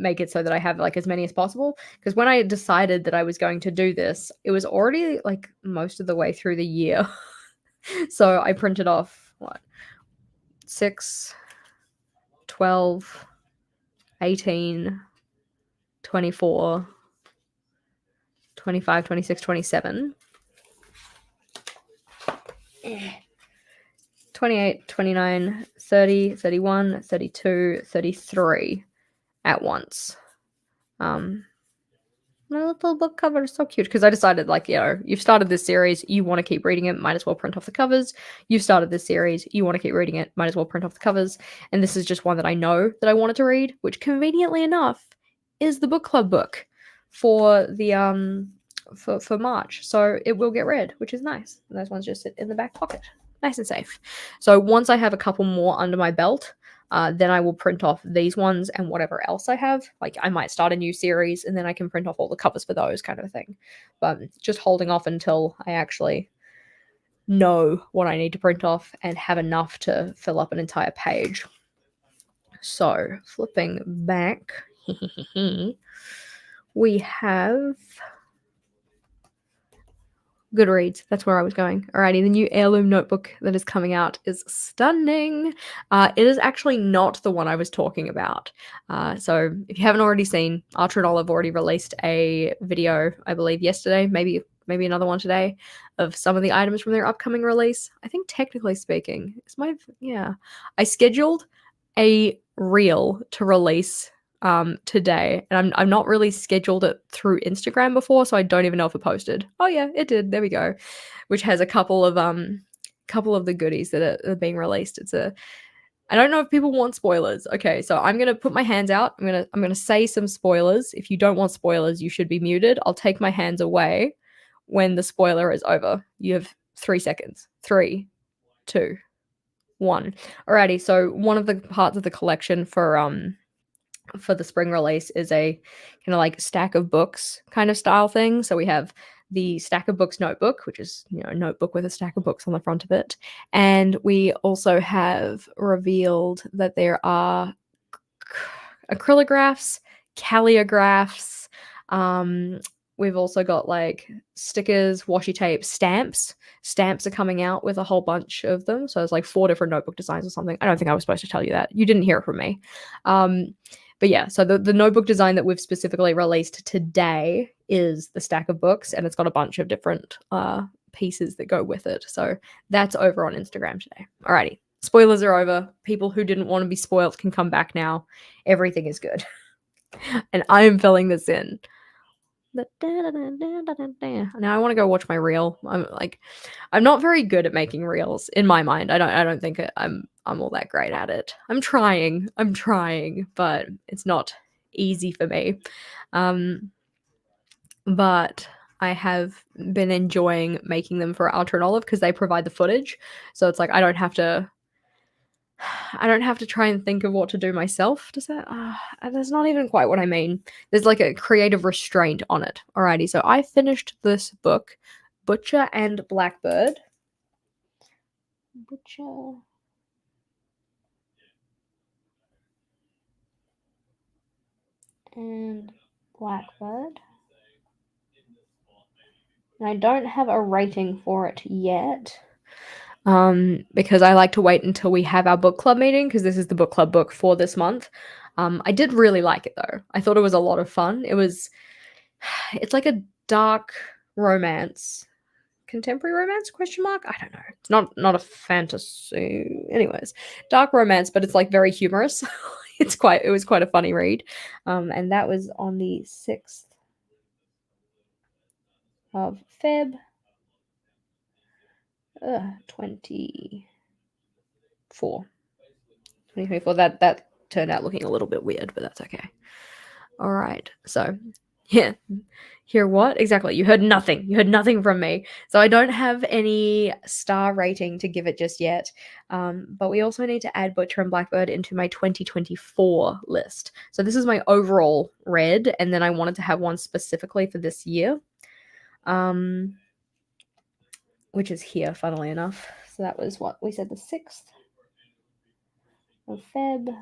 make it so that I have like as many as possible, because when I decided that I was going to do this, it was already like most of the way through the year. So I printed off 6, 12, 18, 24, 25, 26, 27. 28, 29, 30, 31, 32, 33 at once. My little book cover is so cute, because I decided, like, you know, you've started this series, you want to keep reading it, might as well print off the covers. You've started this series, you want to keep reading it, might as well print off the covers. And this is just one that I know that I wanted to read, which conveniently enough is the book club book for the for March. So it will get read, which is nice. And those ones just sit in the back pocket. Nice and safe. So once I have a couple more under my belt, then I will print off these ones and whatever else I have. Like I might start a new series and then I can print off all the covers for those, kind of a thing. But just holding off until I actually know what I need to print off and have enough to fill up an entire page. So flipping back, we have Goodreads. That's where I was going. Alrighty, the new heirloom notebook that is coming out is stunning. It is actually not the one I was talking about. So if you haven't already seen, Archer and Olive already released a video, I believe yesterday, maybe another one today, of some of the items from their upcoming release. I think technically speaking, I scheduled a reel to release today, and I'm not really scheduled it through Instagram before, so I don't even know if it posted. Oh yeah, it did. There we go. Which has a couple of the goodies that are being released. I don't know if people want spoilers. Okay, so I'm gonna put my hands out. I'm gonna say some spoilers. If you don't want spoilers, you should be muted. I'll take my hands away when the spoiler is over. You have 3 seconds. 3, 2, 1. Alrighty, so one of the parts of the collection for the spring release is a kind of like stack of books kind of style thing. So we have the stack of books notebook, which is, a notebook with a stack of books on the front of it. And we also have revealed that there are acrylographs, calligraphs. We've also got like stickers, washi tape, stamps. Stamps are coming out with a whole bunch of them. So it's like 4 different notebook designs or something. I don't think I was supposed to tell you that. You didn't hear it from me. But yeah, so the notebook design that we've specifically released today is the stack of books, and it's got a bunch of different pieces that go with it. So that's over on Instagram today. Alrighty, spoilers are over. People who didn't want to be spoiled can come back now. Everything is good. And I am filling this in. Now I want to go watch my reel. I'm not very good at making reels in my mind. I don't think I'm all that great at it. I'm trying, but it's not easy for me. But I have been enjoying making them for Ultra and Olive because they provide the footage. So it's like I don't have to try and think of what to do myself. Does that? That's not even quite what I mean. There's like a creative restraint on it. Alrighty, so I finished this book, Butcher and Blackbird. Butcher and Blackbird. And I don't have a rating for it yet. Because I like to wait until we have our book club meeting, because this is the book club book for this month. I did really like it though. I thought it was a lot of fun. It's like a dark romance, contemporary romance, question mark? I don't know. It's not a fantasy. Anyways, dark romance, but it's like very humorous. It was quite a funny read. And that was on the 6th of Feb. 2024. That turned out looking a little bit weird, but that's okay. All right. So, yeah. Hear what? Exactly. You heard nothing. You heard nothing from me. So I don't have any star rating to give it just yet. But we also need to add Butcher and Blackbird into my 2024 list. So this is my overall read, and then I wanted to have one specifically for this year. Which is here, funnily enough. So that was what we said, the 6th of Feb.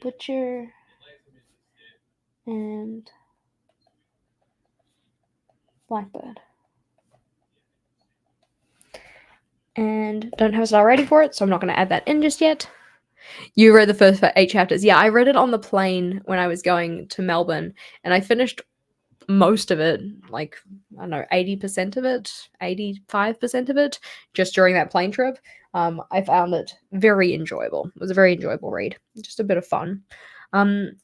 Butcher and Blackbird. And don't have a star rating for it, so I'm not going to add that in just yet. You read the first 8 chapters. Yeah, I read it on the plane when I was going to Melbourne, and I finished most of it, like, I don't know, 80% of it, 85% of it, just during that plane trip. I found it very enjoyable. It was a very enjoyable read. Just a bit of fun. And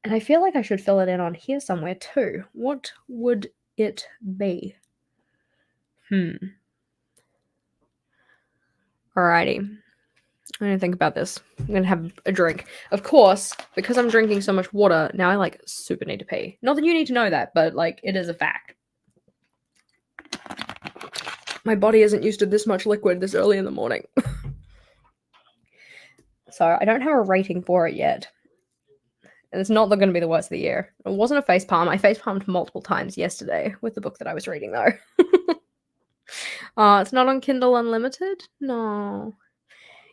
I feel like I should fill it in on here somewhere too. What would it be? Alrighty. I'm going to think about this. I'm going to have a drink. Of course, because I'm drinking so much water, now I, super need to pee. Not that you need to know that, but, it is a fact. My body isn't used to this much liquid this early in the morning. So, I don't have a rating for it yet. And it's not going to be the worst of the year. It wasn't a facepalm. I facepalmed multiple times yesterday with the book that I was reading, though. It's not on Kindle Unlimited? No.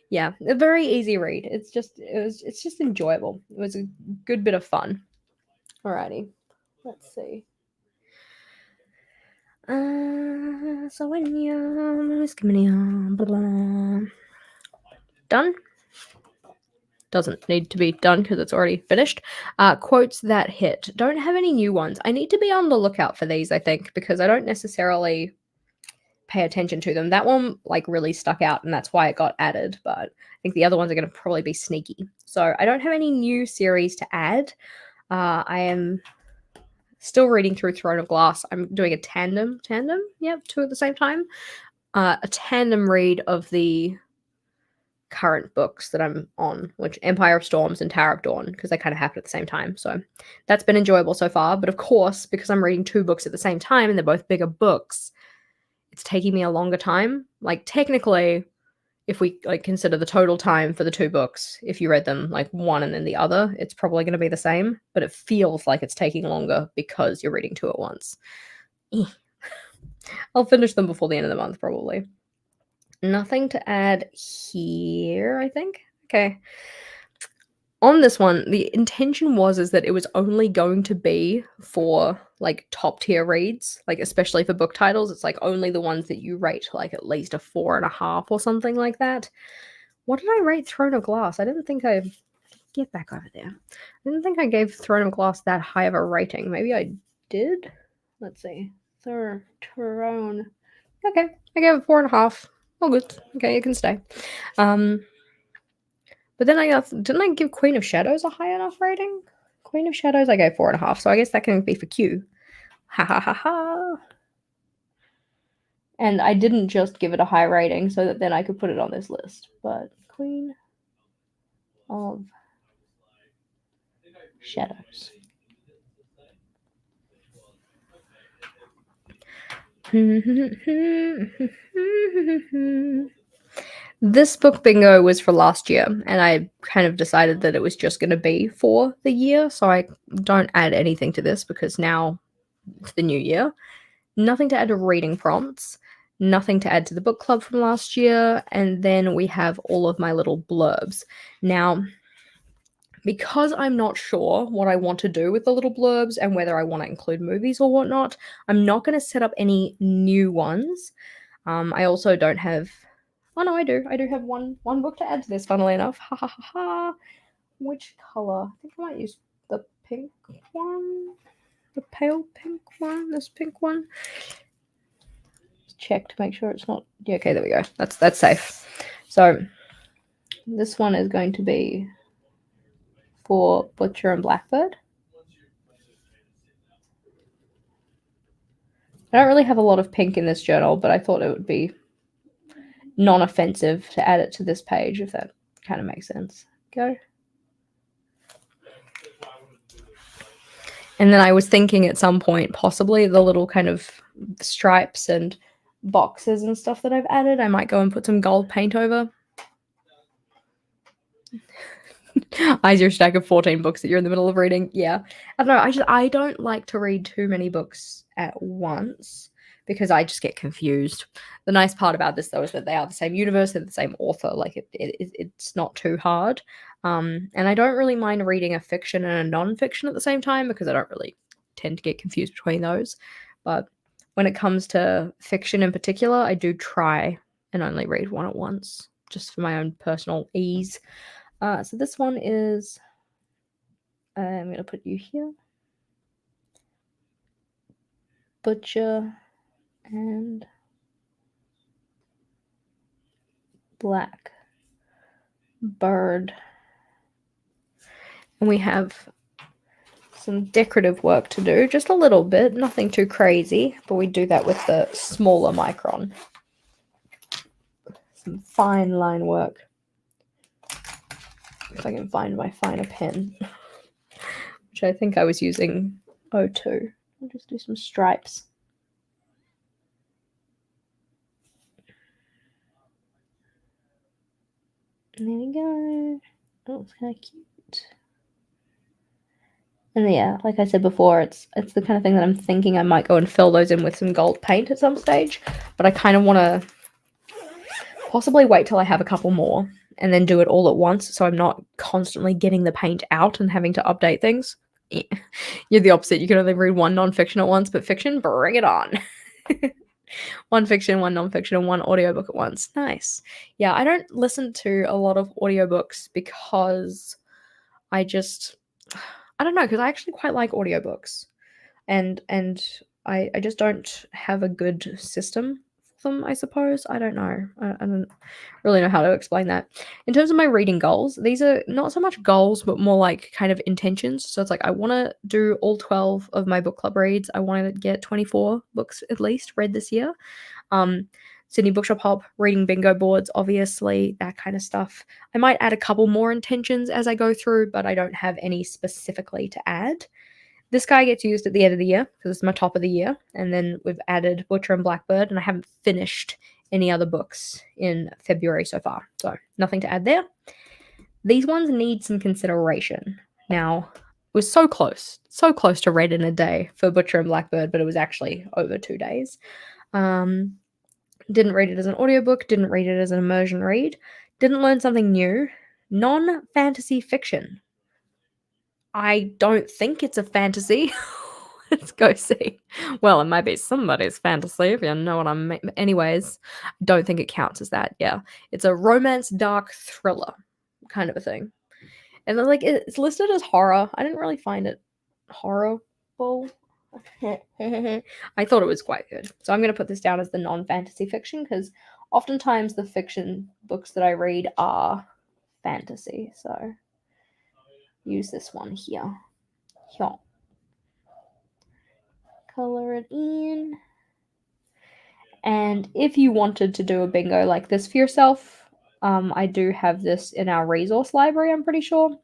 Yeah, a very easy read. It's just enjoyable. It was a good bit of fun. Alrighty. Let's see. Done? Doesn't need to be done because it's already finished. Quotes that hit. Don't have any new ones. I need to be on the lookout for these, I think, because I don't necessarily pay attention to them. That one like really stuck out and that's why it got added, but I think the other ones are going to probably be sneaky. So I don't have any new series to add. I am still reading through Throne of Glass. I'm doing a tandem, yep, two at the same time. A tandem read of the current books that I'm on, which Empire of Storms and Tower of Dawn, because they kind of happen at the same time. So that's been enjoyable so far. But of course, because I'm reading two books at the same time and they're both bigger books, it's taking me a longer time. Like technically, if we like consider the total time for the two books, if you read them like one and then the other, it's probably going to be the same, but it feels like it's taking longer because you're reading two at once. I'll finish them before the end of the month, probably. Nothing to add here, I think. Okay. On this one, the intention is that it was only going to be for like top tier reads, like especially for book titles. It's like only the ones that you rate like at least a 4.5 or something like that. What did I rate Throne of Glass? I didn't think I get back over there. I didn't think I gave Throne of Glass that high of a rating. Maybe I did. Let's see. Throne. Okay, I gave it 4.5. Oh, good. Okay, it can stay. But then didn't I give Queen of Shadows a high enough rating? Queen of Shadows I gave 4.5, so I guess that can be for Q. Ha ha ha ha. And I didn't just give it a high rating so that then I could put it on this list. But Queen of Shadows. This book bingo was for last year, and I kind of decided that it was just going to be for the year, so I don't add anything to this because now it's the new year. Nothing to add to reading prompts, nothing to add to the book club from last year, and then we have all of my little blurbs. Now, because I'm not sure what I want to do with the little blurbs and whether I want to include movies or whatnot, I'm not going to set up any new ones. I also don't have... Oh no, I do. I do have one book to add to this, funnily enough. Ha ha ha ha. Which color? I think I might use the pink one. The pale pink one. This pink one. Check to make sure it's not... Yeah, okay, there we go. That's safe. So this one is going to be for Butcher and Blackbird. I don't really have a lot of pink in this journal, but I thought it would be non-offensive to add it to this page, if that kind of makes sense. Go. And then I was thinking at some point, possibly the little kind of stripes and boxes and stuff that I've added, I might go and put some gold paint over. Eyes your stack of 14 books that you're in the middle of reading. Yeah. I don't know. I don't like to read too many books at once because I just get confused. The nice part about this, though, is that they are the same universe, they're the same author. Like, it's not too hard. And I don't really mind reading a fiction and a non-fiction at the same time because I don't really tend to get confused between those. But when it comes to fiction in particular, I do try and only read one at once, just for my own personal ease. So this one is... I'm going to put you here. Butcher and Blackbird. And we have some decorative work to do, just a little bit, nothing too crazy, but we do that with the smaller micron. Some fine line work. If I can find my finer pen, which I think I was using 02. I'll just do some stripes. And there we go. Oh, it's kind of cute. And yeah, like I said before, it's the kind of thing that I'm thinking I might go and fill those in with some gold paint at some stage. But I kind of want to possibly wait till I have a couple more and then do it all at once so I'm not constantly getting the paint out and having to update things. Yeah. You're the opposite. You can only read one nonfiction at once, but fiction, bring it on. One fiction, one nonfiction, and one audiobook at once. Nice. Yeah, I don't listen to a lot of audiobooks because I just I don't know, because I actually quite like audiobooks. And I just don't have a good system for them, I suppose. I don't know. I don't really know how to explain that. In terms of my reading goals, these are not so much goals, but more like kind of intentions. So it's like I want to do all 12 of my book club reads. I want to get 24 books at least read this year. Sydney Bookshop Hop, reading bingo boards, obviously, that kind of stuff. I might add a couple more intentions as I go through, but I don't have any specifically to add. This guy gets used at the end of the year because it's my top of the year. And then we've added Butcher and Blackbird, and I haven't finished any other books in February so far. So nothing to add there. These ones need some consideration. Now, it was so close to read in a day for Butcher and Blackbird, but it was actually over 2 days. Didn't read it as an audiobook, didn't read it as an immersion read, didn't learn something new. Non-fantasy fiction. I don't think it's a fantasy. Let's go see. Well, it might be somebody's fantasy, if you know what I mean. Anyways, I don't think it counts as that. Yeah. It's a romance dark thriller kind of a thing. And then, like, it's listed as horror. I didn't really find it horrible. I thought it was quite good. So I'm going to put this down as the non-fantasy fiction because oftentimes the fiction books that I read are fantasy. So use this one here. Here. Color it in. And if you wanted to do a bingo like this for yourself, I do have this in our resource library, I'm pretty sure.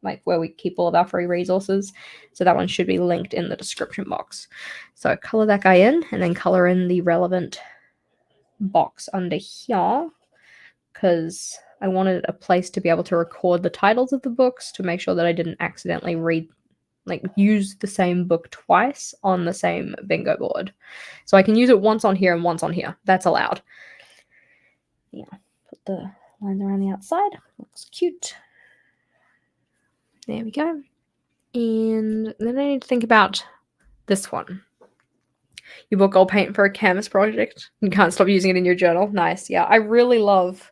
Like where we keep all of our free resources. So that one should be linked in the description box. So color that guy in and then color in the relevant box under here because I wanted a place to be able to record the titles of the books to make sure that I didn't accidentally use the same book twice on the same bingo board. So I can use it once on here and once on here. That's allowed. Yeah, put the lines around the outside. Looks cute. There we go. And then I need to think about this one. You bought gold paint for a canvas project. You can't stop using it in your journal. Nice. Yeah, I really love,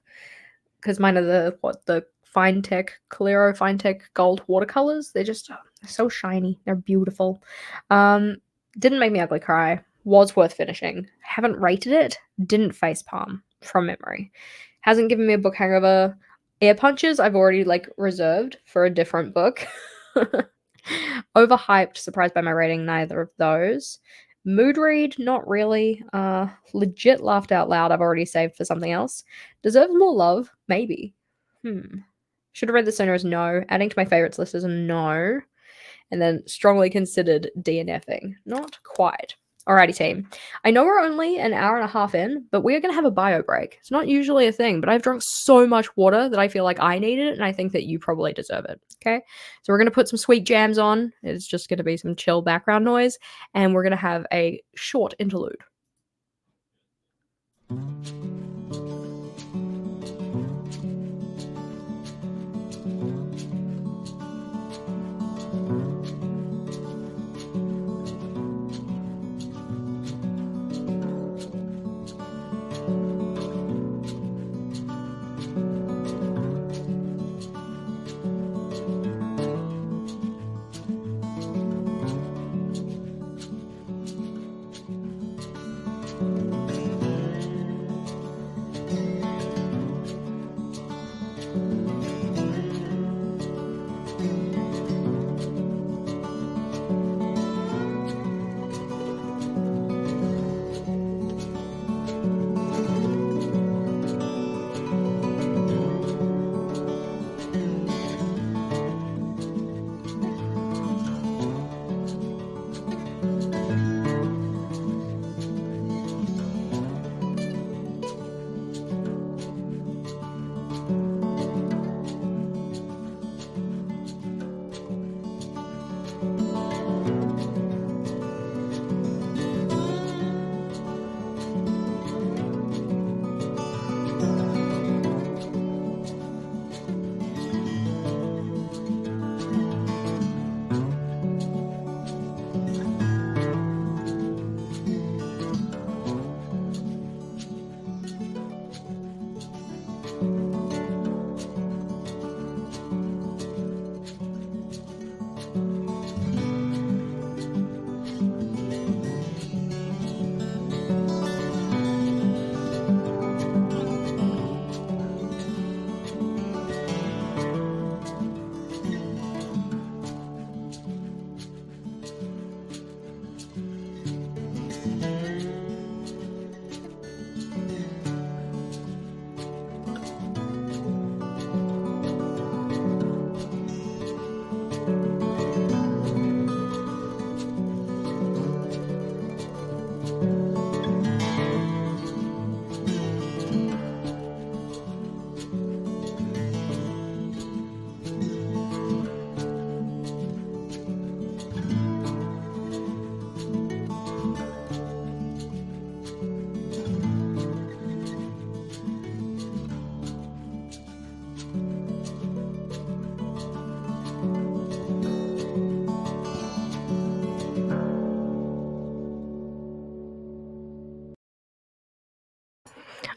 because mine are the Fine-Tech, Calero Fine-Tech gold watercolors. They're just so shiny. They're beautiful. Didn't make me ugly cry. Was worth finishing. Haven't rated it. Didn't facepalm from memory. Hasn't given me a book hangover. Air Punches I've already reserved for a different book. Overhyped, surprised by my rating, neither of those. Mood read, not really. Legit laughed out loud, I've already saved for something else. Deserves more love, maybe. Should have read this sooner as no. Adding to my favorites list is a no. And then strongly considered DNFing. Not quite. Alrighty, team. I know we're only an hour and a half in, but we are going to have a bio break. It's not usually a thing, but I've drunk so much water that I feel like I need it, and I think that you probably deserve it. Okay? So we're going to put some sweet jams on. It's just going to be some chill background noise, and we're going to have a short interlude.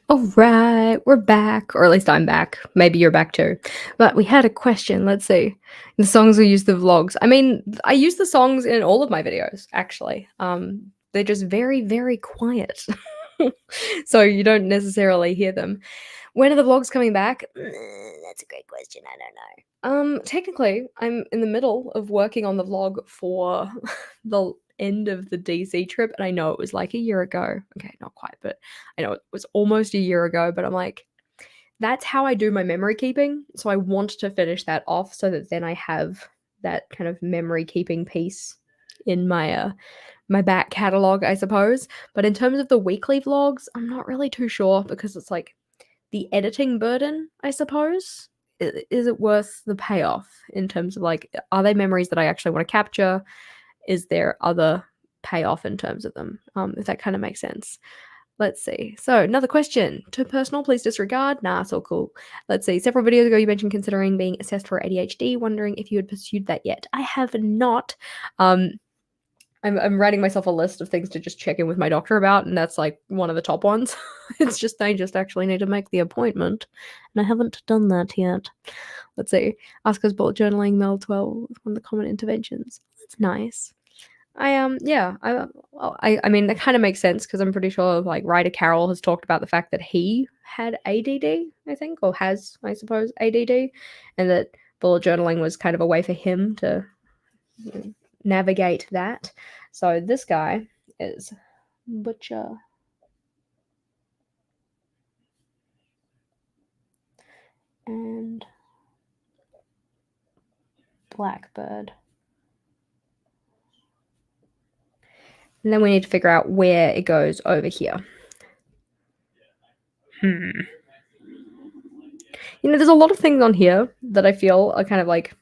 All right, we're back, or at least I'm back. Maybe you're back too. But we had a question. Let's see. The songs we use the vlogs. I mean, I use the songs in all of my videos, actually. They're just very, very quiet. So you don't necessarily hear them. When are the vlogs coming back? That's a great question. I don't know. Technically, I'm in the middle of working on the vlog for the end of the DC trip, and I know it was like a year ago. Okay, not quite, but I know it was almost a year ago, but I'm like, that's how I do my memory keeping. So I want to finish that off so that then I have that kind of memory keeping piece in my back catalog, I suppose. But in terms of the weekly vlogs, I'm not really too sure because it's like the editing burden, I suppose. Is it worth the payoff in terms of like, are they memories that I actually want to capture? Is there other payoff in terms of them? If that kind of makes sense. Let's see. So another question. Too personal, please disregard. Nah, it's all cool. Let's see. Several videos ago, you mentioned considering being assessed for ADHD. Wondering if you had pursued that yet. I have not. I'm writing myself a list of things to just check in with my doctor about, and that's like one of the top ones. It's just I just actually need to make the appointment, and I haven't done that yet. Let's see. Ask us bullet journaling, Mel 12, one of the common interventions. That's nice. Yeah, I mean, that kind of makes sense because I'm pretty sure like Ryder Carroll has talked about the fact that he had ADD, I think, or has, I suppose, ADD, and that bullet journaling was kind of a way for him to navigate that. So this guy is Butcher. And Blackbird. And then we need to figure out where it goes over here. You know, there's a lot of things on here that I feel are kind of like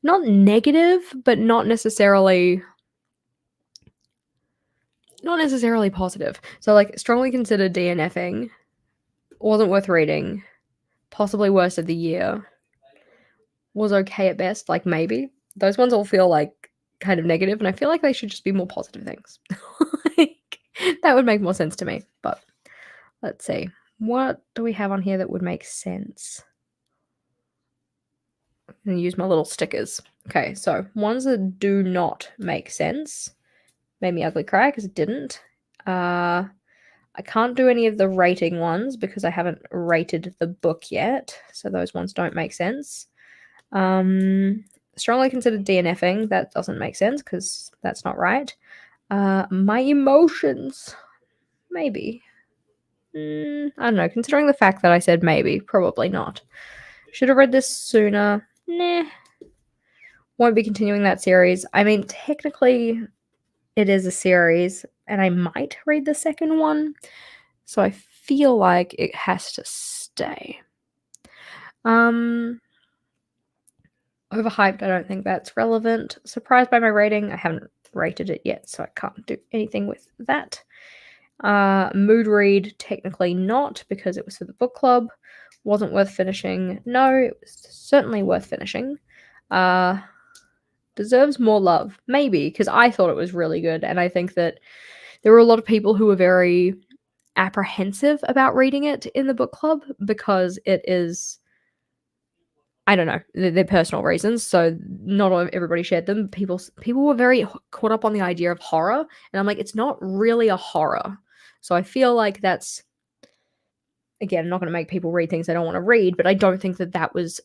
not negative, but not necessarily positive. So like strongly considered DNFing, wasn't worth reading, possibly worst of the year, was okay at best, like maybe. Those ones all feel like kind of negative, and I feel like they should just be more positive things. Like, that would make more sense to me. But let's see. What do we have on here that would make sense? I'm going to use my little stickers. Okay, so ones that do not make sense. Made me ugly cry because it didn't. I can't do any of the rating ones because I haven't rated the book yet. So those ones don't make sense. Strongly considered DNFing. That doesn't make sense because that's not right. My emotions. Maybe. I don't know. Considering the fact that I said maybe, probably not. Should have read this sooner. Nah. Won't be continuing that series. I mean, technically, it is a series, and I might read the second one. So I feel like it has to stay. Overhyped, I don't think that's relevant. Surprised by my rating. I haven't rated it yet, so I can't do anything with that. Mood read, technically not, because it was for the book club. Wasn't worth finishing. No, it was certainly worth finishing. Deserves more love. Maybe, because I thought it was really good, and I think that there were a lot of people who were very apprehensive about reading it in the book club because it is, I don't know, they're personal reasons, so not everybody shared them. People were very caught up on the idea of horror, and I'm like, it's not really a horror. So I feel like that's, again, I'm not going to make people read things they don't want to read, but I don't think that that was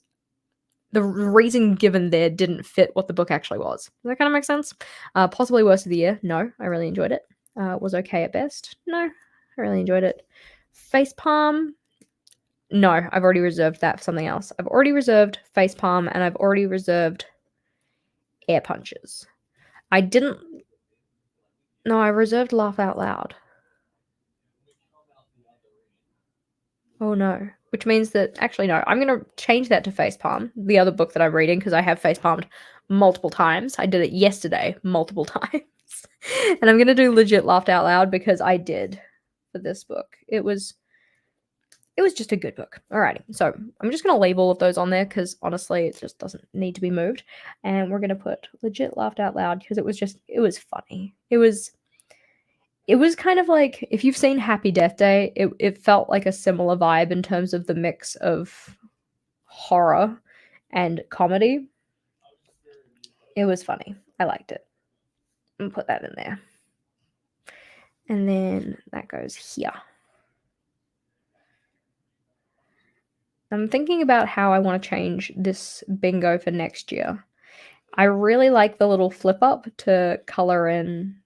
the reason given there didn't fit what the book actually was. Does that kind of make sense? Possibly worst of the year. No, I really enjoyed it. Was okay at best. No, I really enjoyed it. Facepalm. No, I've already reserved that for something else. I've already reserved Facepalm, and I've already reserved Air Punches. I didn't. No, I reserved Laugh Out Loud. Oh no. Which means that, actually, no, I'm going to change that to Facepalm, the other book that I'm reading, because I have Facepalmed multiple times. I did it yesterday multiple times. And I'm going to do legit Laughed Out Loud because I did for this book. It was just a good book. Alrighty. So I'm just going to leave all of those on there because honestly, it just doesn't need to be moved. And we're going to put legit Laughed Out Loud because it was funny. It was it was kind of like, if you've seen Happy Death Day, it felt like a similar vibe in terms of the mix of horror and comedy. It was funny. I liked it. And put that in there. And then that goes here. I'm thinking about how I want to change this bingo for next year. I really like the little flip up to color in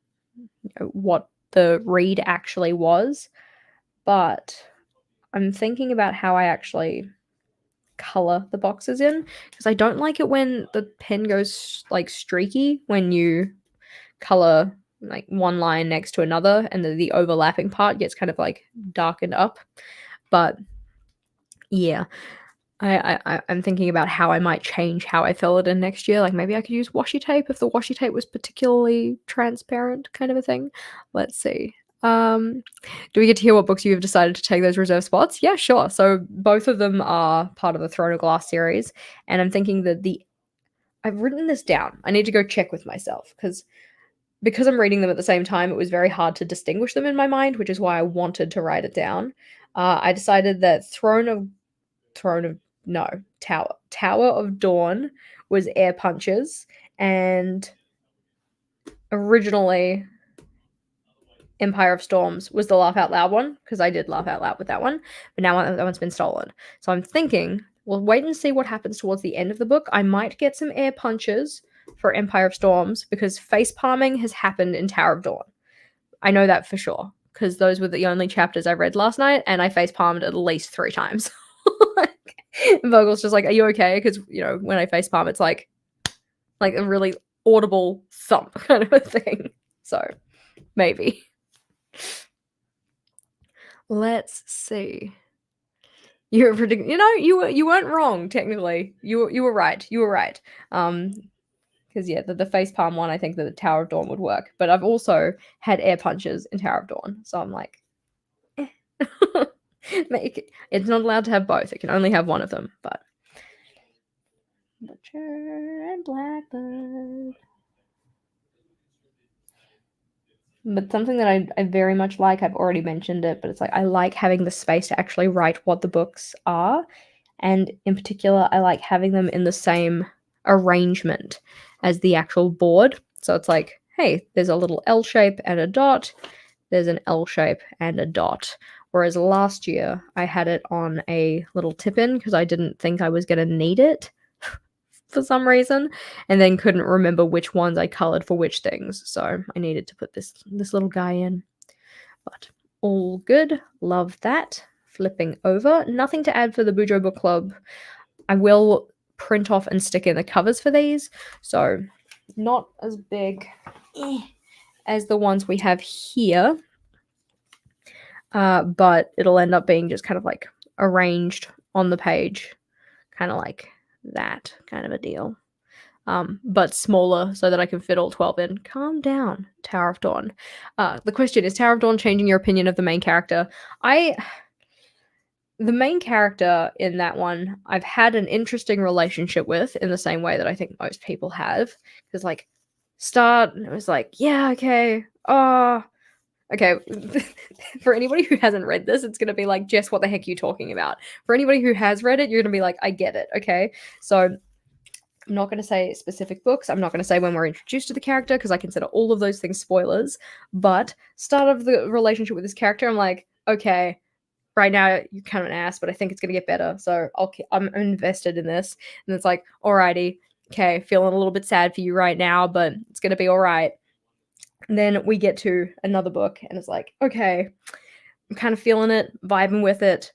what the read actually was, but I'm thinking about how I actually color the boxes in, because I don't like it when the pen goes like streaky when you color like one line next to another and the overlapping part gets kind of like darkened up. But yeah, I'm thinking about how I might change how I fill it in next year. Like maybe I could use washi tape if the washi tape was particularly transparent, kind of a thing. Let's see. Do we get to hear what books you have decided to take those reserve spots? Yeah, sure. So both of them are part of the Throne of Glass series, and I'm thinking that I've written this down. I need to go check with myself because I'm reading them at the same time. It was very hard to distinguish them in my mind, which is why I wanted to write it down. I decided that Tower of Dawn was Air Punches, and originally Empire of Storms was the laugh out loud one, because I did laugh out loud with that one, but now that one's been stolen. So I'm thinking we'll wait and see what happens towards the end of the book. I might get some Air Punches for Empire of Storms because face palming has happened in Tower of Dawn. I know that for sure because those were the only chapters I read last night, and I face palmed at least 3 times. Vogel's just like, "Are you okay?" Because when I face palm, it's like a really audible thump kind of a thing. So maybe. Let's see. You're predicting. You weren't wrong technically. You were right. You were right. Because the face palm one, I think that the Tower of Dawn would work. But I've also had Air Punches in Tower of Dawn, so I'm like, eh. It's not allowed to have both. It can only have one of them. But Butcher and Blackbird. But something that I very much like, I've already mentioned it, but it's like I like having the space to actually write what the books are. And in particular, I like having them in the same arrangement as the actual board. So it's like, hey, there's a little L shape and a dot. There's an L shape and a dot. Whereas last year, I had it on a little tip-in because I didn't think I was going to need it for some reason, and then couldn't remember which ones I colored for which things. So I needed to put this little guy in. But all good. Love that. Flipping over. Nothing to add for the Bujo Book Club. I will print off and stick in the covers for these. So not as big as the ones we have here. But it'll end up being just kind of like arranged on the page. Kind of like that kind of a deal. But smaller so that I can fit all 12 in. Calm down, Tower of Dawn. The question is, Tower of Dawn changing your opinion of the main character? The main character in that one, I've had an interesting relationship with in the same way that I think most people have. Because, like, start, it was like, yeah, okay, okay. For anybody who hasn't read this, it's going to be like, Jess, what the heck are you talking about? For anybody who has read it, you're going to be like, I get it, okay? So I'm not going to say specific books. I'm not going to say when we're introduced to the character because I consider all of those things spoilers. But start of the relationship with this character, I'm like, okay, right now you're kind of an ass, but I think it's going to get better. So I'm invested in this. And it's like, alrighty, okay, feeling a little bit sad for you right now, but it's going to be all right. And then we get to another book and it's like, okay, I'm kind of feeling it, vibing with it.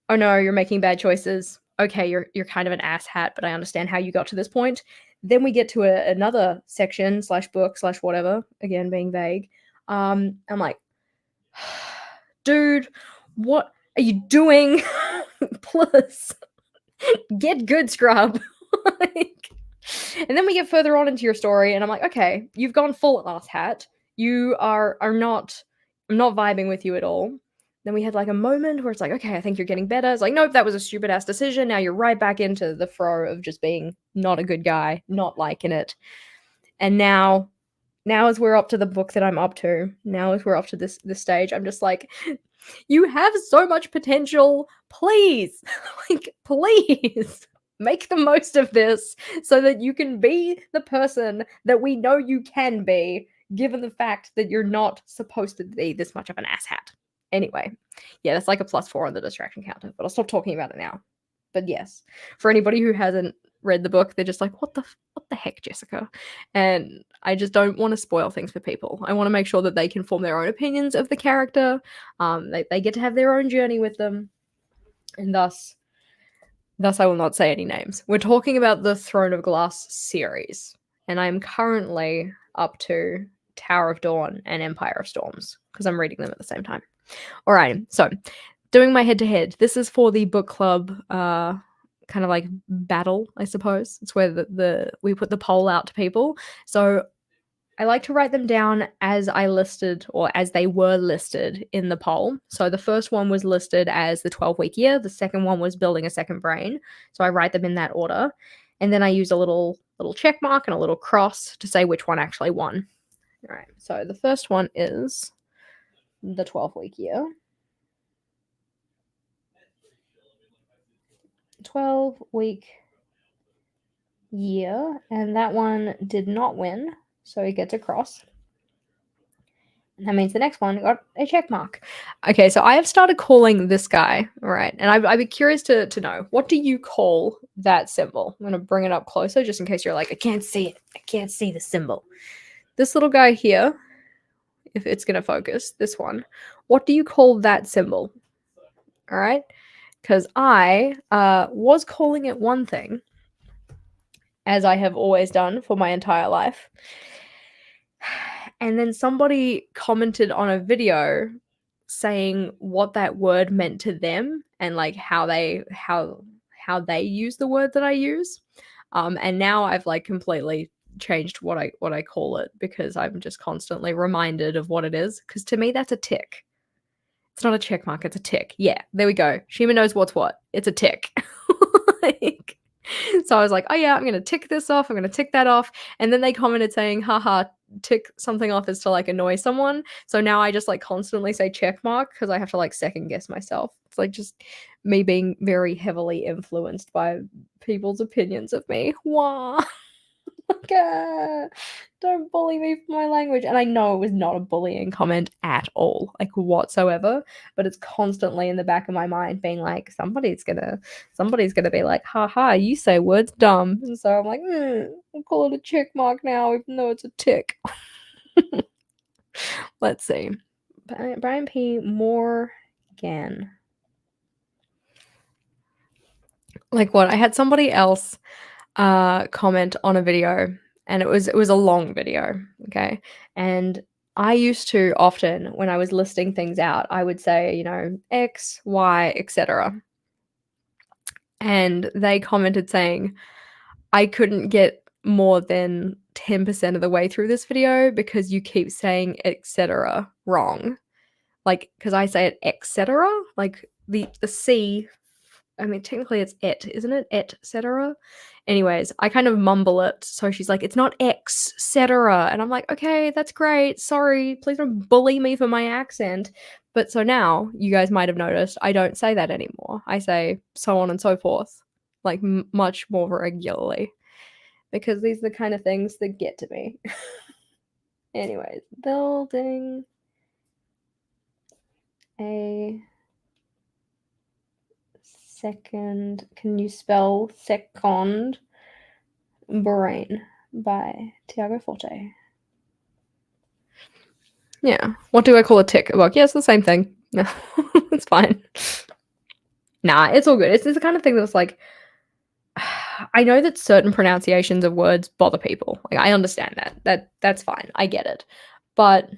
Oh no, you're making bad choices. Okay, you're kind of an asshat, but I understand how you got to this point. Then we get to another section / book / whatever, again being vague. I'm like, dude, what are you doing? Plus, get good, scrub. And then we get further on into your story, and I'm like, okay, you've gone full asshat. You are not. I'm not vibing with you at all. Then we had like a moment where it's like, okay, I think you're getting better. It's like, nope, that was a stupid ass decision. Now you're right back into the fro of just being not a good guy, not liking it. And now now as we're up to the book that I'm up to, now as we're up to this stage, I'm just like, you have so much potential. Please, like, please make the most of this so that you can be the person that we know you can be, given the fact that you're not supposed to be this much of an asshat. Anyway, yeah, that's like a +4 on the distraction counter, but I'll stop talking about it now. But yes, for anybody who hasn't read the book, they're just like, what the heck, Jessica? And I just don't want to spoil things for people. I want to make sure that they can form their own opinions of the character. They get to have their own journey with them, and thus I will not say any names. We're talking about the Throne of Glass series, and I'm currently up to Tower of Dawn and Empire of Storms because I'm reading them at the same time. All right, so doing my head-to-head. This is for the book club kind of like battle, I suppose. It's where we put the poll out to people. So I like to write them down as I listed, or as they were listed in the poll. So the first one was listed as the 12-week year. The second one was building a second brain. So I write them in that order. And then I use a little check mark and a little cross to say which one actually won. All right. So the first one is the 12-week year. 12-week year. And that one did not win. So it gets a cross. And that means the next one got a check mark. Okay, so I have started calling this guy, all right, and I'd be curious to know, what do you call that symbol? I'm going to bring it up closer just in case you're like, I can't see it. I can't see the symbol. This little guy here, if it's going to focus, this one, what do you call that symbol? All right, because I was calling it one thing, as I have always done for my entire life. And then somebody commented on a video saying what that word meant to them and like how they use the word that I use. And now I've like completely changed what I call it because I'm just constantly reminded of what it is. Because to me, that's a tick. It's not a check mark, it's a tick. Yeah, there we go. Shima knows what's what. It's a tick. Like, so I was like, oh yeah, I'm gonna tick this off, I'm gonna tick that off. And then they commented saying, haha, tick something off is to like annoy someone. So now I just like constantly say check mark because I have to like second guess myself. It's like just me being very heavily influenced by people's opinions of me. Wah. Like, don't bully me for my language. And I know it was not a bullying comment at all, like whatsoever, but it's constantly in the back of my mind being like, somebody's gonna be like, haha, you say words dumb. And so I'm like, I'll call it a check mark now, even though it's a tick. Let's see. Brian P. Morgan. Like what? I had somebody else comment on a video, and it was a long video, okay? And I used to often, when I was listing things out, I would say, you know, X, Y, etc. And they commented saying I couldn't get more than 10% of the way through this video because you keep saying etc. wrong. Like, because I say it etc. Like the C, I mean, technically it's isn't it? Et cetera. Anyways, I kind of mumble it. So she's like, it's not X, cetera. And I'm like, okay, that's great. Sorry. Please don't bully me for my accent. But so now you guys might have noticed I don't say that anymore. I say so on and so forth, like much more regularly, because these are the kind of things that get to me. Anyways, building a second, can you spell second brain by Tiago Forte? Yeah. What do I call a tick? Well, yeah, it's the same thing. No, it's fine. Nah, it's all good. It's the kind of thing that's like, I know that certain pronunciations of words bother people. Like, I understand that. That's fine. I get it. But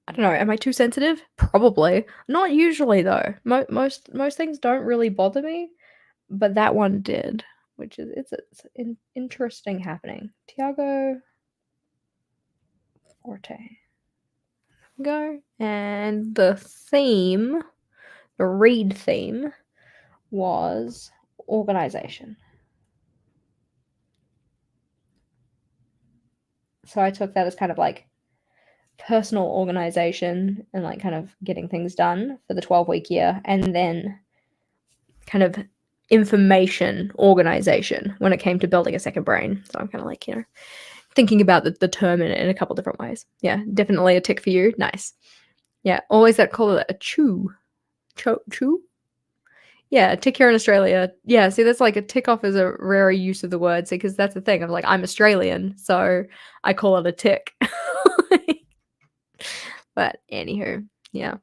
I don't know. Am I too sensitive? Probably. Not usually though. Most things don't really bother me, but that one did, which is it's an interesting happening. Tiago Forte. Go. And the theme, the read theme, was organization. So I took that as kind of like personal organization and like kind of getting things done for the 12-week year, and then kind of information organization when it came to building a second brain. So I'm kind of like, thinking about the term in a couple different ways. Yeah, definitely a tick for you. Nice. Yeah, always that call it a chew. Chew? Yeah, a tick here in Australia. Yeah, see, that's like a tick off is a rare use of the word. See, because that's the thing. I'm like, I'm Australian, so I call it a tick. But anywho, yeah.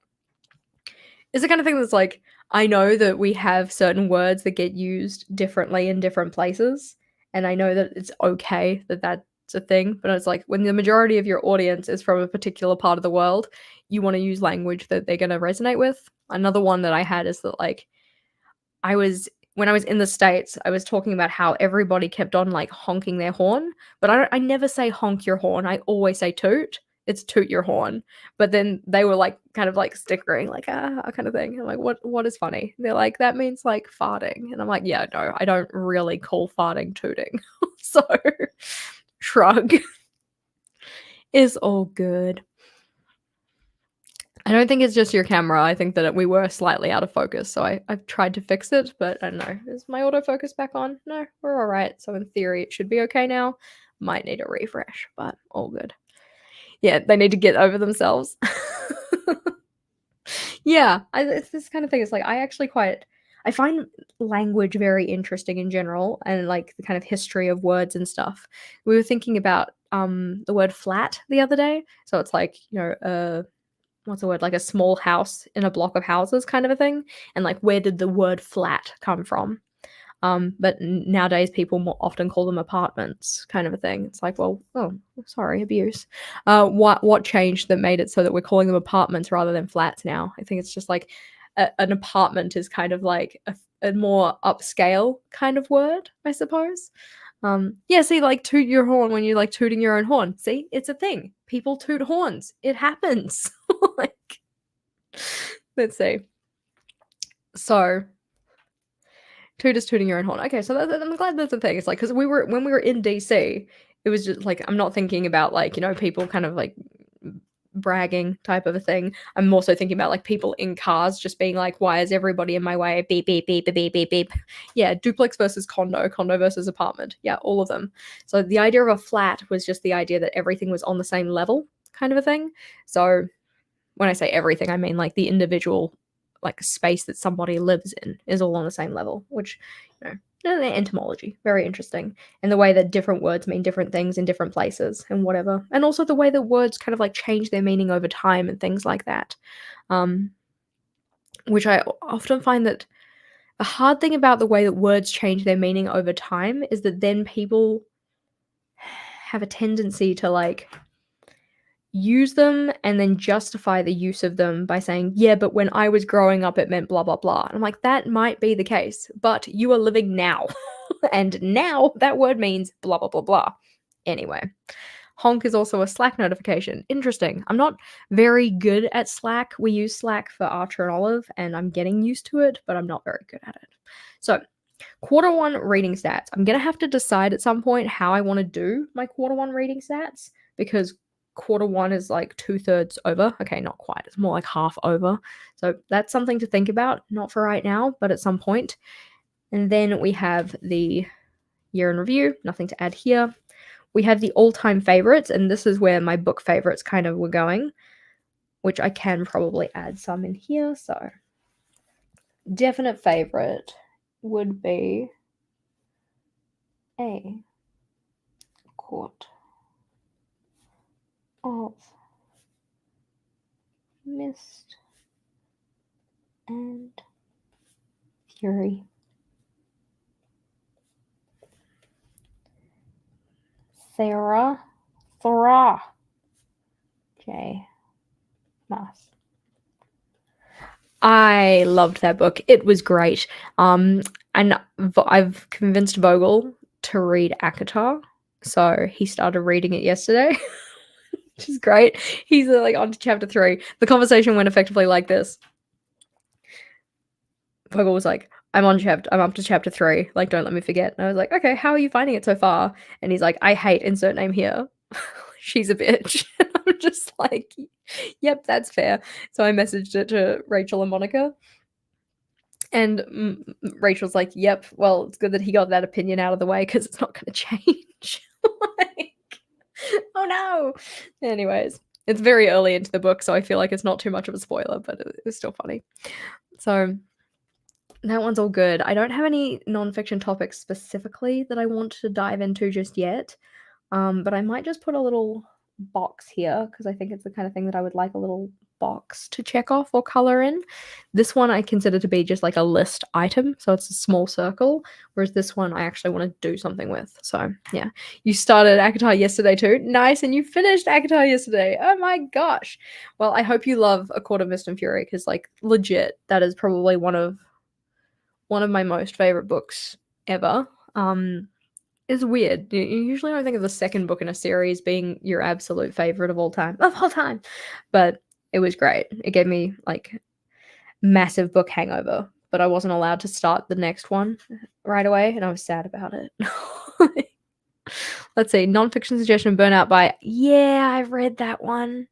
It's the kind of thing that's like, I know that we have certain words that get used differently in different places, and I know that it's okay that that's a thing, but it's like when the majority of your audience is from a particular part of the world, you want to use language that they're going to resonate with. Another one that I had is that like when I was in the States, I was talking about how everybody kept on like honking their horn, but I never say honk your horn. I always say toot. It's toot your horn. But then they were like kind of like snickering, like kind of thing. I'm like, what is funny? They're like, that means like farting. And I'm like, yeah, no, I don't really call farting tooting. So shrug. Is all good. I don't think it's just your camera. I think that we were slightly out of focus, so I've tried to fix it, but I don't know. Is my autofocus back on? No, we're all right. So in theory, it should be okay now. Might need a refresh, but all good. Yeah, they need to get over themselves. Yeah, it's this kind of thing. It's like I find language very interesting in general, and like the kind of history of words and stuff. We were thinking about the word flat the other day, so it's like what's the word, like a small house in a block of houses kind of a thing, and like where did the word flat come from? But nowadays people more often call them apartments kind of a thing. It's like, well, oh, sorry, abuse. What changed that made it so that we're calling them apartments rather than flats now? I think it's just like an apartment is kind of like a more upscale kind of word, I suppose. Yeah, see, like toot your horn when you're like tooting your own horn. See, it's a thing. People toot horns. It happens. Like, let's see. So, toot is tooting your own horn. Okay, so I'm glad that's a thing. It's like because when we were in DC, it was just like I'm not thinking about like people kind of like bragging type of a thing. I'm also thinking about like people in cars just being like, why is everybody in my way? Beep, beep, beep, beep, beep, beep. Yeah, duplex versus condo, condo versus apartment. Yeah, all of them. So the idea of a flat was just the idea that everything was on the same level kind of a thing. So when I say everything, I mean like the individual like space that somebody lives in is all on the same level, which, entomology, very interesting. And the way that different words mean different things in different places and whatever. And also the way that words kind of like change their meaning over time and things like that. Which I often find that the hard thing about the way that words change their meaning over time is that then people have a tendency to like use them and then justify the use of them by saying, yeah, but when I was growing up, it meant blah, blah, blah. And I'm like, that might be the case, but you are living now. And now that word means blah, blah, blah, blah. Anyway, honk is also a Slack notification. Interesting. I'm not very good at Slack. We use Slack for Archer and Olive, and I'm getting used to it, but I'm not very good at it. So, Q1 reading stats. I'm going to have to decide at some point how I want to do my Q1 reading stats because Q1 is like 2/3 over. Okay, not quite. It's more like half over. So that's something to think about. Not for right now, but at some point. And then we have the year in review. Nothing to add here. We have the all-time favorites, and this is where my book favorites kind of were going, which I can probably add some in here. So definite favorite would be A Court of Mist and Fury. Sarah J. Maas. I loved that book. It was great. And I've convinced Vogel to read ACOTAR, so he started reading it yesterday, which is great. He's like on to chapter 3. The conversation went effectively like this. Vogel was like, I'm up to chapter 3. Like, don't let me forget. And I was like, okay, how are you finding it so far? And he's like, I hate insert name here. she's a bitch. I'm just like, yep, that's fair. So I messaged it to Rachel and Monica. And Rachel's like, yep, well, it's good that he got that opinion out of the way because it's not going to change. Like, oh no. Anyways, it's very early into the book, so I feel like it's not too much of a spoiler, but it was still funny. So that one's all good. I don't have any nonfiction topics specifically that I want to dive into just yet, but I might just put a little box here because I think it's the kind of thing that I would like a little box to check off or color in. This one I consider to be just like a list item, so it's a small circle, whereas this one I actually want to do something with. So yeah, you started ACOTAR yesterday too. Nice, and you finished ACOTAR yesterday. Oh my gosh. Well, I hope you love A Court of Mist and Fury because like legit, that is probably one of my most favorite books ever. It's weird. You usually don't think of the second book in a series being your absolute favorite of all time. But it was great. It gave me like massive book hangover, but I wasn't allowed to start the next one right away, and I was sad about it. Let's see. Nonfiction suggestion, Burnout by. Yeah, I've read that one.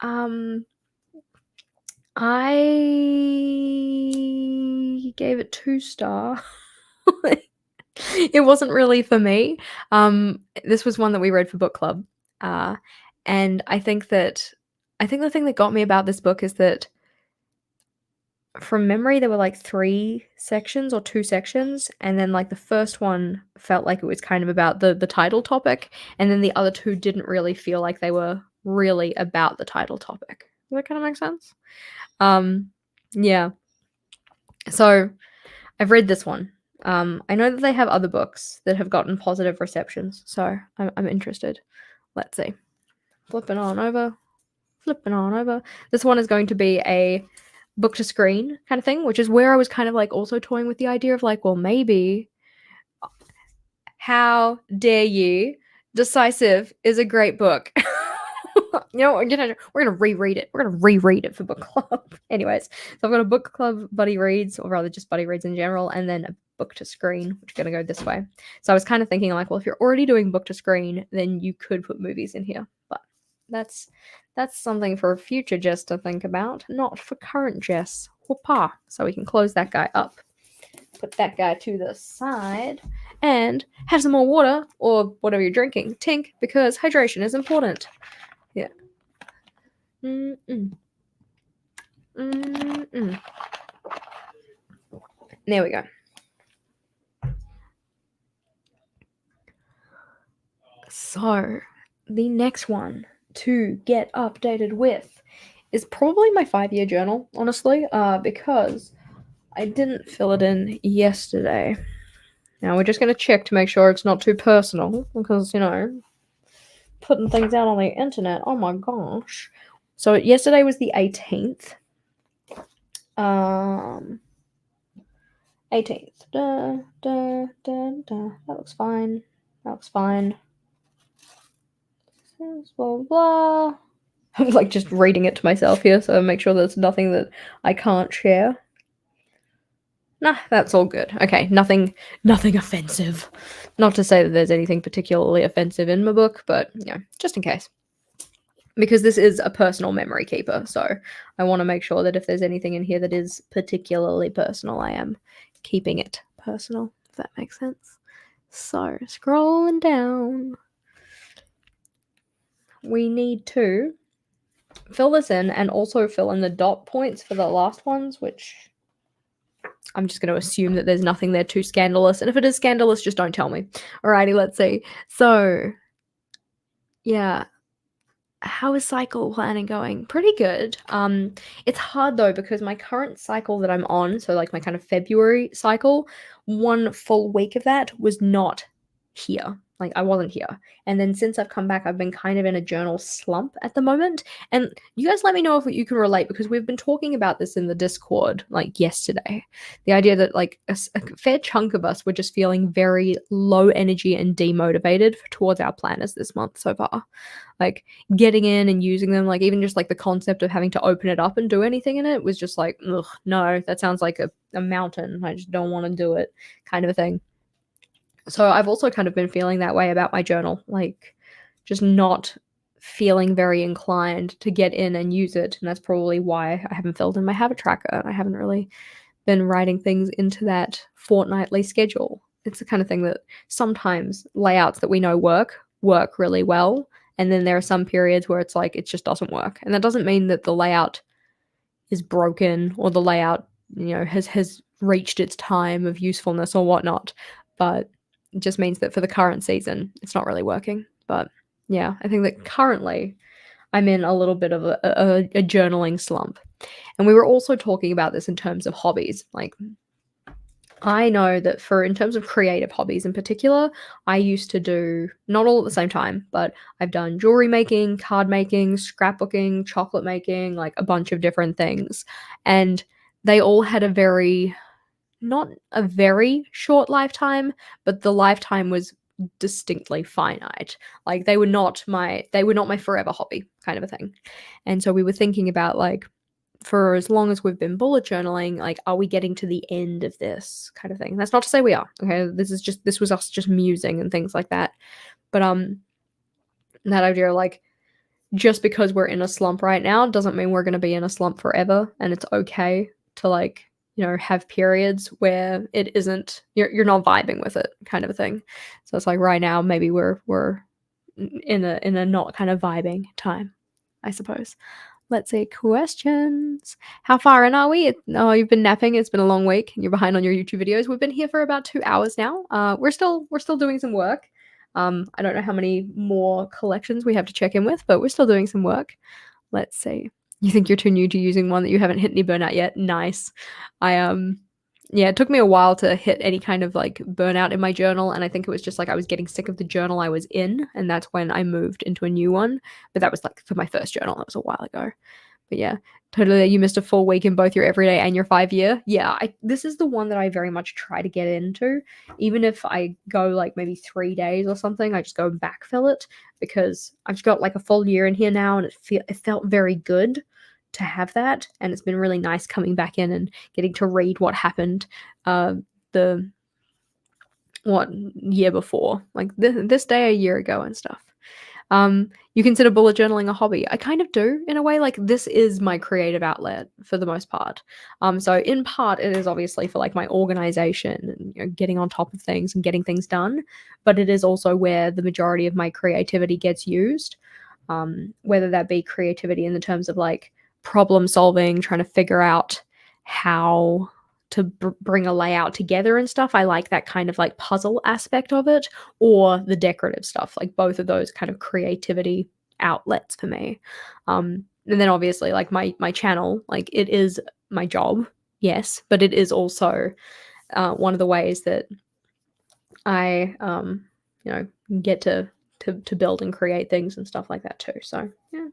I gave it 2-star. It wasn't really for me. This was one that we read for book club. And I think the thing that got me about this book is that from memory there were like 3 sections or 2 sections, and then like the first one felt like it was kind of about the title topic, and then the other 2 didn't really feel like they were really about the title topic. Does that kind of make sense? Yeah. So I've read this one. I know that they have other books that have gotten positive receptions, so I'm interested. Let's see. Flipping on over. This one is going to be a book to screen kind of thing, which is where I was kind of like also toying with the idea of like, well, maybe How Dare You? Decisive is a great book. You know, we're gonna reread it. We're gonna reread it for book club. Anyways, so I've got a book club buddy reads, or rather just buddy reads in general, and then a book to screen, which is gonna go this way. So I was kind of thinking like, well, if you're already doing book to screen, then you could put movies in here. But that's something for future Jess to think about, not for current Jess. Whoopah. So we can close that guy up. Put that guy to the side and have some more water or whatever you're drinking. Tink, because hydration is important. Yeah. There we go. So, the next one to get updated with is probably my 5-year journal, honestly, because I didn't fill it in yesterday. Now, we're just going to check to make sure it's not too personal, because, you know, putting things out on the internet, oh my gosh. So, yesterday was the 18th. 18th. That looks fine. Blah, blah. I'm like just reading it to myself here, so make sure there's nothing that I can't share. Nah, that's all good. Okay, nothing offensive. Not to say that there's anything particularly offensive in my book, but you know, just in case. Because this is a personal memory keeper, so I want to make sure that if there's anything in here that is particularly personal, I am keeping it personal, if that makes sense. So, scrolling down. We need to fill this in and also fill in the dot points for the last ones, which I'm just going to assume that there's nothing there too scandalous. And if it is scandalous, just don't tell me. Alrighty, let's see. So, yeah. How is cycle planning going? Pretty good. It's hard though because my current cycle that I'm on, so like my kind of February cycle, 1 full week of that was not here. Like I wasn't here. And then since I've come back, I've been kind of in a journal slump at the moment. And you guys let me know if you can relate because we've been talking about this in the Discord like yesterday. The idea that like a fair chunk of us were just feeling very low energy and demotivated towards our planners this month so far. Like getting in and using them, like even just like the concept of having to open it up and do anything in it was just like, ugh, no, that sounds like a mountain. I just don't want to do it kind of a thing. So I've also kind of been feeling that way about my journal. Like just not feeling very inclined to get in and use it, and that's probably why I haven't filled in my habit tracker. I haven't really been writing things into that fortnightly schedule. It's the kind of thing that sometimes layouts that we know work really well, and then there are some periods where it's like it just doesn't work. And that doesn't mean that the layout is broken or the layout, has reached its time of usefulness or whatnot, but it just means that for the current season, it's not really working. But yeah, I think that currently I'm in a little bit of a journaling slump. And we were also talking about this in terms of hobbies. Like, I know that in terms of creative hobbies in particular, I used to do, not all at the same time, but I've done jewelry making, card making, scrapbooking, chocolate making, like a bunch of different things. And they all had not a very short lifetime, but the lifetime was distinctly finite. Like they were not my forever hobby kind of a thing. And so we were thinking about, like, for as long as we've been bullet journaling, like, are we getting to the end of this kind of thing? That's not to say we are. Okay, this was us just musing and things like that. But that idea, like, just because we're in a slump right now doesn't mean we're going to be in a slump forever, and it's okay to, like, have periods where it isn't, you're not vibing with it kind of a thing. So it's like right now maybe we're in a not kind of vibing time, I suppose. Let's see, questions. How far in are we? Oh, you've been napping. It's been a long week, and you're behind on your YouTube videos. We've been here for about 2 hours now. We're still doing some work. I don't know how many more collections we have to check in with, but we're still doing some work. Let's see. You think you're too new to using one that you haven't hit any burnout yet? Nice. Yeah, it took me a while to hit any kind of, like, burnout in my journal, and I think it was just, like, I was getting sick of the journal I was in, and that's when I moved into a new one. But that was, like, for my first journal. That was a while ago. But yeah, totally. You missed a full week in both your everyday and your 5-year. Yeah, this is the one that I very much try to get into. Even if I go, like, maybe 3 days or something, I just go and backfill it, because I've got, like, a full year in here now, and it felt very good to have that, and it's been really nice coming back in and getting to read what happened the year before, like this day a year ago and stuff. You consider bullet journaling a hobby? I kind of do, in a way. Like, this is my creative outlet for the most part. So in part it is obviously for, like, my organization and, getting on top of things and getting things done, but it is also where the majority of my creativity gets used. Whether that be creativity in the terms of, like, problem solving, trying to figure out how to bring a layout together and stuff. I like that kind of, like, puzzle aspect of it, or the decorative stuff. Like, both of those kind of creativity outlets for me. And then obviously, like, my channel, like, it is my job, yes, but it is also one of the ways that I get to build and create things and stuff like that too. So yeah.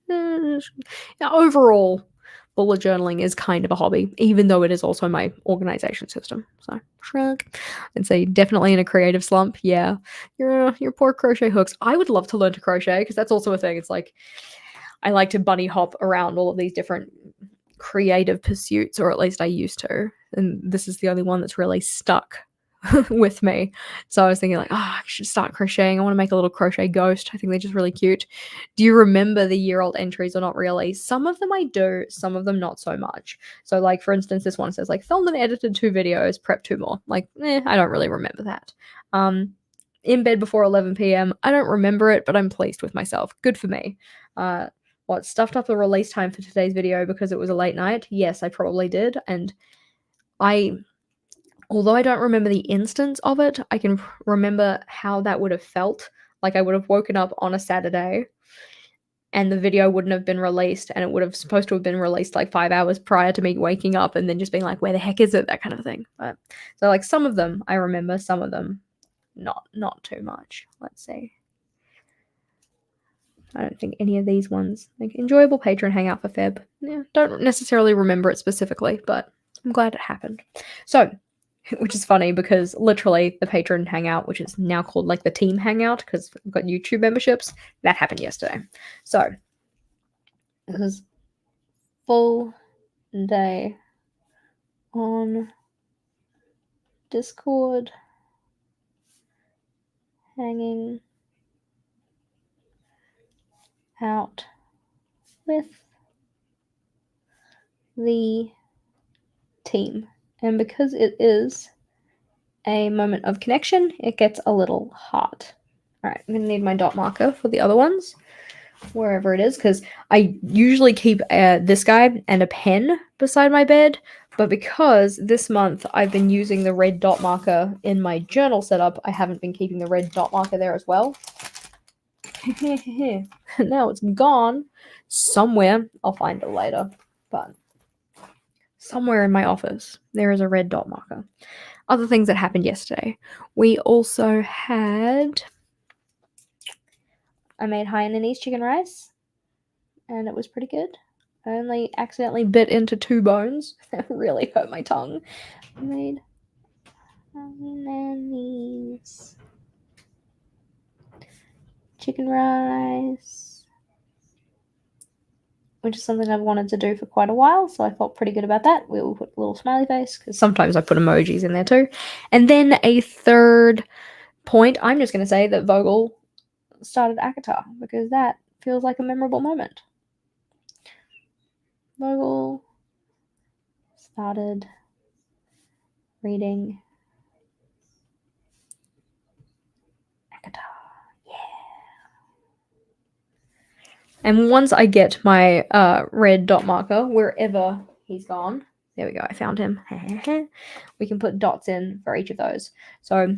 Yeah, overall, bullet journaling is kind of a hobby, even though it is also my organization system. So shrug. I'd say definitely in a creative slump. Yeah, your poor crochet hooks. I would love to learn to crochet, because that's also a thing. It's like I like to bunny hop around all of these different creative pursuits, or at least I used to. And this is the only one that's really stuck with me. So I was thinking, like, oh, I should start crocheting. I want to make a little crochet ghost. I think they're just really cute. Do you remember the year-old entries or not really? Some of them I do, some of them not so much. So, like, for instance, this one says, like, filmed and edited 2 videos, prepped 2 more. Like, I don't really remember that. In bed before 11 p.m. I don't remember it, but I'm pleased with myself. Good for me. Stuffed up the release time for today's video because it was a late night? Yes, I probably did. And although I don't remember the instance of it, I can remember how that would have felt. Like, I would have woken up on a Saturday and the video wouldn't have been released, and it would have supposed to have been released, like, 5 hours prior to me waking up, and then just being like, where the heck is it? That kind of thing. But so, like, some of them I remember, some of them not too much. Let's see. I don't think any of these ones, like, enjoyable patron hangout for Feb. Yeah, don't necessarily remember it specifically, but I'm glad it happened. So, which is funny because literally the patron hangout, which is now called, like, the team hangout because we've got YouTube memberships, that happened yesterday. So it was full day on Discord, hanging out with the team. And because it is a moment of connection, it gets a little heart. All right, I'm going to need my dot marker for the other ones, wherever it is, because I usually keep this guy and a pen beside my bed, but because this month I've been using the red dot marker in my journal setup, I haven't been keeping the red dot marker there as well. Now it's gone somewhere. I'll find it later, but somewhere in my office there is a red dot marker. Other things that happened yesterday. We also had... I made Hainanese chicken rice, and it was pretty good. I only accidentally bit into 2 bones. That really hurt my tongue. I made Hainanese chicken rice, which is something I've wanted to do for quite a while, so I felt pretty good about that. We'll put a little smiley face, because sometimes I put emojis in there too. And then a third point, I'm just going to say that Vogel started ACOTAR, because that feels like a memorable moment. Vogel started reading ACOTAR. Yeah. And once I get my red dot marker wherever he's gone, there we go, I found him. We can put dots in for each of those. So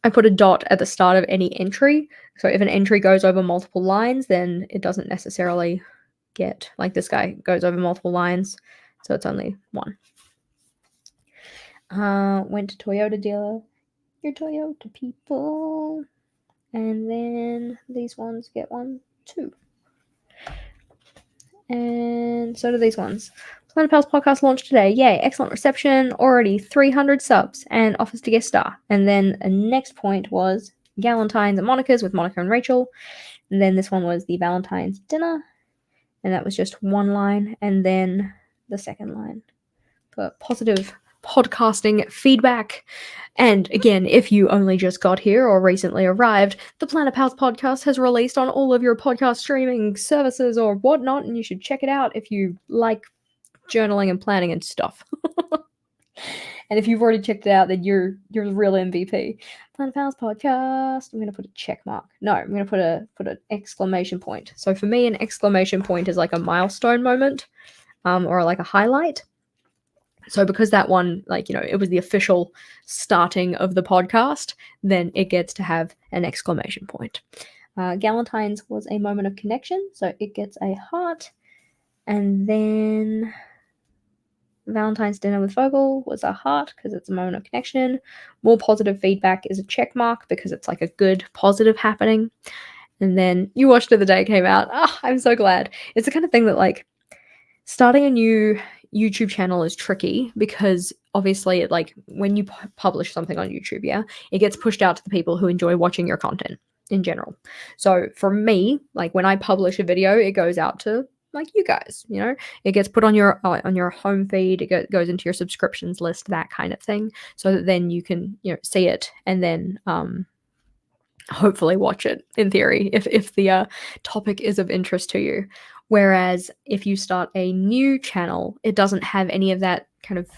I put a dot at the start of any entry. So if an entry goes over multiple lines, then it doesn't necessarily get, like this guy goes over multiple lines, so it's only one. Went to Toyota dealer. Your Toyota people. And then these ones get 1, 2. And so do these ones. Planet Pals podcast launched today. Yay, excellent reception. Already 300 subs and offers to guest star. And then the next point was Galentine's and Monica's with Monica and Rachel. And then this one was the Valentine's dinner. And that was just 1 line. And then the second line for positive podcasting feedback. And again, if you only just got here or recently arrived, the Planet Pals podcast has released on all of your podcast streaming services or whatnot, and you should check it out if you like journaling and planning and stuff. And if you've already checked it out, then you're the real MVP. Planet Pals podcast. I'm gonna put a check mark. No, I'm gonna put an exclamation point. So for me, an exclamation point is like a milestone moment, or like a highlight. So because that one, like, it was the official starting of the podcast, then it gets to have an exclamation point. Galentine's was a moment of connection, so it gets a heart. And then Valentine's dinner with Vogel was a heart because it's a moment of connection. More positive feedback is a check mark because it's like a good positive happening. And then you watched it the day it came out. I'm so glad. It's the kind of thing that, like, starting a new YouTube channel is tricky because obviously it, like, when you publish something on YouTube, it gets pushed out to the people who enjoy watching your content in general. So for me, like, when I publish a video, it goes out to, like, you guys, it gets put on your home feed, it goes into your subscriptions list, that kind of thing, so that then you can see it and then hopefully watch it, in theory, if the topic is of interest to you. Whereas if you start a new channel, it doesn't have any of that kind of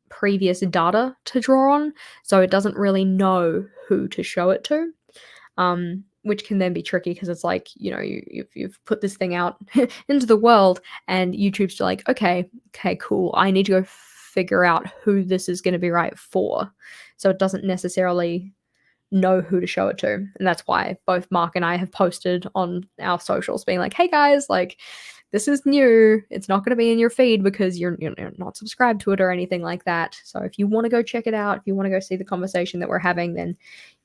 previous data to draw on, so it doesn't really know who to show it to, which can then be tricky because it's like, you've put this thing out into the world and YouTube's like, okay, cool, I need to go figure out who this is going to be right for. So it doesn't necessarily know who to show it to. And that's why both Mark and I have posted on our socials being like, hey guys, like, this is new. It's not going to be in your feed because you're not subscribed to it or anything like that. So if you want to go check it out, if you want to go see the conversation that we're having, then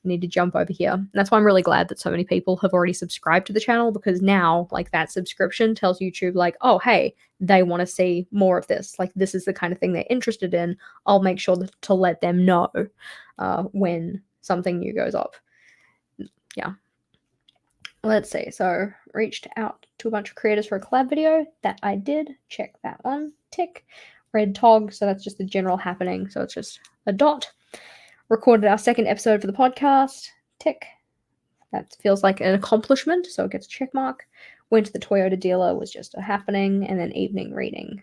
you need to jump over here. And that's why I'm really glad that so many people have already subscribed to the channel, because now, like, that subscription tells YouTube, like, oh, hey, they want to see more of this. Like, this is the kind of thing they're interested in. I'll make sure to let them know when something new goes up. Yeah. Let's see. So reached out to a bunch of creators for a collab video. That I did. Check that one. Tick. Red tog. So that's just the general happening. So it's just a dot. Recorded our second episode for the podcast. Tick. That feels like an accomplishment. So it gets a check mark. Went to the Toyota dealer, was just a happening, and then evening reading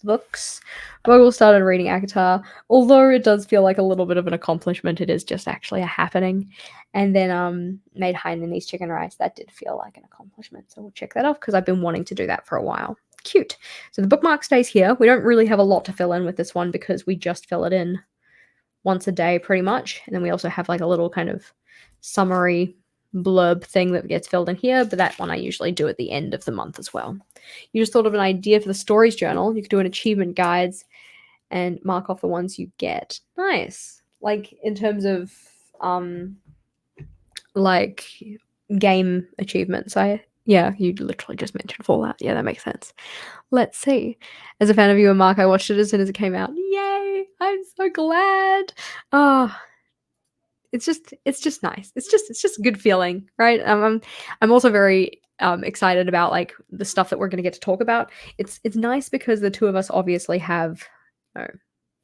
books. Vogel started reading Akatar, although it does feel like a little bit of an accomplishment. It is just actually a happening. And then made Hainanese chicken rice. That did feel like an accomplishment, so we'll check that off because I've been wanting to do that for a while. Cute. So the bookmark stays here. We don't really have a lot to fill in with this one because we just fill it in once a day pretty much, and then we also have like a little kind of summary blurb thing that gets filled in here, but that one I usually do at the end of the month as well. You just thought of an idea for the stories journal. You could do an achievement guides and mark off the ones you get. Nice. Like in terms of like game achievements. Yeah, you literally just mentioned Fallout. Yeah, that makes sense. Let's see. As a fan of you and Mark, I watched it as soon as it came out. Yay! I'm so glad. Oh, it's just nice. It's just a good feeling, right? I'm also very excited about like the stuff that we're going to get to talk about. It's nice because the two of us obviously have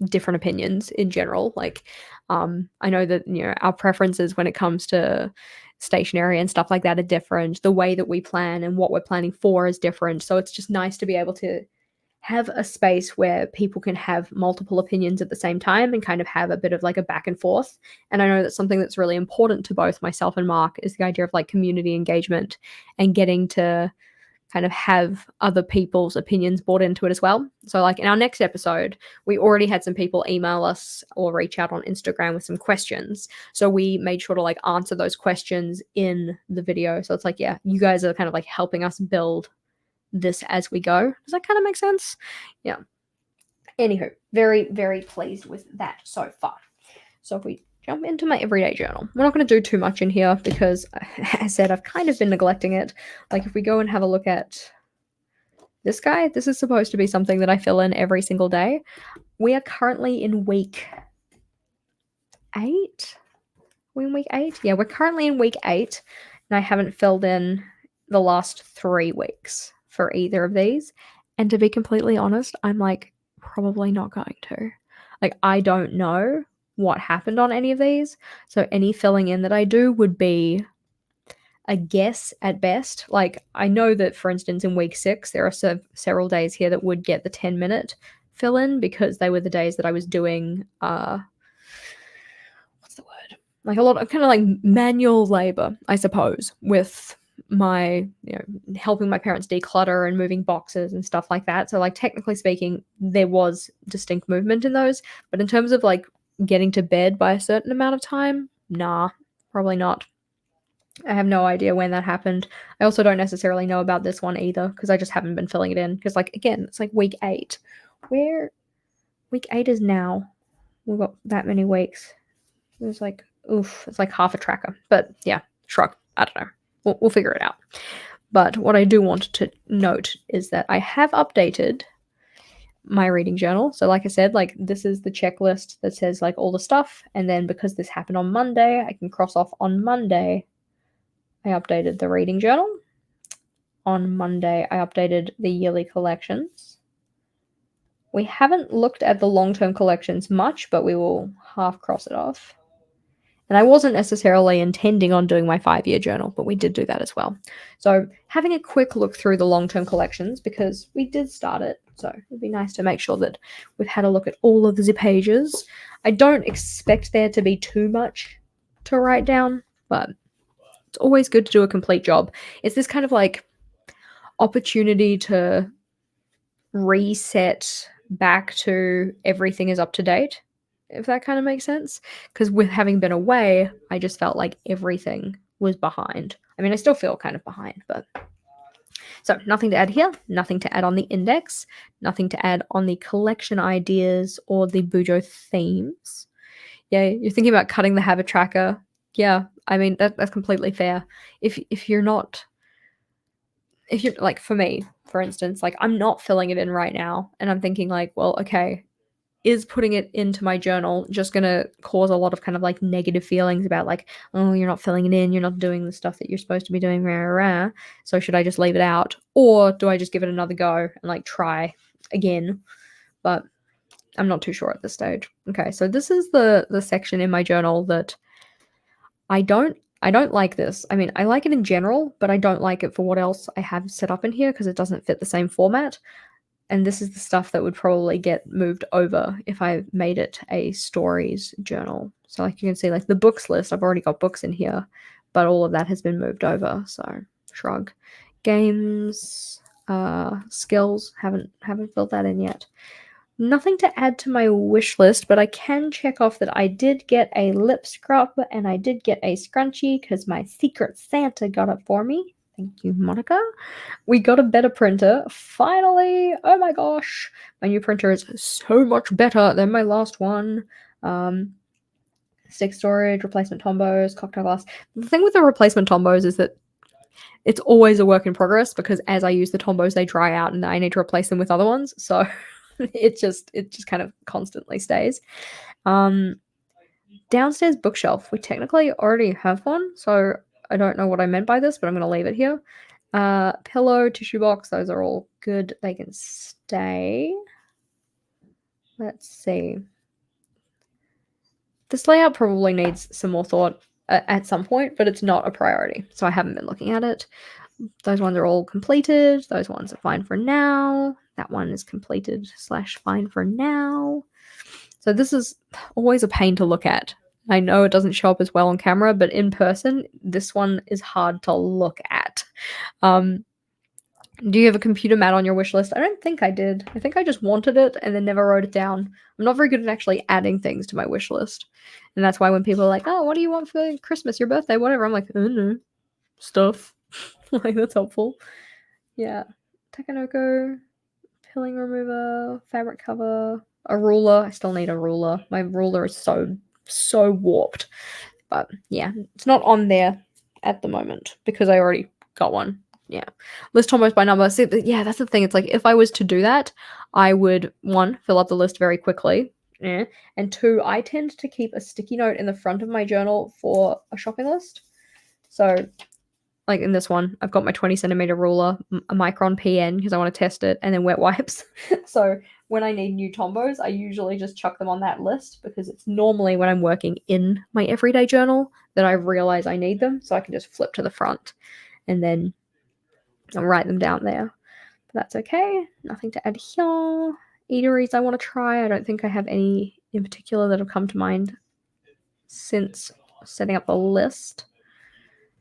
different opinions in general. Like I know that our preferences when it comes to stationery and stuff like that are different. The way that we plan and what we're planning for is different. So it's just nice to be able to have a space where people can have multiple opinions at the same time and kind of have a bit of like a back and forth. And I know that's something that's really important to both myself and Mark is the idea of like community engagement and getting to kind of have other people's opinions brought into it as well. So like in our next episode, we already had some people email us or reach out on Instagram with some questions. So we made sure to like answer those questions in the video. So it's like, yeah, you guys are kind of like helping us build this as we go. Does that kind of make sense? Yeah. Anywho, very, very pleased with that so far. So if we jump into my everyday journal, we're not going to do too much in here because, as I said, I've kind of been neglecting it. Like if we go and have a look at this guy, this is supposed to be something that I fill in every single day. We are currently in week 8. We're in week 8? Yeah, we're currently in week 8, and I haven't filled in the last 3 weeks for either of these. And to be completely honest, I'm like probably not going to. Like I don't know what happened on any of these. So any filling in that I do would be a guess at best. Like I know that for instance in week 6 there are several days here that would get the 10-minute fill in because they were the days that I was doing what's the word? Like a lot of kind of like manual labor, I suppose, with my helping my parents declutter and moving boxes and stuff like that. So like technically speaking there was distinct movement in those, but in terms of like getting to bed by a certain amount of time, nah, probably not. I have no idea when that happened. I also don't necessarily know about this one either because I just haven't been filling it in because like again it's like week 8. Where week 8 is now. We've got that many weeks. It's like oof, it's like half a tracker, but yeah, shrug. I don't know. We'll figure it out. But what I do want to note is that I have updated my reading journal. So like I said, like this is the checklist that says like all the stuff. And then because this happened on Monday, I can cross off on Monday. I updated the reading journal. On Monday, I updated the yearly collections. We haven't looked at the long-term collections much, but we will half cross it off. And I wasn't necessarily intending on doing my 5-year journal, but we did do that as well. So having a quick look through the long-term collections, because we did start it, so it'd be nice to make sure that we've had a look at all of the pages. I don't expect there to be too much to write down, but it's always good to do a complete job. It's this kind of like opportunity to reset back to everything is up to date, if that kind of makes sense. Because with having been away, I just felt like everything was behind. I mean, I still feel kind of behind, but... So nothing to add here, nothing to add on the index, nothing to add on the collection ideas or the Bujo themes. Yeah, you're thinking about cutting the habit tracker. Yeah, I mean, that's completely fair. If you're like, for me, for instance, like I'm not filling it in right now, and I'm thinking like, well, okay, is putting it into my journal just going to cause a lot of kind of like negative feelings about like, oh, you're not filling it in, you're not doing the stuff that you're supposed to be doing, rah, rah, rah. So should I just leave it out? Or do I just give it another go and like try again? But I'm not too sure at this stage. Okay, so this is the section in my journal that I I don't like this. I mean, I like it in general, but I don't like it for what else I have set up in here because it doesn't fit the same format. And this is the stuff that would probably get moved over if I made it a stories journal. So like you can see, like the books list, I've already got books in here, but all of that has been moved over. So shrug. Games, skills, haven't filled that in yet. Nothing to add to my wish list, but I can check off that I did get a lip scrub and I did get a scrunchie because my secret Santa got it for me. Thank you, Monica. We got a better printer. Finally! Oh my gosh! My new printer is so much better than my last one. Stick storage, replacement tombos, cocktail glass. The thing with the replacement tombos is that it's always a work in progress because as I use the tombos, they dry out and I need to replace them with other ones. So it just kind of constantly stays. Downstairs bookshelf. We technically already have one, so I don't know what I meant by this, but I'm going to leave it here. Pillow, tissue box, those are all good. They can stay. Let's see. This layout probably needs some more thought at some point, but it's not a priority, so I haven't been looking at it. Those ones are all completed. Those ones are fine for now. That one is completed / fine for now. So this is always a pain to look at. I know it doesn't show up as well on camera, but in person, this one is hard to look at. Do you have a computer mat on your wish list? I don't think I did. I think I just wanted it and then never wrote it down. I'm not very good at actually adding things to my wish list. And that's why when people are like, oh, what do you want for Christmas, your birthday, whatever, I'm like, I don't know. Stuff. Like, that's helpful. Yeah. Takanoko, pilling remover, fabric cover, a ruler. I still need a ruler. My ruler is so warped. But yeah, it's not on there at the moment because I already got one. Yeah. List tombos by number. See, yeah, that's the thing. It's like if I was to do that, I would, 1, fill up the list very quickly. Yeah. And 2, I tend to keep a sticky note in the front of my journal for a shopping list. So like in this one, I've got my 20 centimeter ruler, a micron PN because I want to test it, and then wet wipes. So when I need new tombos, I usually just chuck them on that list because it's normally when I'm working in my everyday journal that I realize I need them. So I can just flip to the front and then I'll write them down there. But that's okay. Nothing to add here. Eateries I want to try. I don't think I have any in particular that have come to mind since setting up the list.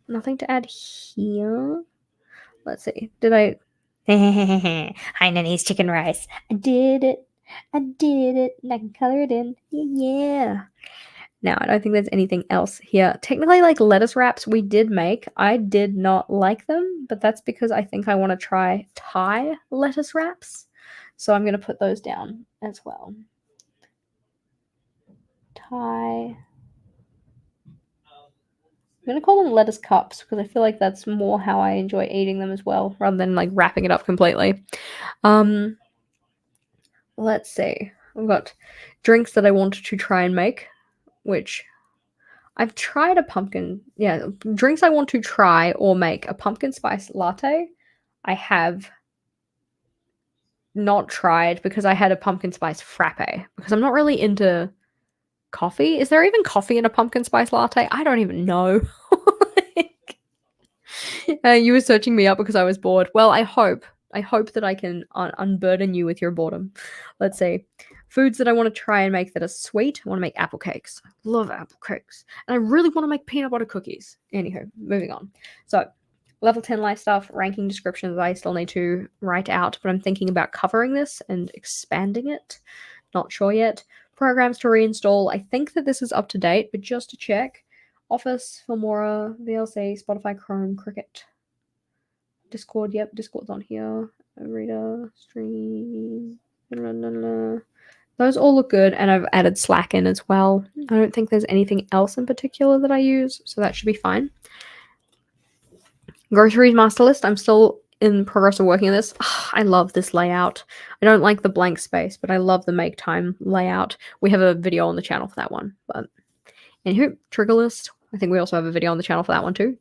Nothing to add here. Let's see. Did I? Hi, Nanny's chicken rice. I did it. And I can color it in. Yeah. Now, I don't think there's anything else here. Technically, like lettuce wraps we did make. I did not like them, but that's because I think I want to try Thai lettuce wraps. So I'm going to put those down as well. Thai. I'm going to call them lettuce cups because I feel like that's more how I enjoy eating them as well, rather than like wrapping it up completely. Let's see. I've got drinks that I wanted to try and make, which I've tried a pumpkin. Yeah, drinks I want to try or make. A pumpkin spice latte I have not tried because I had a pumpkin spice frappe because I'm not really into coffee. Is there even coffee in a pumpkin spice latte? I don't even know. You were searching me up because I was bored. Well, I hope that I can unburden you with your boredom. Let's see. Foods that I want to try and make that are sweet. I want to make apple cakes. I love apple cakes. And I really want to make peanut butter cookies. Anywho, moving on. So, level 10 life stuff, ranking descriptions I still need to write out, but I'm thinking about covering this and expanding it. Not sure yet. Programs to reinstall. I think that this is up to date, but just to check. Office, Filmora, VLC, Spotify, Chrome, Cricut. Discord, yep, Discord's on here. Reader, stream. Those all look good, and I've added Slack in as well. I don't think there's anything else in particular that I use, so that should be fine. Groceries master list. I'm still in progress of working on this. I love this layout. I don't like the blank space, but I love the make time layout. We have a video on the channel for that one. But anywho, trigger list. I think we also have a video on the channel for that one too.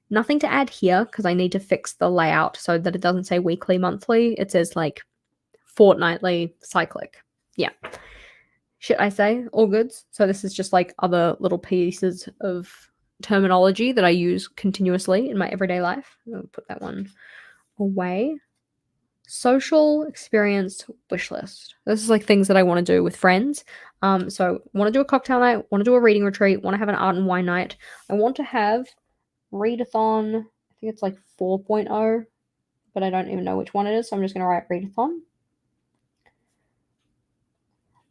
Nothing to add here because I need to fix the layout so that it doesn't say weekly, monthly. It says like fortnightly, cyclic. Yeah. Shit, I say all goods. So this is just like other little pieces of terminology that I use continuously in my everyday life. I'll put that one away. Social experience wish list. This is like things that I want to do with friends. So want to do a cocktail night, want to do a reading retreat, want to have an art and wine night. I want to have readathon. I think it's like 4.0, but I don't even know which one it is. So I'm just going to write readathon.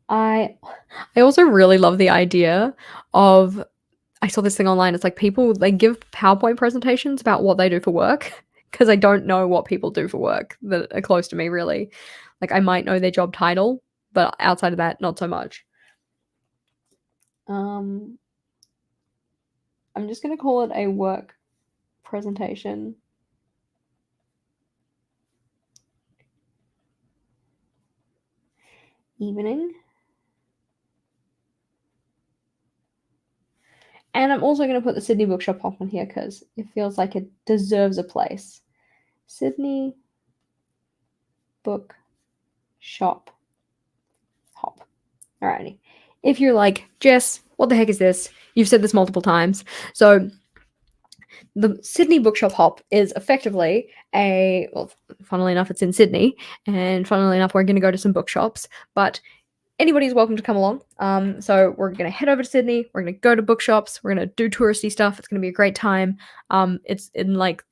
I also really love the idea of, I saw this thing online. It's like people, they give PowerPoint presentations about what they do for work, because I don't know what people do for work that are close to me, really. Like, I might know their job title, but outside of that, not so much. I'm just going to call it a work presentation. Evening. And I'm also going to put the Sydney Bookshop Hop on here because it feels like it deserves a place. Sydney Bookshop Hop. Alrighty. If you're like, Jess, what the heck is this? You've said this multiple times. So the Sydney Bookshop Hop is effectively funnily enough, it's in Sydney, and funnily enough, we're going to go to some bookshops, but anybody's welcome to come along. So we're going to head over to Sydney. We're going to go to bookshops. We're going to do touristy stuff. It's going to be a great time. It's in like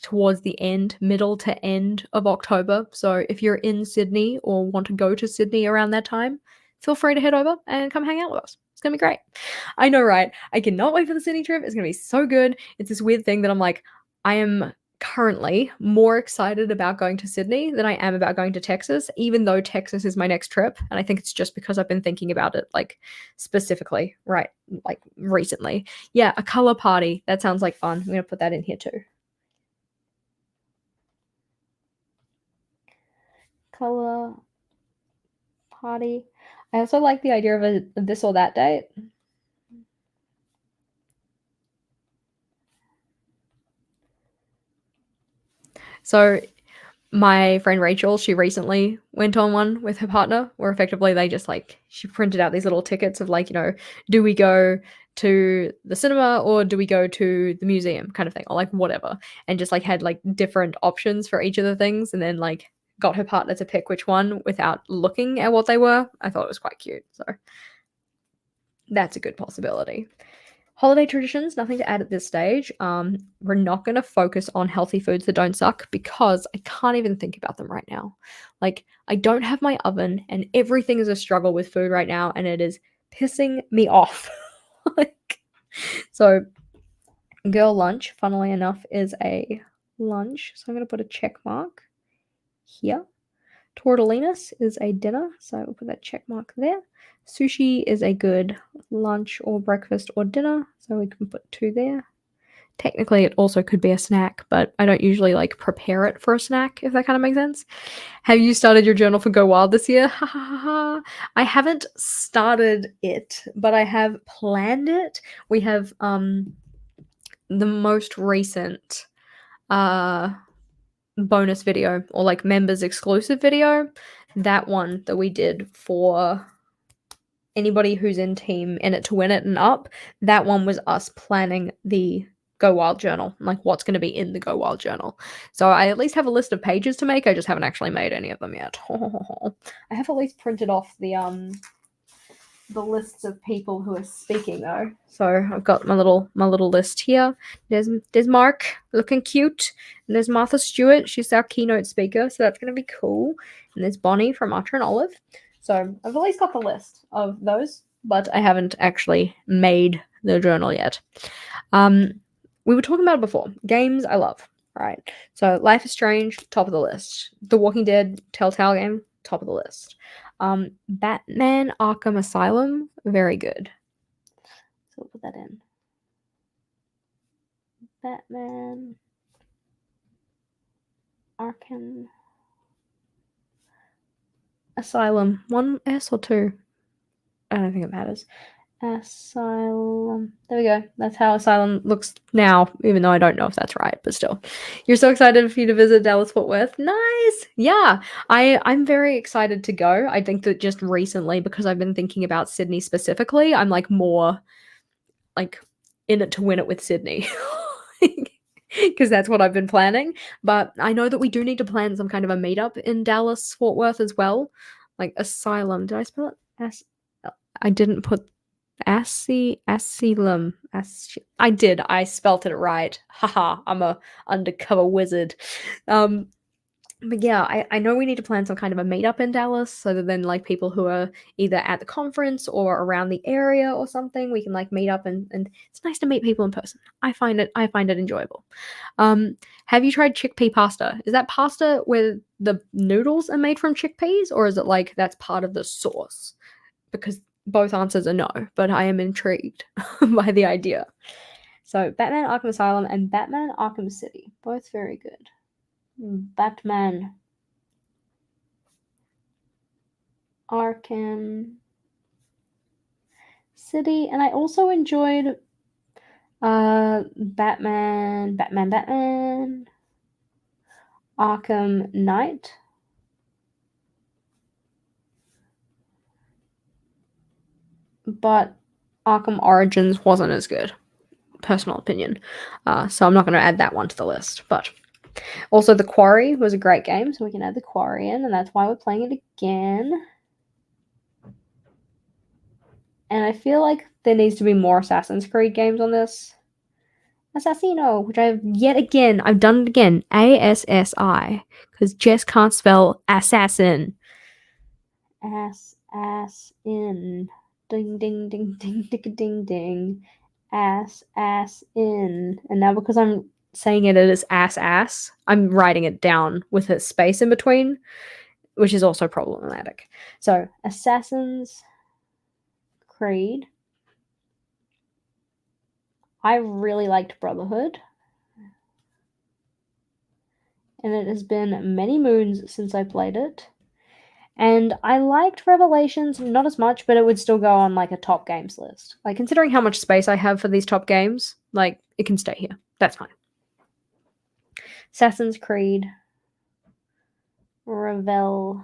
towards the middle to end of October. So if you're in Sydney or want to go to Sydney around that time, feel free to head over and come hang out with us. It's going to be great. I know, right? I cannot wait for the Sydney trip. It's going to be so good. It's this weird thing that I'm like, I am currently more excited about going to Sydney than I am about going to Texas, even though Texas is my next trip. And I think it's just because I've been thinking about it, like, specifically, right, like, recently. Yeah, a color party. That sounds like fun. I'm going to put that in here too. Color party. I also like the idea of a this or that date. So my friend Rachel, she recently went on one with her partner where effectively they just like, she printed out these little tickets of like, do we go to the cinema or do we go to the museum kind of thing, or like whatever, and just like had like different options for each of the things, and then like got her partner to pick which one without looking at what they were. I thought it was quite cute. So that's a good possibility. Holiday traditions, nothing to add at this stage. We're not going to focus on healthy foods that don't suck because I can't even think about them right now. Like, I don't have my oven and everything is a struggle with food right now and it is pissing me off. So girl lunch, funnily enough, is a lunch. So I'm going to put a check mark here. Tortellinas is a dinner, so we'll put that check mark there. Sushi is a good lunch or breakfast or dinner, so we can put 2 there. Technically, it also could be a snack, but I don't usually like prepare it for a snack, if that kind of makes sense. Have you started your journal for Go Wild this year? Ha ha ha ha. I haven't started it, but I have planned it. We have the most recent bonus video, or like members exclusive video, that one that we did for anybody who's in team In It to Win It and up, that one was us planning the Go Wild journal, like what's going to be in the Go Wild journal. So I at least have a list of pages to make. I just haven't actually made any of them yet. I have at least printed off the lists of people who are speaking though. So I've got my little list here. There's Mark looking cute, and there's Martha Stewart. She's our keynote speaker, so that's going to be cool. And there's Bonnie from Archer and Olive. So I've at least got the list of those, but I haven't actually made the journal yet. We were talking about it before. Games I love. Right. So Life is Strange, top of the list. The Walking Dead Telltale game, top of the list. Batman Arkham Asylum, very good. So we'll put that in. Batman Arkham Asylum. 1 S or 2? I don't think it matters. Asylum. There we go. That's how Asylum looks now, even though I don't know if that's right, but still. You're so excited for you to visit Dallas-Fort Worth. Nice. Yeah, I'm very excited to go. I think that just recently, because I've been thinking about Sydney specifically, I'm like more like in it to win it with Sydney. Because that's what I've been planning. But I know that we do need to plan some kind of a meetup in Dallas, Fort Worth as well. Like Asylum. Did I spell it? I didn't put Asylum. I did. I spelt it right. Haha. I'm a undercover wizard. But yeah, I know we need to plan some kind of a meetup in Dallas so that then like people who are either at the conference or around the area or something, we can like meet up and it's nice to meet people in person. I find it enjoyable. Have you tried chickpea pasta? Is that pasta where the noodles are made from chickpeas, or is it like that's part of the sauce? Because both answers are no, but I am intrigued by the idea. So Batman Arkham Asylum and Batman Arkham City, both very good. Batman Arkham City, and I also enjoyed Batman Arkham Knight. But Arkham Origins wasn't as good. Personal opinion. So I'm not going to add that one to the list, but also, The Quarry was a great game, so we can add The Quarry in, and that's why we're playing it again. And I feel like there needs to be more Assassin's Creed games on this. Assassino, which I've done it again. ASSI, because Jess can't spell assassin. Ass-in. Ding, ding, ding, ding, ding, ding, ding. Ass-in. And now because I'm saying it as ass, I'm writing it down with a space in between, which is also problematic. So, Assassin's Creed. I really liked Brotherhood. And it has been many moons since I played it. And I liked Revelations, not as much, but it would still go on like a top games list. Like, considering how much space I have for these top games, like, it can stay here. That's fine. Assassin's Creed Revelations.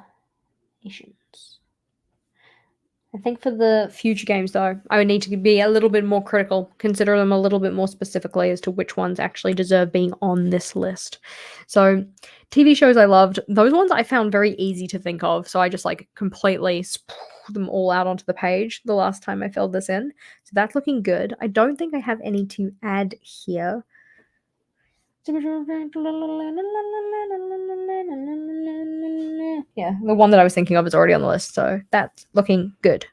I think for the future games, though, I would need to be a little bit more critical, consider them a little bit more specifically as to which ones actually deserve being on this list. So, TV shows I loved, those ones I found very easy to think of, so I just like completely them all out onto the page the last time I filled this in. So that's looking good. I don't think I have any to add here. Yeah, the one that I was thinking of is already on the list, so that's looking good.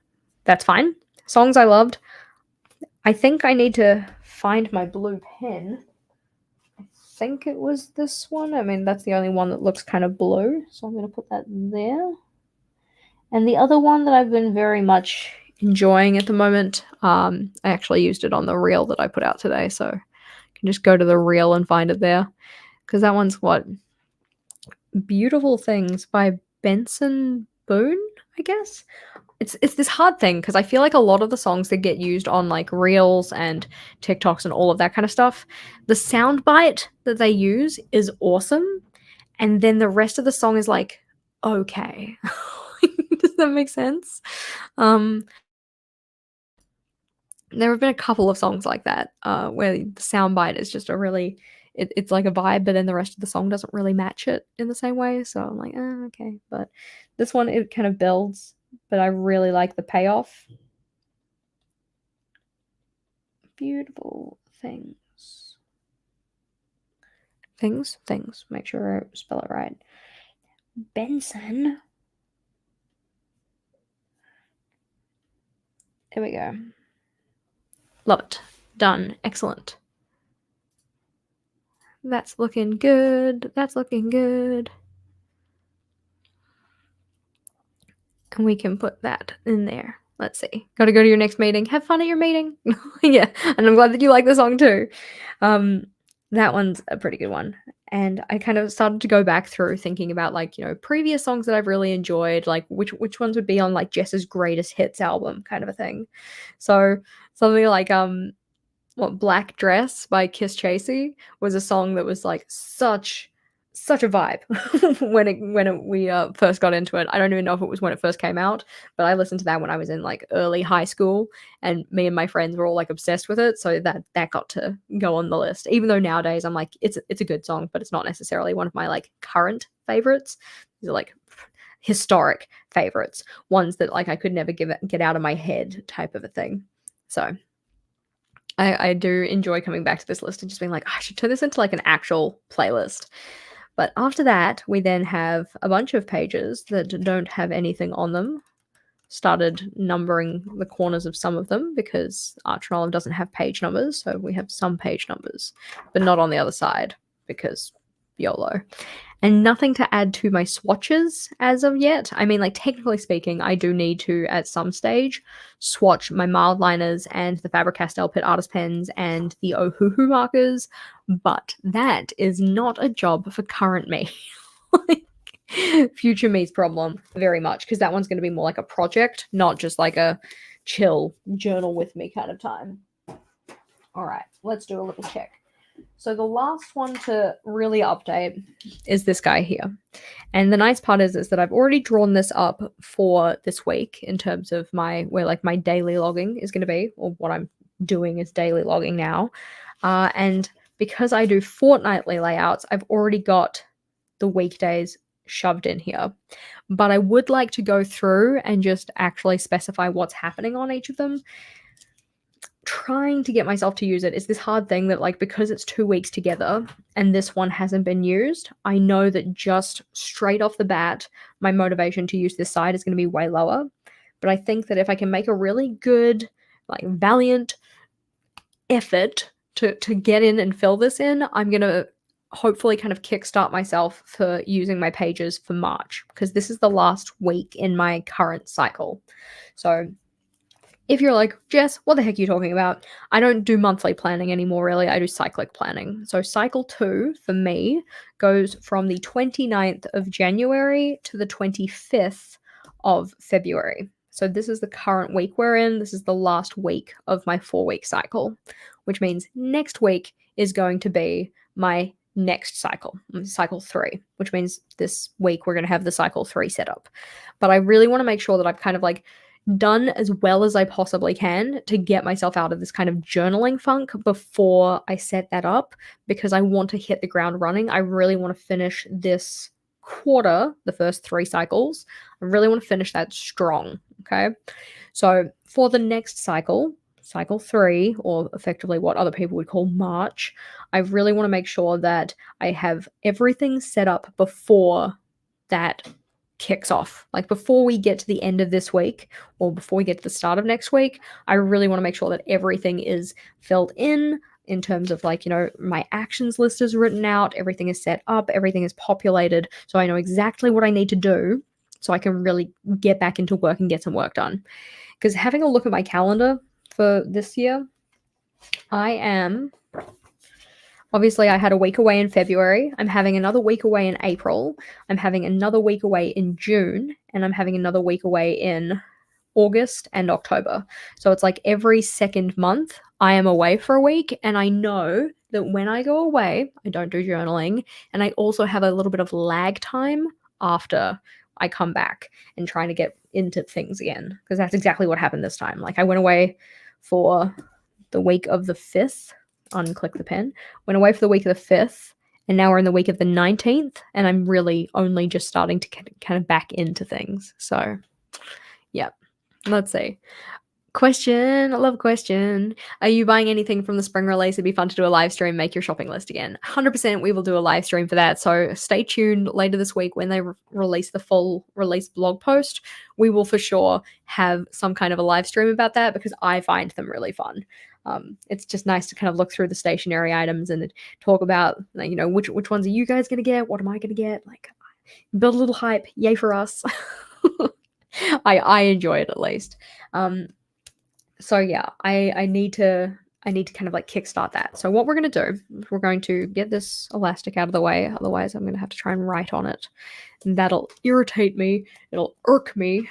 That's fine. Songs I loved. I think I need to find my blue pen. I think it was this one. I mean, that's the only one that looks kind of blue, so I'm going to put that there. And the other one that I've been very much enjoying at the moment, I actually used it on the reel that I put out today, so you can just go to the reel and find it there. Because that one's what? Beautiful Things by Benson Boone, I guess. It's this hard thing because I feel like a lot of the songs that get used on like reels and TikToks and all of that kind of stuff, the soundbite that they use is awesome, and then the rest of the song is like okay. Does that make sense? There have been a couple of songs like that where the soundbite is just a really it's like a vibe, but then the rest of the song doesn't really match it in the same way. So I'm like, okay. But this one, it kind of builds, but I really like the payoff. Beautiful things. Things. Make sure I spell it right. Benson. There we go. Love it. Done. Excellent. That's looking good. That's looking good. And we can put that in there. Let's see. Got to go to your next meeting. Have fun at your meeting. Yeah. And I'm glad that you like the song too. That one's a pretty good one. And I kind of started to go back through thinking about like, you know, previous songs that I've really enjoyed, like which ones would be on like Jess's greatest hits album kind of a thing. So something like Black Dress by Kiss Chasey was a song that was like such such a vibe we first got into it. I don't even know if it was when it first came out, but I listened to that when I was in like early high school, and me and my friends were all like obsessed with it. So that got to go on the list. Even though nowadays I'm like, it's a good song, but it's not necessarily one of my like current favorites. These are like historic favorites, ones that like I could never get out of my head type of a thing. So I do enjoy coming back to this list and just being like, I should turn this into like an actual playlist. But after that, we then have a bunch of pages that don't have anything on them. Started numbering the corners of some of them because Arch and Olive doesn't have page numbers, so we have some page numbers, but not on the other side because YOLO. And nothing to add to my swatches as of yet. I mean, like, technically speaking, I do need to, at some stage, swatch my mild liners and the Faber-Castell Pitt Artist Pens and the Ohuhu markers, but that is not a job for current me. Like, future me's problem, very much, because that one's going to be more like a project, not just like a chill journal with me kind of time. All right, let's do a little check. So the last one to really update is this guy here. And the nice part is that I've already drawn this up for this week in terms of where like my daily logging is going to be, or what I'm doing is daily logging now. And because I do fortnightly layouts, I've already got the weekdays shoved in here. But I would like to go through and just actually specify what's happening on each of them. Trying to get myself to use it is this hard thing that, like, because it's 2 weeks together and this one hasn't been used, I know that just straight off the bat, my motivation to use this side is going to be way lower. But I think that if I can make a really good, like, valiant effort to get in and fill this in, I'm going to hopefully kind of kickstart myself for using my pages for March, because this is the last week in my current cycle. So if you're like, Jess, what the heck are you talking about? I don't do monthly planning anymore, really. I do cyclic planning. So cycle 2 for me goes from the 29th of January to the 25th of February. So this is the current week we're in. This is the last week of my 4-week cycle, which means next week is going to be my next cycle 3, which means this week we're going to have the cycle 3 set up. But I really want to make sure that I've kind of like done as well as I possibly can to get myself out of this kind of journaling funk before I set that up, because I want to hit the ground running. I really want to finish this quarter, the first 3 cycles. I really want to finish that strong, okay? So for the next cycle 3, or effectively what other people would call March, I really want to make sure that I have everything set up before that kicks off. Like, before we get to the end of this week or before we get to the start of next week, I really want to make sure that everything is filled in terms of, like, you know, my actions list is written out, everything is set up, everything is populated, so I know exactly what I need to do so I can really get back into work and get some work done. Because having a look at my calendar for this year, obviously, I had a week away in February. I'm having another week away in April. I'm having another week away in June. And I'm having another week away in August and October. So it's like every second month I am away for a week. And I know that when I go away, I don't do journaling. And I also have a little bit of lag time after I come back and trying to get into things again. Because that's exactly what happened this time. Like, I went away for the week of the 5th. Unclick the pen. Went away for the week of the 5th, and now we're in the week of the 19th, and I'm really only just starting to kind of back into things. So, yeah. Let's see. Question. I love a question. Are you buying anything from the spring release? It'd be fun to do a live stream, make your shopping list again. 100% we will do a live stream for that. So stay tuned later this week when they release the full release blog post. We will for sure have some kind of a live stream about that, because I find them really fun. It's just nice to kind of look through the stationery items and talk about, like, you know, which ones are you guys going to get? What am I going to get? Like, build a little hype. Yay for us. I enjoy it, at least. So yeah, I need to kind of like kickstart that. So what we're going to do is we're going to get this elastic out of the way. Otherwise, I'm going to have to try and write on it. And that'll irritate me. It'll irk me.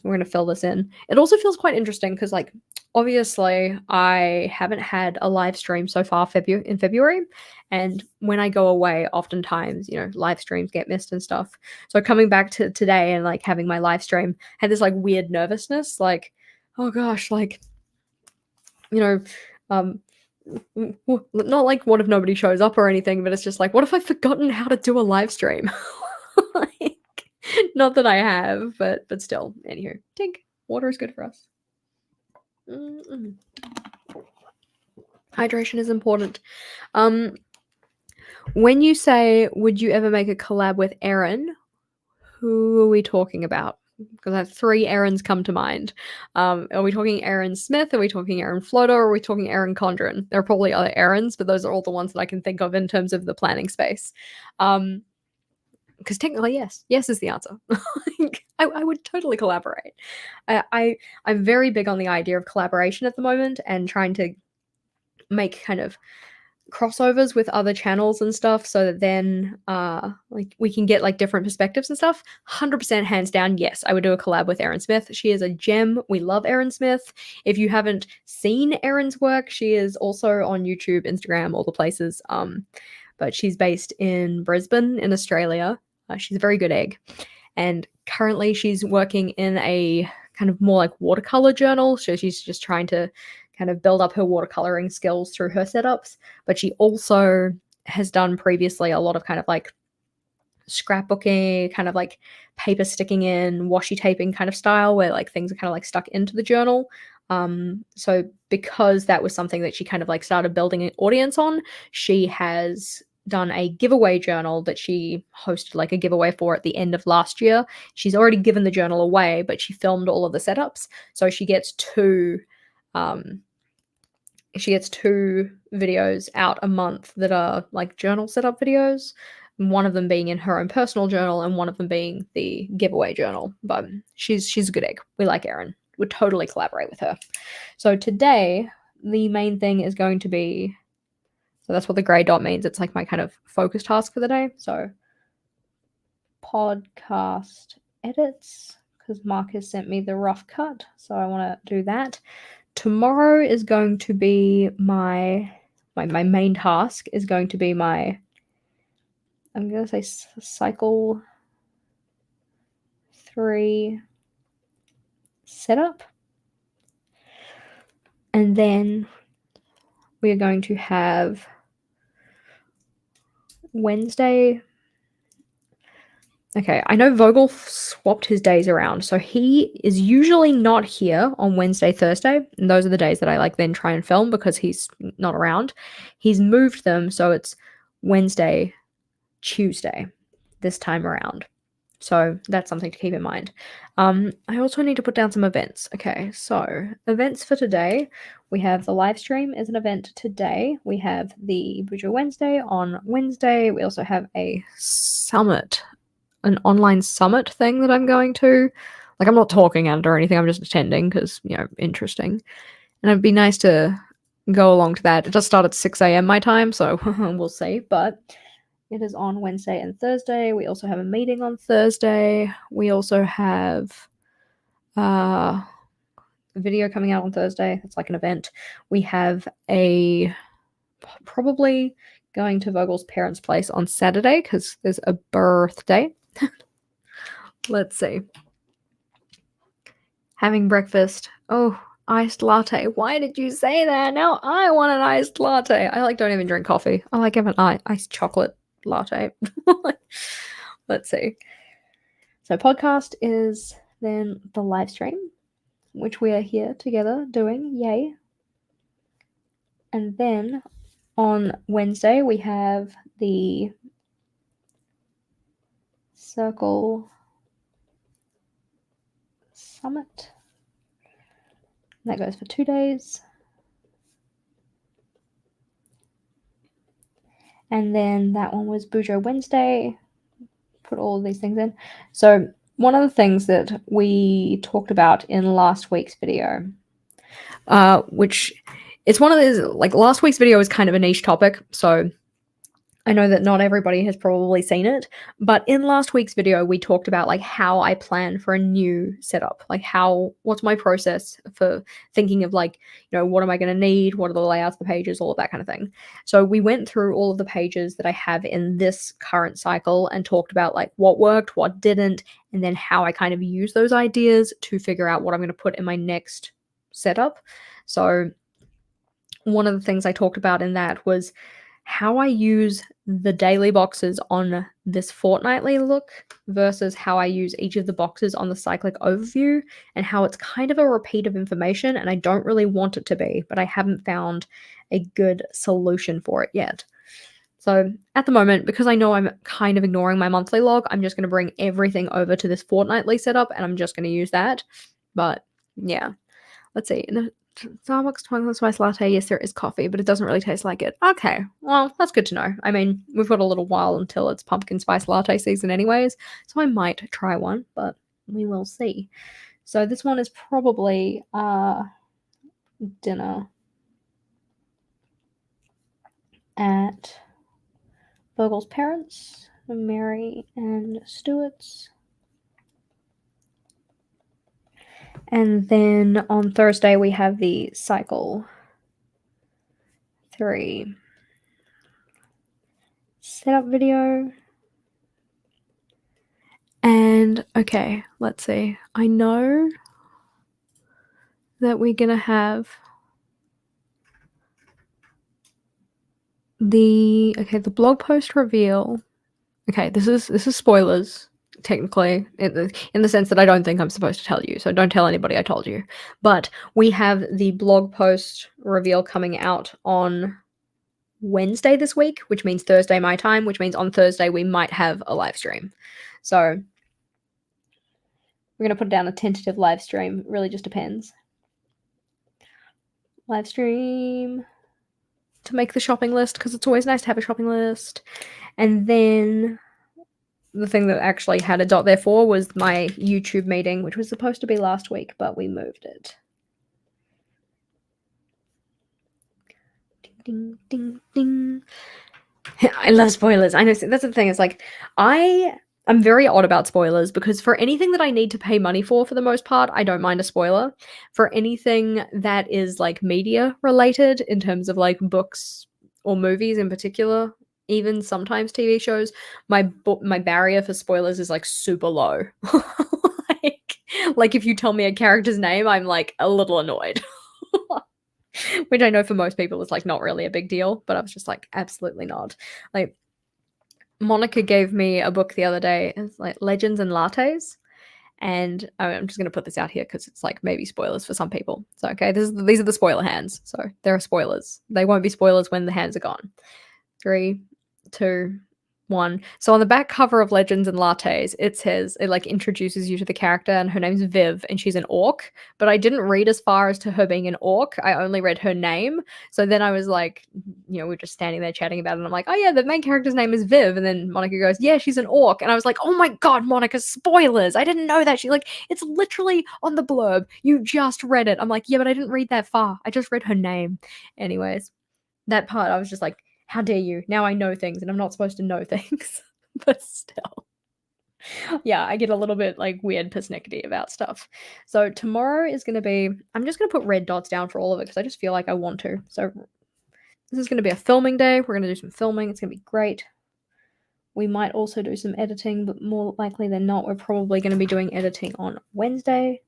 We're going to fill this in. It also feels quite interesting because, like, obviously, I haven't had a live stream so far in February, and when I go away, oftentimes, live streams get missed and stuff. So coming back to today and like having my live stream had this like weird nervousness, like, oh gosh, like, um, not like what if nobody shows up or anything, but it's just like, what if I've forgotten how to do a live stream? Like, not that I have, but still. Anywho, tink, water is good for us. Mm-mm. Hydration is important. When you say, would you ever make a collab with Erin? Who are we talking about? Because I have 3 Erins come to mind. Are we talking Erin Smith? Are we talking Erin Floater? Or are we talking Erin Condren? There are probably other Erins, but those are all the ones that I can think of in terms of the planning space. Because technically, yes. Yes is the answer. I would totally collaborate. I'm very big on the idea of collaboration at the moment and trying to make kind of crossovers with other channels and stuff so that then like we can get like different perspectives and stuff. 100% hands down, yes, I would do a collab with Erin Smith. She is a gem. We love Erin Smith. If you haven't seen Erin's work, she is also on YouTube, Instagram, all the places. But she's based in Brisbane in Australia. She's a very good egg. And currently she's working in a kind of more like watercolor journal. So she's just trying to kind of build up her watercoloring skills through her setups. But she also has done previously a lot of kind of like scrapbooking, kind of like paper sticking in, washi taping kind of style where like things are kind of like stuck into the journal. So because that was something that she kind of like started building an audience on, she has done a giveaway journal that she hosted like a giveaway for at the end of last year. She's already given the journal away, but she filmed all of the setups. So she gets 2 videos out a month that are like journal setup videos, one of them being in her own personal journal and one of them being the giveaway journal. But she's a good egg. We like Erin. Would totally collaborate with her. So today the main thing is going to be, so that's what the gray dot means. It's like my kind of focus task for the day. So podcast edits, because Mark has sent me the rough cut, so I want to do that. Tomorrow is going to be my main task is going to be my, I'm going to say cycle 3 setup. And then we are going to have Wednesday. Okay, I know Vogel swapped his days around, so he is usually not here on Wednesday, Thursday, and those are the days that I like then try and film because he's not around. He's moved them, so it's Wednesday, Tuesday this time around. So that's something to keep in mind. I also need to put down some events. Okay, so events for today. We have the live stream as an event today. We have the Bujo Wednesday on Wednesday. We also have a summit, an online summit thing that I'm going to. Like, I'm not talking at it or anything. I'm just attending because, interesting. And it'd be nice to go along to that. It does start at 6 a.m. my time, so we'll see. But it is on Wednesday and Thursday. We also have a meeting on Thursday. We also have a video coming out on Thursday. It's like an event. We have probably going to Vogel's parents' place on Saturday because there's a birthday. Let's see. Having breakfast. Oh, iced latte. Why did you say that? Now I want an iced latte. I don't even drink coffee. I like having iced chocolate latte. Let's see. So podcast is then the live stream, which we are here together doing. Yay. And then on Wednesday we have the Circle Summit. That goes for 2 days. And then that one was Bujo Wednesday. Put all of these things in. So one of the things that we talked about in last week's video, which it's one of those, like last week's video was kind of a niche topic. So I know that not everybody has probably seen it, but in last week's video, we talked about like how I plan for a new setup, like what's my process for thinking of like, what am I going to need? What are the layouts of the pages, all of that kind of thing. So we went through all of the pages that I have in this current cycle and talked about like what worked, what didn't, and then how I kind of use those ideas to figure out what I'm going to put in my next setup. So one of the things I talked about in that was how I use the daily boxes on this fortnightly look versus how I use each of the boxes on the cyclic overview, and how it's kind of a repeat of information and I don't really want it to be, but I haven't found a good solution for it yet. So at the moment, because I know I'm kind of ignoring my monthly log, I'm just going to bring everything over to this fortnightly setup and I'm just going to use that. But yeah, let's see. Starbucks twinkle spice latte. Yes, there is coffee, but it doesn't really taste like it. Okay, well, that's good to know. I mean, we've got a little while until it's pumpkin spice latte season anyways, so I might try one, but we will see. So this one is probably dinner at Virgil's parents, Mary and Stuart's. And then on Thursday, we have the cycle 3 setup video. And okay, let's see. I know that we're gonna have the blog post reveal. Okay, this is spoilers technically in the sense that I don't think I'm supposed to tell you, so don't tell anybody I told you. But we have the blog post reveal coming out on Wednesday this week, which means Thursday my time, which means on Thursday we might have a live stream. So we're going to put down a tentative live stream. It really just depends. Live stream to make the shopping list, because it's always nice to have a shopping list. And then the thing that actually had a dot there for was my YouTube meeting, which was supposed to be last week, but we moved it. Ding, ding, ding. I love spoilers. I know that's the thing. It's like I'm very odd about spoilers, because for anything that I need to pay money for the most part, I don't mind a spoiler. For anything that is like media related, in terms of like books or movies in particular, even sometimes TV shows, my barrier for spoilers is like super low. like if you tell me a character's name, I'm like a little annoyed. Which I know for most people is like not really a big deal, but I was just like, absolutely not. Like, Monica gave me a book the other day. It's like Legends and Lattes. And I'm just going to put this out here because it's like maybe spoilers for some people. So, okay, these are the spoiler hands. So there are spoilers. They won't be spoilers when the hands are gone. 3, 2, 1. So on the back cover of Legends and Lattes, it like introduces you to the character, and her name's Viv, and she's an orc. But I didn't read as far as to her being an orc. I only read her name. So then I was like, we're just standing there chatting about it, and I'm like, oh yeah, the main character's name is Viv. And then Monica goes, yeah, she's an orc. And I was like, oh my god, Monica, spoilers. I didn't know that. She like, it's literally on the blurb. You just read it. I'm like, yeah, but I didn't read that far. I just read her name. Anyways, that part I was just like, how dare you? Now I know things and I'm not supposed to know things. But still. Yeah, I get a little bit like weird persnickety about stuff. So tomorrow is going to be, I'm just going to put red dots down for all of it because I just feel like I want to. So this is going to be a filming day. We're going to do some filming. It's going to be great. We might also do some editing, but more likely than not, we're probably going to be doing editing on Wednesday.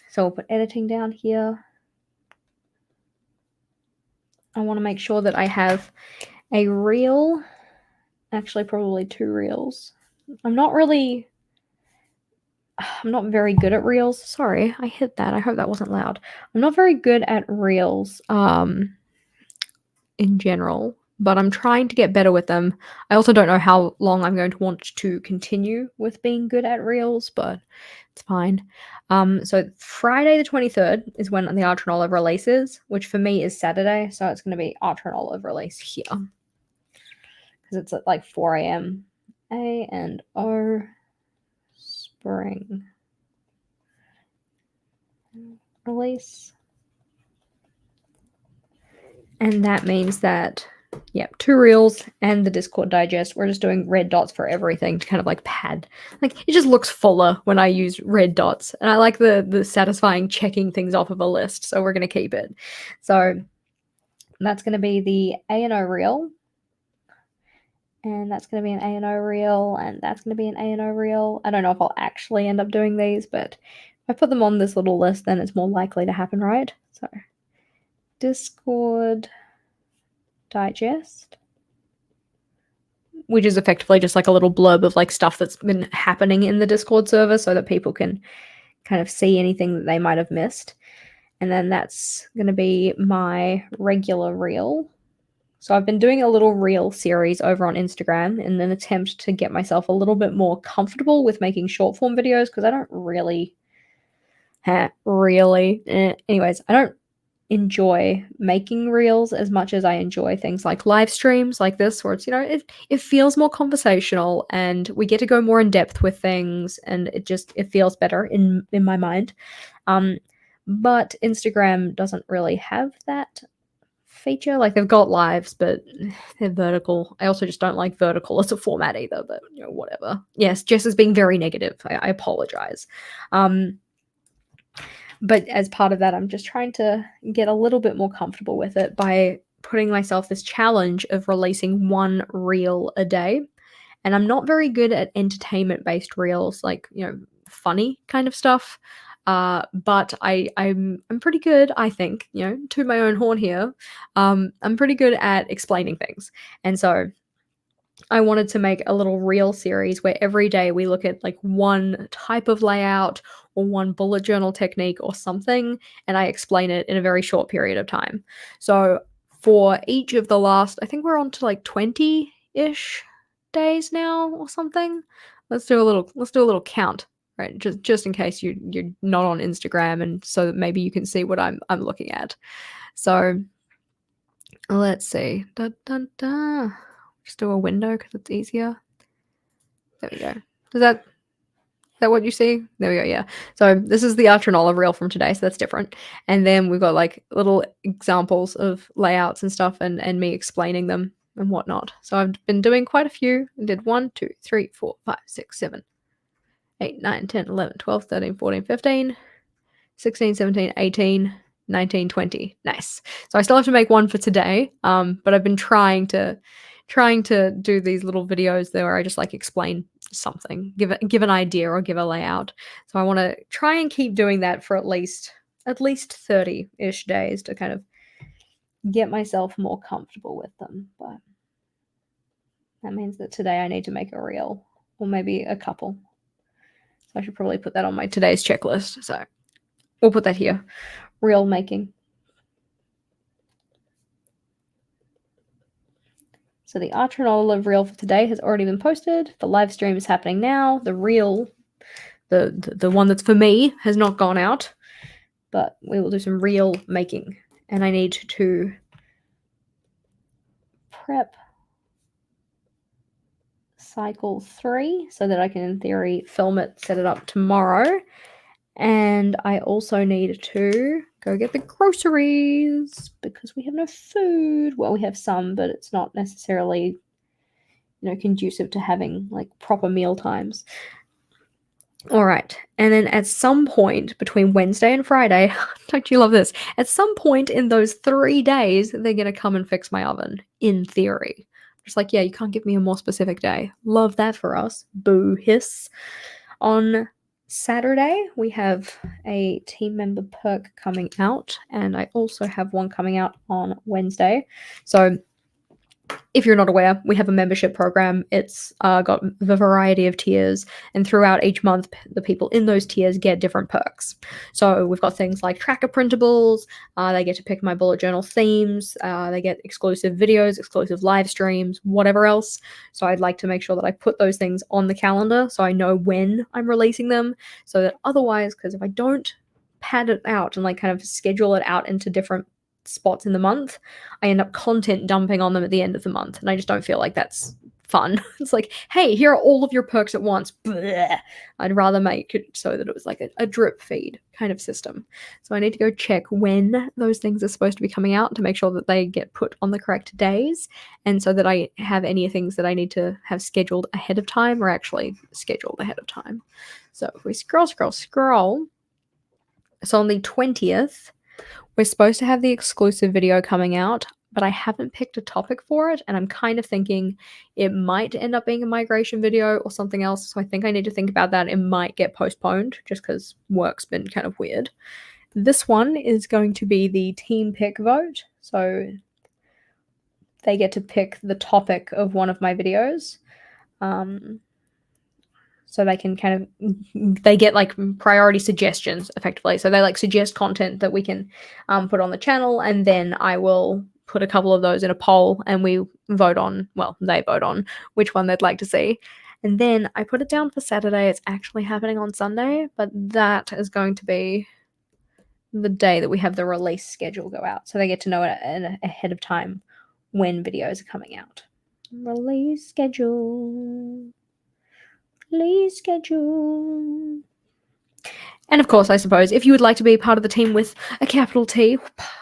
So we'll put editing down here. I want to make sure that I have a reel, actually probably 2 reels. I'm not very good at reels. Sorry, I hit that. I hope that wasn't loud. I'm not very good at reels in general, but I'm trying to get better with them. I also don't know how long I'm going to want to continue with being good at reels, but it's fine. So Friday the 23rd is when the Archer and Olive releases, which for me is Saturday, so it's going to be Archer and Olive release here. Because it's at like 4 a.m. A and O spring release. And that means that Yeah, 2 reels and the Discord digest. We're just doing red dots for everything to kind of like pad. Like it just looks fuller when I use red dots, and I like the satisfying checking things off of a list. So we're gonna keep it. So that's gonna be the A&O reel, and that's gonna be an A&O reel, and that's gonna be an A&O reel. I don't know if I'll actually end up doing these, but if I put them on this little list, then it's more likely to happen, right? So Discord digest, which is effectively just like a little blurb of like stuff that's been happening in the Discord server so that people can kind of see anything that they might have missed. And then that's going to be my regular reel. So I've been doing a little reel series over on Instagram in an attempt to get myself a little bit more comfortable with making short form videos, because I don't really anyways, I don't enjoy making reels as much as I enjoy things like live streams like this, where it's, you know, it feels more conversational and we get to go more in depth with things, and it feels better in my mind. But Instagram doesn't really have that feature. Like they've got lives, but they're vertical. I also just don't like vertical as a format either, but you know, whatever. Yes, Jess is being very negative. I apologize. But as part of that, I'm just trying to get a little bit more comfortable with it by putting myself this challenge of releasing 1 reel a day. And I'm not very good at entertainment-based reels, like, you know, funny kind of stuff. But I'm pretty good, I think, you know, to my own horn here. I'm pretty good at explaining things. And so I wanted to make a little reel series where every day we look at like one type of layout or one bullet journal technique or something, and I explain it in a very short period of time. So for each of the last, I think we're on to like 20-ish days now or something. Let's do a little count, right? Just in case you're not on Instagram, and so that maybe you can see what I'm looking at. So let's see. Dun, dun, dun. Just do a window because it's easier. There we go. Is that what you see? There we go, yeah. So this is the Archer and Olive reel from today, so that's different. And then we've got like little examples of layouts and stuff, and me explaining them and whatnot. So I've been doing quite a few. I did 1, 2, 3, 4, 5, 6, 7, 8, 9, 10, 11, 12, 13, 14, 15, 16, 17, 18, 19, 20. Nice. So I still have to make one for today, but I've been trying to do these little videos there where I just like explain something, give an idea or give a layout. So I want to try and keep doing that for at least 30-ish days to kind of get myself more comfortable with them. But that means that today I need to make a reel, or maybe a couple. So I should probably put that on my today's checklist. So we'll put that here. Reel making. So the Archer and Olive reel for today has already been posted. The live stream is happening now. The reel, the one that's for me, has not gone out. But we will do some reel making. And I need to prep cycle 3 so that I can, in theory, film it, set it up tomorrow. And I also need to go get the groceries because we have no food. Well, we have some, but it's not necessarily, you know, conducive to having like proper meal times. All right. And then at some point between Wednesday and Friday, don't you love this? At some point in those 3 days, they're going to come and fix my oven, in theory. Just like, yeah, you can't give me a more specific day. Love that for us. Boo hiss. On Saturday, we have a team member perk coming out, and I also have one coming out on Wednesday. So if you're not aware, we have a membership program. It's got the variety of tiers, and throughout each month, the people in those tiers get different perks. So we've got things like tracker printables, they get to pick my bullet journal themes, they get exclusive videos, exclusive live streams, whatever else. So I'd like to make sure that I put those things on the calendar so I know when I'm releasing them, so that otherwise, because if I don't pad it out and like kind of schedule it out into different spots in the month, I end up content dumping on them at the end of the month, and I just don't feel like that's fun. It's like, hey, here are all of your perks at once. Blech. I'd rather make it so that it was like a drip feed kind of system. So I need to go check when those things are supposed to be coming out to make sure that they get put on the correct days, and so that I have any things that I need to have scheduled ahead of time or actually scheduled ahead of time. So if we scroll, so on the 20th, we're supposed to have the exclusive video coming out, but I haven't picked a topic for it, and I'm kind of thinking it might end up being a migration video or something else, so I think I need to think about that. It might get postponed just because work's been kind of weird. This one is going to be the team pick vote, so they get to pick the topic of one of my videos. So they can kind of, they get like priority suggestions effectively. So they like suggest content that we can put on the channel, and then I will put a couple of those in a poll and we vote on, well, they vote on which one they'd like to see. And then I put it down for Saturday. It's actually happening on Sunday, but that is going to be the day that we have the release schedule go out. So they get to know it ahead of time when videos are coming out. Release schedule. Release schedule. And of course, I suppose, if you would like to be part of the team with a capital T,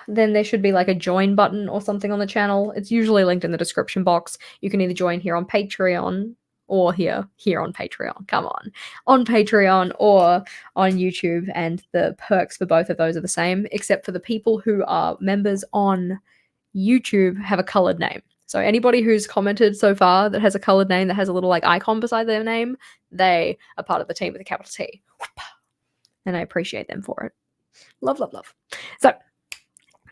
then there should be like a join button or something on the channel. It's usually linked in the description box. You can either join here on Patreon or here on Patreon. Come on Patreon or on YouTube, and the perks for both of those are the same, except for the people who are members on YouTube have a colored name. So anybody who's commented so far that has a colored name that has a little like icon beside their name, they are part of the team with a capital T. And I appreciate them for it. Love, love, love. So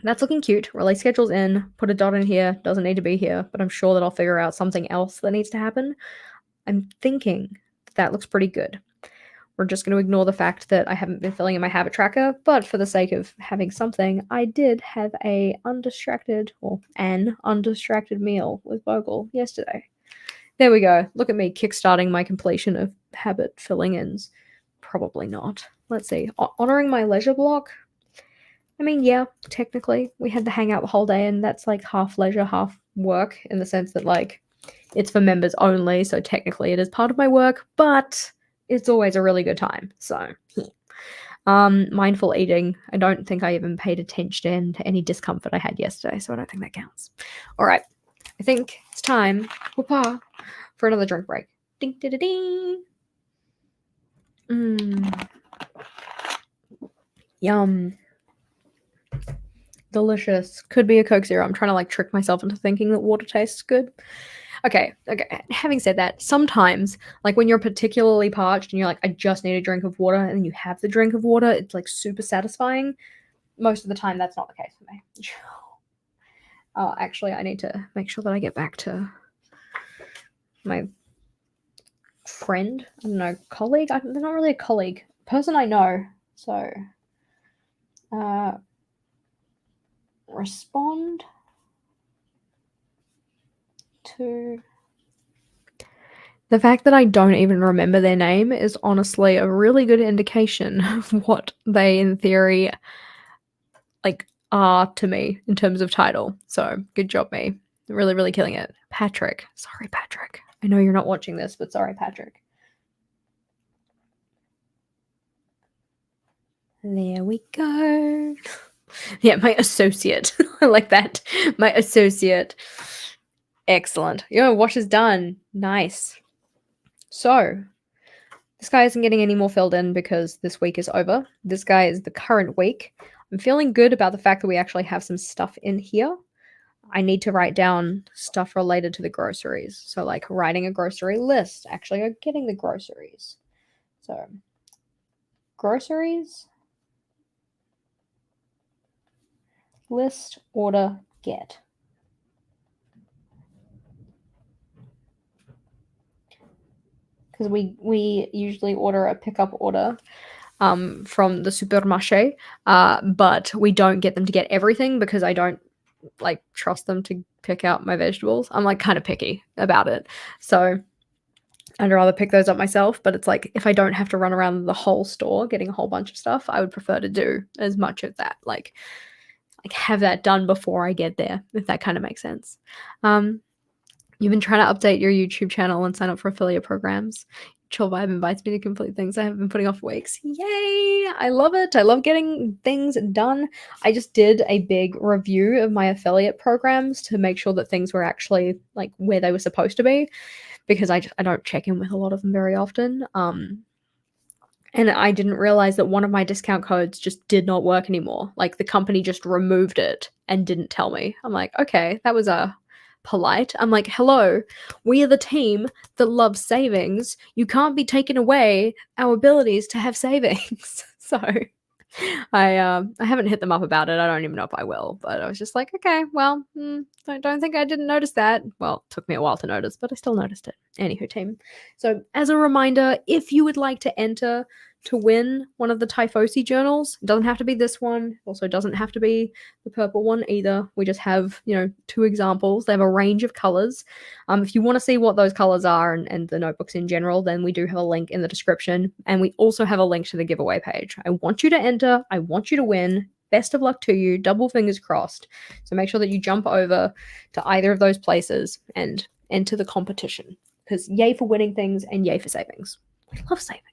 that's looking cute. Release schedule's in. Put a dot in here. Doesn't need to be here, but I'm sure that I'll figure out something else that needs to happen. I'm thinking that looks pretty good. We're just going to ignore the fact that I haven't been filling in my habit tracker, but for the sake of having something, I did have an undistracted meal with Bogle yesterday. There we go. Look at me kickstarting my completion of habit filling ins. Probably not. Let's see. Honoring my leisure block? I mean, yeah, technically. We had to hang out the whole day, and that's like half leisure, half work, in the sense that like it's for members only, so technically it is part of my work, but it's always a really good time. So, mindful eating. I don't think I even paid attention to any discomfort I had yesterday, so I don't think that counts. All right. I think it's time for another drink break. Ding, ding, ding, ding. Yum. Delicious. Could be a Coke Zero. I'm trying to like trick myself into thinking that water tastes good. Okay. Having said that, sometimes, like when you're particularly parched and you're like, I just need a drink of water, and you have the drink of water, it's like super satisfying. Most of the time, that's not the case for me. Oh, actually, I need to make sure that I get back to my friend. I don't know, colleague? They're not really a colleague. Person I know. So, respond to... The fact that I don't even remember their name is honestly a really good indication of what they, in theory, like, are to me in terms of title. So, good job, me. Really, really killing it. Patrick. Sorry, Patrick. I know you're not watching this, but sorry, Patrick. There we go. Yeah, my associate. I like that. My associate. Excellent. Your wash is done. Nice. So, this guy isn't getting any more filled in because this week is over. This guy is the current week. I'm feeling good about the fact that we actually have some stuff in here. I need to write down stuff related to the groceries. So, like writing a grocery list, actually getting the groceries. So, groceries, list, order, get. Because we usually order a pickup order from the supermarché, but we don't get them to get everything because I don't like trust them to pick out my vegetables. I'm like kind of picky about it, so I'd rather pick those up myself. But it's like if I don't have to run around the whole store getting a whole bunch of stuff, I would prefer to do as much of that, like have that done before I get there, if that kind of makes sense. You've been trying to update your YouTube channel and sign up for affiliate programs. Chill Vibe invites me to complete things I have been putting off for weeks. Yay! I love it. I love getting things done. I just did a big review of my affiliate programs to make sure that things were actually like where they were supposed to be, because I don't check in with a lot of them very often. And I didn't realize that one of my discount codes just did not work anymore. Like the company just removed it and didn't tell me. I'm like, okay, that was polite. I'm like, hello, we are the team that loves savings. You can't be taking away our abilities to have savings. So I haven't hit them up about it. I don't even know if I will, but I was just like, okay, well, I don't think I didn't notice that. Well, it took me a while to notice, but I still noticed it. Anywho, team. So as a reminder, if you would like to enter to win one of the Typhosi journals, it doesn't have to be this one. Also doesn't have to be the purple one either. We just have, 2 examples. They have a range of colors. If you want to see what those colors are and the notebooks in general, then we do have a link in the description. And we also have a link to the giveaway page. I want you to enter. I want you to win. Best of luck to you. Double fingers crossed. So make sure that you jump over to either of those places and enter the competition. Because yay for winning things and yay for savings. We love savings.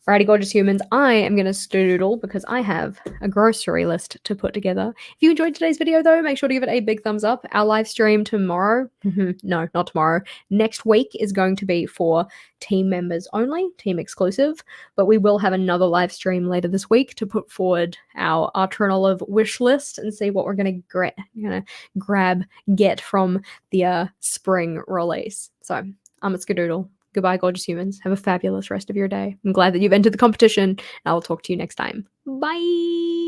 Alrighty, gorgeous humans, I am going to skedoodle because I have a grocery list to put together. If you enjoyed today's video, though, make sure to give it a big thumbs up. Our live stream tomorrow, no, not tomorrow, next week is going to be for team members only, team exclusive, but we will have another live stream later this week to put forward our Archer and Olive wish list and see what we're going to get from the spring release. So I'm a skedoodle. Goodbye, gorgeous humans. Have a fabulous rest of your day. I'm glad that you've entered the competition, and I will talk to you next time. Bye!